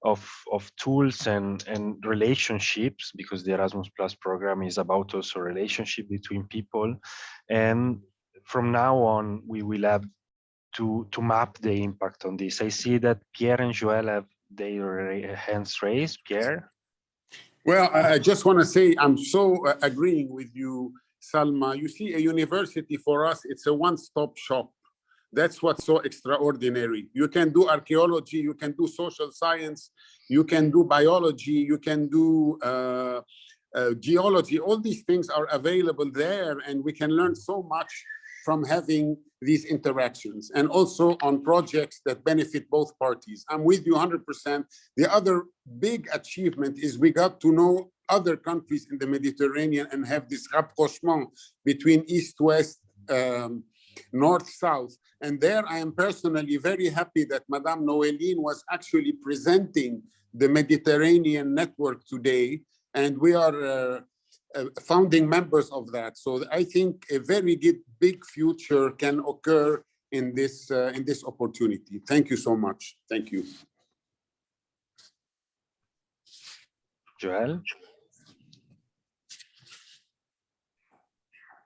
of tools and relationships, because the Erasmus Plus program is about also relationship between people. And from now on, we will have to map the impact on this. I see that Pierre and Joël have their hands raised. Pierre? Well, I just want to say I'm so agreeing with you, Salma. You see, a university for us, it's a one-stop shop. That's what's so extraordinary. You can do archaeology, you can do social science, you can do biology, you can do geology. All these things are available there, and we can learn so much from having these interactions, and also on projects that benefit both parties. I'm with you 100%. The other big achievement is we got to know other countries in the Mediterranean and have this rapprochement between East-West, North-South. And there I am personally very happy that Madame Noéline was actually presenting the Mediterranean network today, and we are founding members of that. So I think a very good big future can occur in this opportunity. Thank you so much. Thank you. Joël?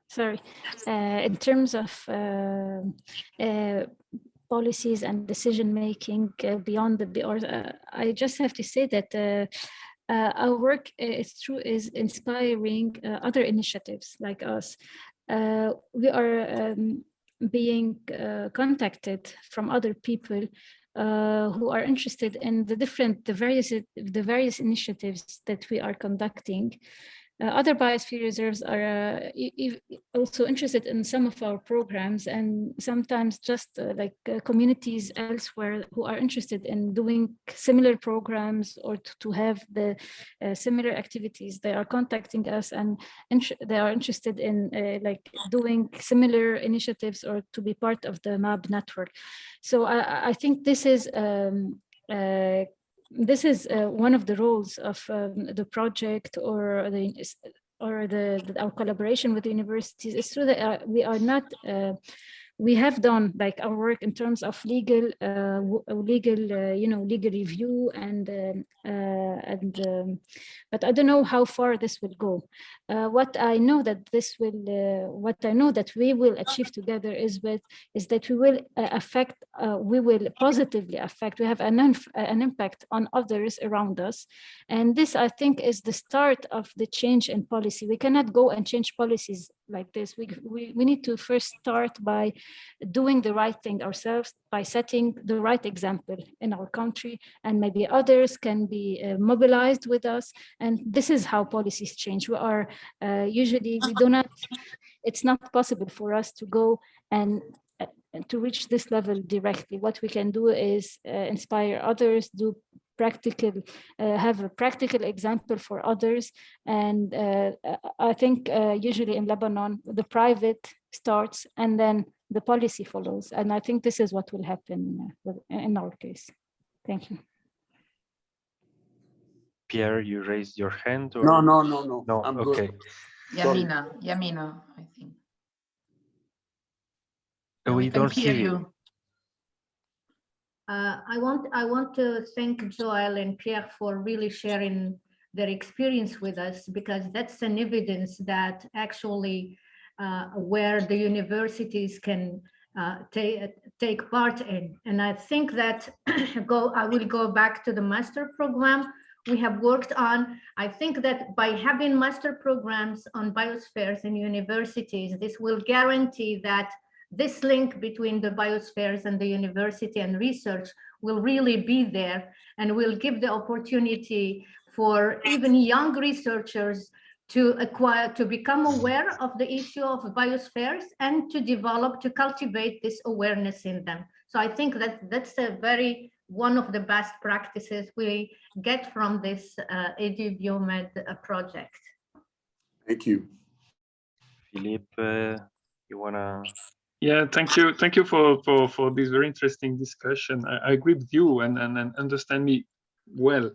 Sorry, in terms of policies and decision-making beyond the I just have to say that our work is inspiring other initiatives like us. We are being contacted from other people who are interested in the various initiatives that we are conducting. Other biosphere reserves are also interested in some of our programs, and sometimes just communities elsewhere who are interested in doing similar programs or to have the similar activities. They are contacting us, and they are interested in doing similar initiatives or to be part of the MAB network. So I think this is one of the roles of the project or our collaboration with the universities. It's true that we have done our work in terms of legal review but I don't know how far this will go. What I know that we will achieve together is that we will positively affect. We have an impact on others around us, and this I think is the start of the change in policy. We cannot go and change policies like this. We need to first start by doing the right thing ourselves, by setting the right example in our country, and maybe others can be mobilized with us. And this is how policies change. We are it's not possible for us to go and to reach this level directly. What we can do is inspire others, have a practical example for others. And I think usually in Lebanon, the private starts and then the policy follows. And I think this is what will happen in our case. Thank you. Pierre, you raised your hand? Or? No. I'm okay. Good. Yamina, I think. We don't hear you. I want to thank Joël and Pierre for really sharing their experience with us, because that's an evidence that actually where the universities can take part in. And I think that I will go back to the master program we have worked on. I think that by having master programs on biospheres in universities, this will guarantee that this link between the biospheres and the university and research will really be there, and will give the opportunity for even young researchers to become aware of the issue of biospheres and to develop, to cultivate this awareness in them. So I think that that's one of the best practices we get from this Edu-BioMed project. Thank you. Philippe, you wanna? Yeah, thank you for this very interesting discussion. I agree with you and understand me well.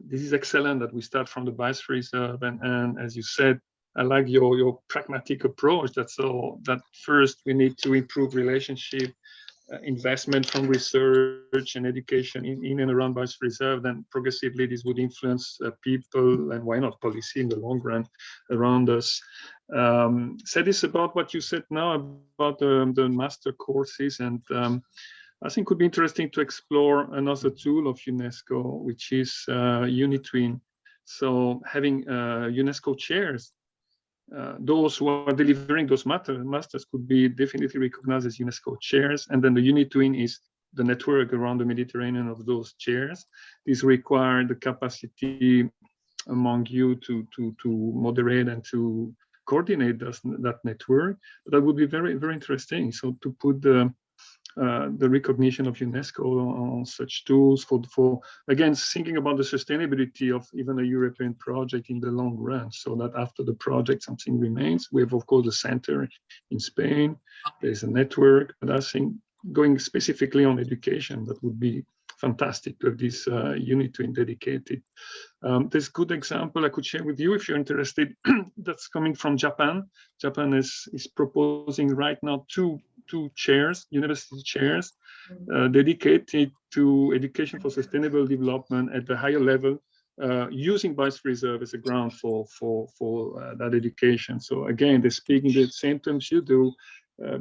This is excellent that we start from the Biosphere Reserve, and as you said, I like your pragmatic approach. That first we need to improve relationship, investment from research and education in and around Biosphere Reserve. Then progressively this would influence people, and why not policy in the long run around us. Say this about what you said now about the master courses, and I think it would be interesting to explore another tool of UNESCO, which is UniTwin. So having UNESCO chairs, those who are delivering those masters could be definitely recognized as UNESCO chairs, and then the UniTwin is the network around the Mediterranean of those chairs. These require the capacity among you to moderate and to coordinate that network. But that would be very, very interesting. So to put the recognition of UNESCO on such tools for again thinking about the sustainability of even a European project in the long run, so that after the project something remains. We have of course a center in Spain, there's a network, but I think going specifically on education, that would be fantastic to have this UniTwin dedicated. There's a good example I could share with you if you're interested. That's coming from Japan. Japan is proposing right now two chairs, university chairs, dedicated to education for sustainable development at the higher level, using Biosphere Reserve as a ground for that education. So again, they're speaking the same terms you do,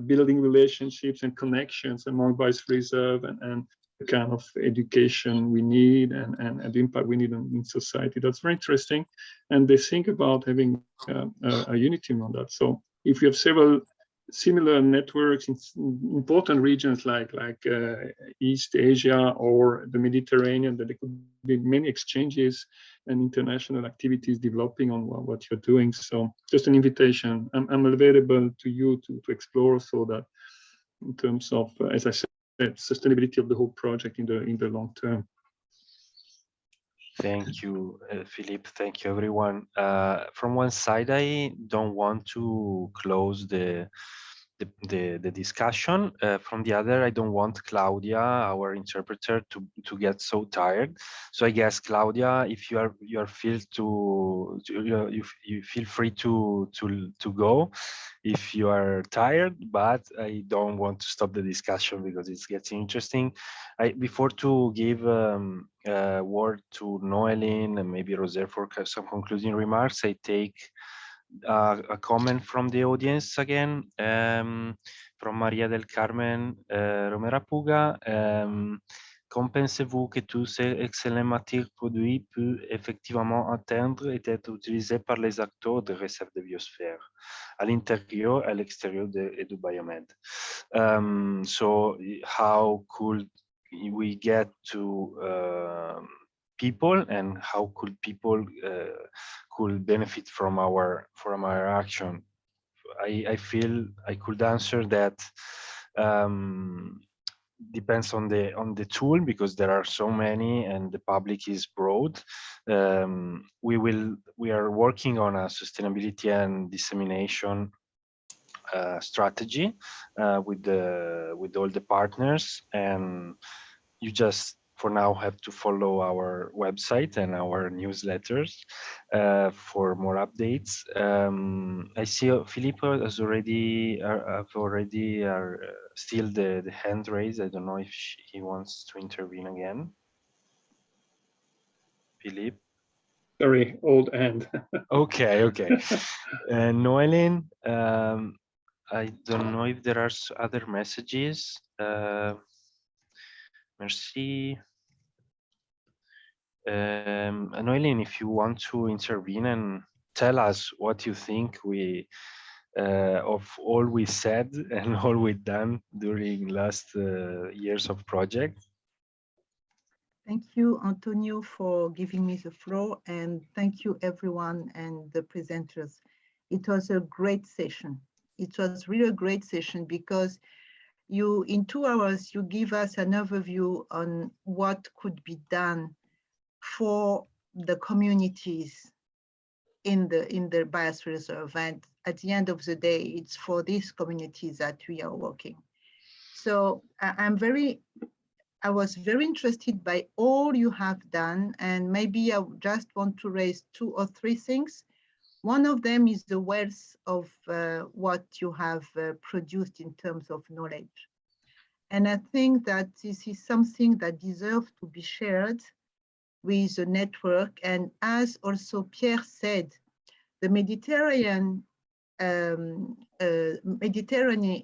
building relationships and connections among Biosphere Reserve and the kind of education we need and the impact we need in society. That's very interesting. And they think about having a unity on that. So if you have several similar networks in important regions like East Asia or the Mediterranean, that there could be many exchanges and international activities developing on what you're doing. So just an invitation. I'm available to you to explore, so that in terms of, as I said, sustainability of the whole project in the long term. Thank you, Philippe. Thank you, everyone. From one side, I don't want to close the discussion. From the other, I don't want Claudia, our interpreter, to get so tired. So I guess, Claudia, if you feel you feel free to go if you are tired, but I don't want to stop the discussion because it's getting interesting. Before to give a word to Noeline and maybe Roser for some concluding remarks, I take a comment from the audience again, from Maria del Carmen Romera Puga. Qu'en pensez-vous que tous ces excellents matières produits peuvent effectivement atteindre et être utilisés par les acteurs de réserve de biosphère à l'intérieur et à l'extérieur de Edu-BioMed? So how could we get to people, and how could people could benefit from our action? I feel I could answer that depends on the tool, because there are so many and the public is broad. We are working on a sustainability and dissemination strategy with all the partners, and you just for now have to follow our website and our newsletters for more updates. I see Filippo has already still the hand raised. I don't know if he wants to intervene again. Philippe? Sorry, old hand. Okay. Noeline, I don't know if there are other messages. Merci. Noeline, if you want to intervene and tell us what you think we of all we said and all we done during last years of project. Thank you, Antonio, for giving me the floor, and thank you everyone and the presenters. It was a great session. It was really a great session because in 2 hours, you give us an overview on what could be done for the communities in the Biosphere Reserve. And at the end of the day, it's for these communities that we are working. So I was very interested by all you have done, and maybe I just want to raise 2 or 3 things. One of them is the wealth of what you have produced in terms of knowledge. And I think that this is something that deserves to be shared with the network. And as also Pierre said, the Mediterranean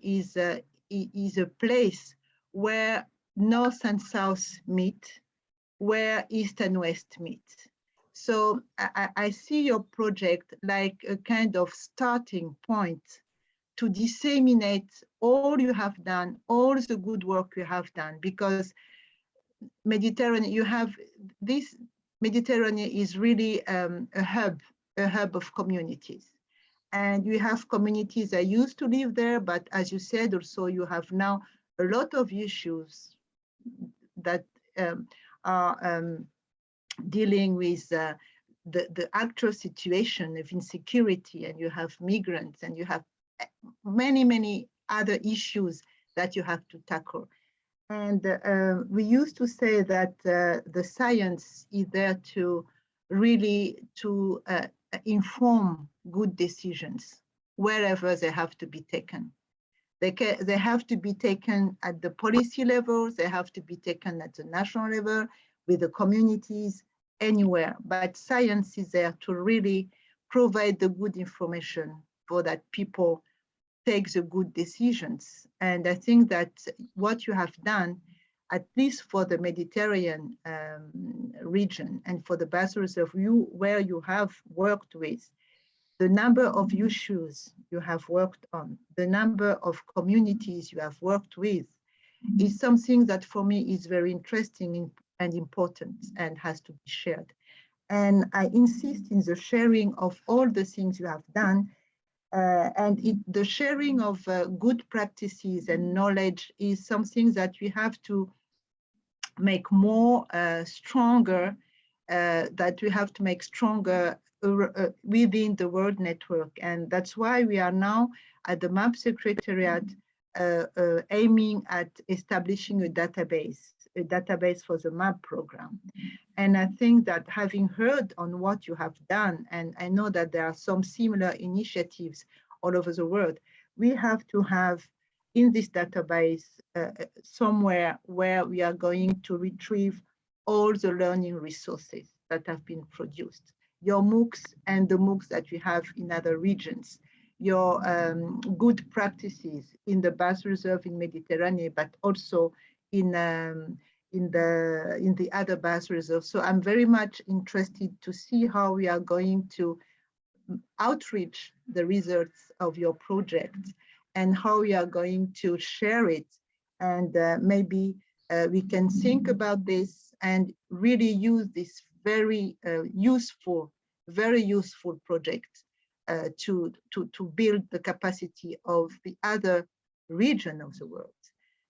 is a place where North and South meet, where East and West meet. So I see your project like a kind of starting point to disseminate all you have done, all the good work you have done, because Mediterranean is really a hub of communities. And you have communities that used to live there, but as you said, also you have now a lot of issues that are dealing with the actual situation of insecurity, and you have migrants, and you have many other issues that you have to tackle. And we used to say that the science is there to really inform good decisions wherever they have to be taken. They have to be taken at the policy level, they have to be taken at the national level, with the communities, anywhere. But science is there to really provide the good information for that people take the good decisions. And I think that what you have done, at least for the Mediterranean region and for the Biosphere Reserve, where you have worked with, the number of issues you have worked on, the number of communities you have worked with, is something that for me is very interesting and important and has to be shared. And I insist in the sharing of all the things you have done, the sharing of good practices and knowledge is something that we have to make more stronger, within the World Network. And that's why we are now at the MAP Secretariat aiming at establishing a database for the MAP program. And I think that having heard on what you have done, and I know that there are some similar initiatives all over the world, we have to have in this database somewhere where we are going to retrieve all the learning resources that have been produced. Your MOOCs and the MOOCs that we have in other regions, your good practices in the Biosphere Reserve in Mediterranean, but also in the other Biosphere Reserves. So I'm very much interested to see how we are going to outreach the results of your project and how we are going to share it. And maybe we can think about this and really use this very useful project to build the capacity of the other region of the world.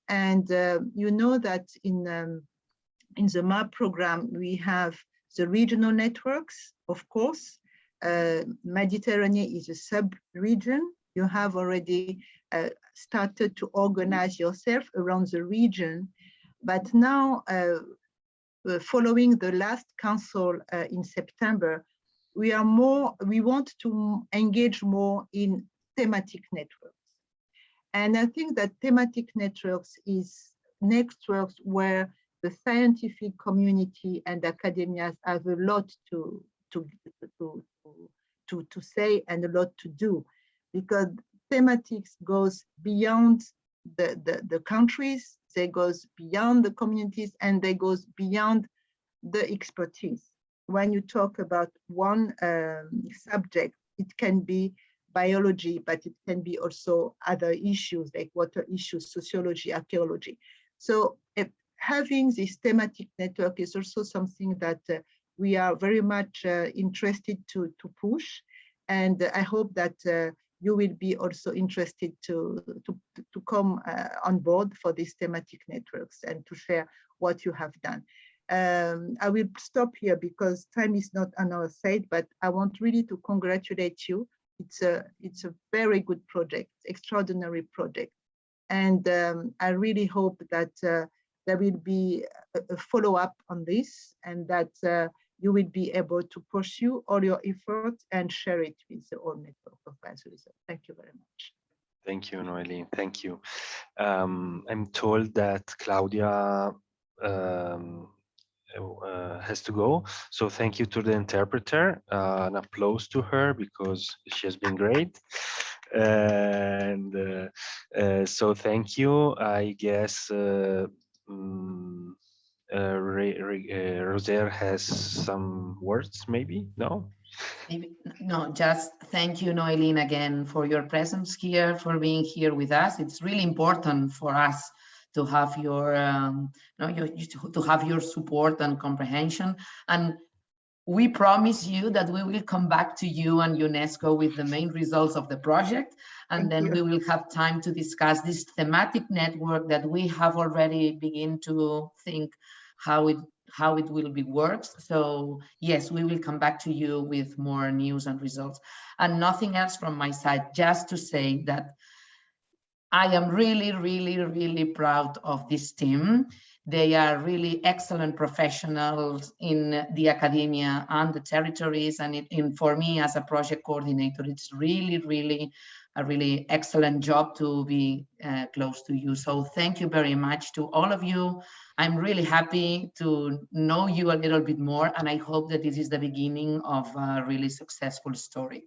And you know that in the MAP program, we have the regional networks, of course. Mediterranean is a sub-region. You have already started to organize yourself around the region. But now, following the last council in September, we want to engage more in thematic networks. And I think that thematic networks is networks where the scientific community and academia have a lot to say and a lot to do, because thematics goes beyond the countries, they goes beyond the communities, and they goes beyond the expertise. When you talk about one subject, it can be biology, but it can be also other issues like water issues, sociology, archaeology. So having this thematic network is also something that we are very much interested to push. And I hope that you will be also interested to come on board for these thematic networks and to share what you have done. I will stop here because time is not on our side, but I want really to congratulate you. It's a very good project, extraordinary project. And I really hope that there will be a follow-up on this and that you will be able to pursue all your efforts and share it with the whole network of Biosphere Reserve. Thank you very much. Thank you, Noeline. Thank you. I'm told that Claudia has to go. So thank you to the interpreter. An applause to her because she has been great. And so thank you. I guess Rosaire has some words, maybe? No? Maybe, no, just thank you, Noeline, again for your presence here, for being here with us. It's really important for us to have your, to have your support and comprehension. And we promise you that we will come back to you and UNESCO with the main results of the project. And then we will have time to discuss this thematic network that we have already begun to think how it will be worked. So yes, we will come back to you with more news and results. And nothing else from my side, just to say that I am really, really, really proud of this team. They are really excellent professionals in the academia and the territories. And for me as a project coordinator, it's really, really a really excellent job to be close to you. So thank you very much to all of you. I'm really happy to know you a little bit more, and I hope that this is the beginning of a really successful story.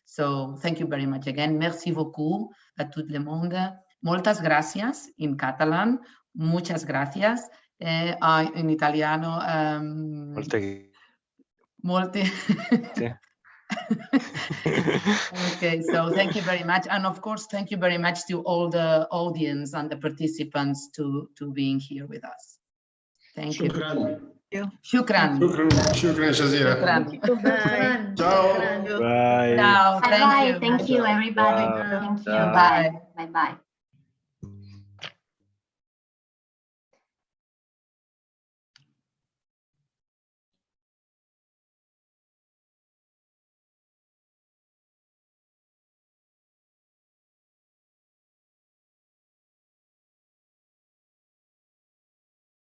So thank you very much again. Merci beaucoup a tout le monde. Moltes gracias in Catalan. Muchas gracias. In italiano. Molte. Okay, so thank you very much. And of course, thank you very much to all the audience and the participants to being here with us. Thank you. Shukran. Shukran, Shazira. Shukran. Ciao. Bye. Ciao. Bye. Thank you, everybody. Ciao. Thank you. Ciao. Bye. Bye-bye.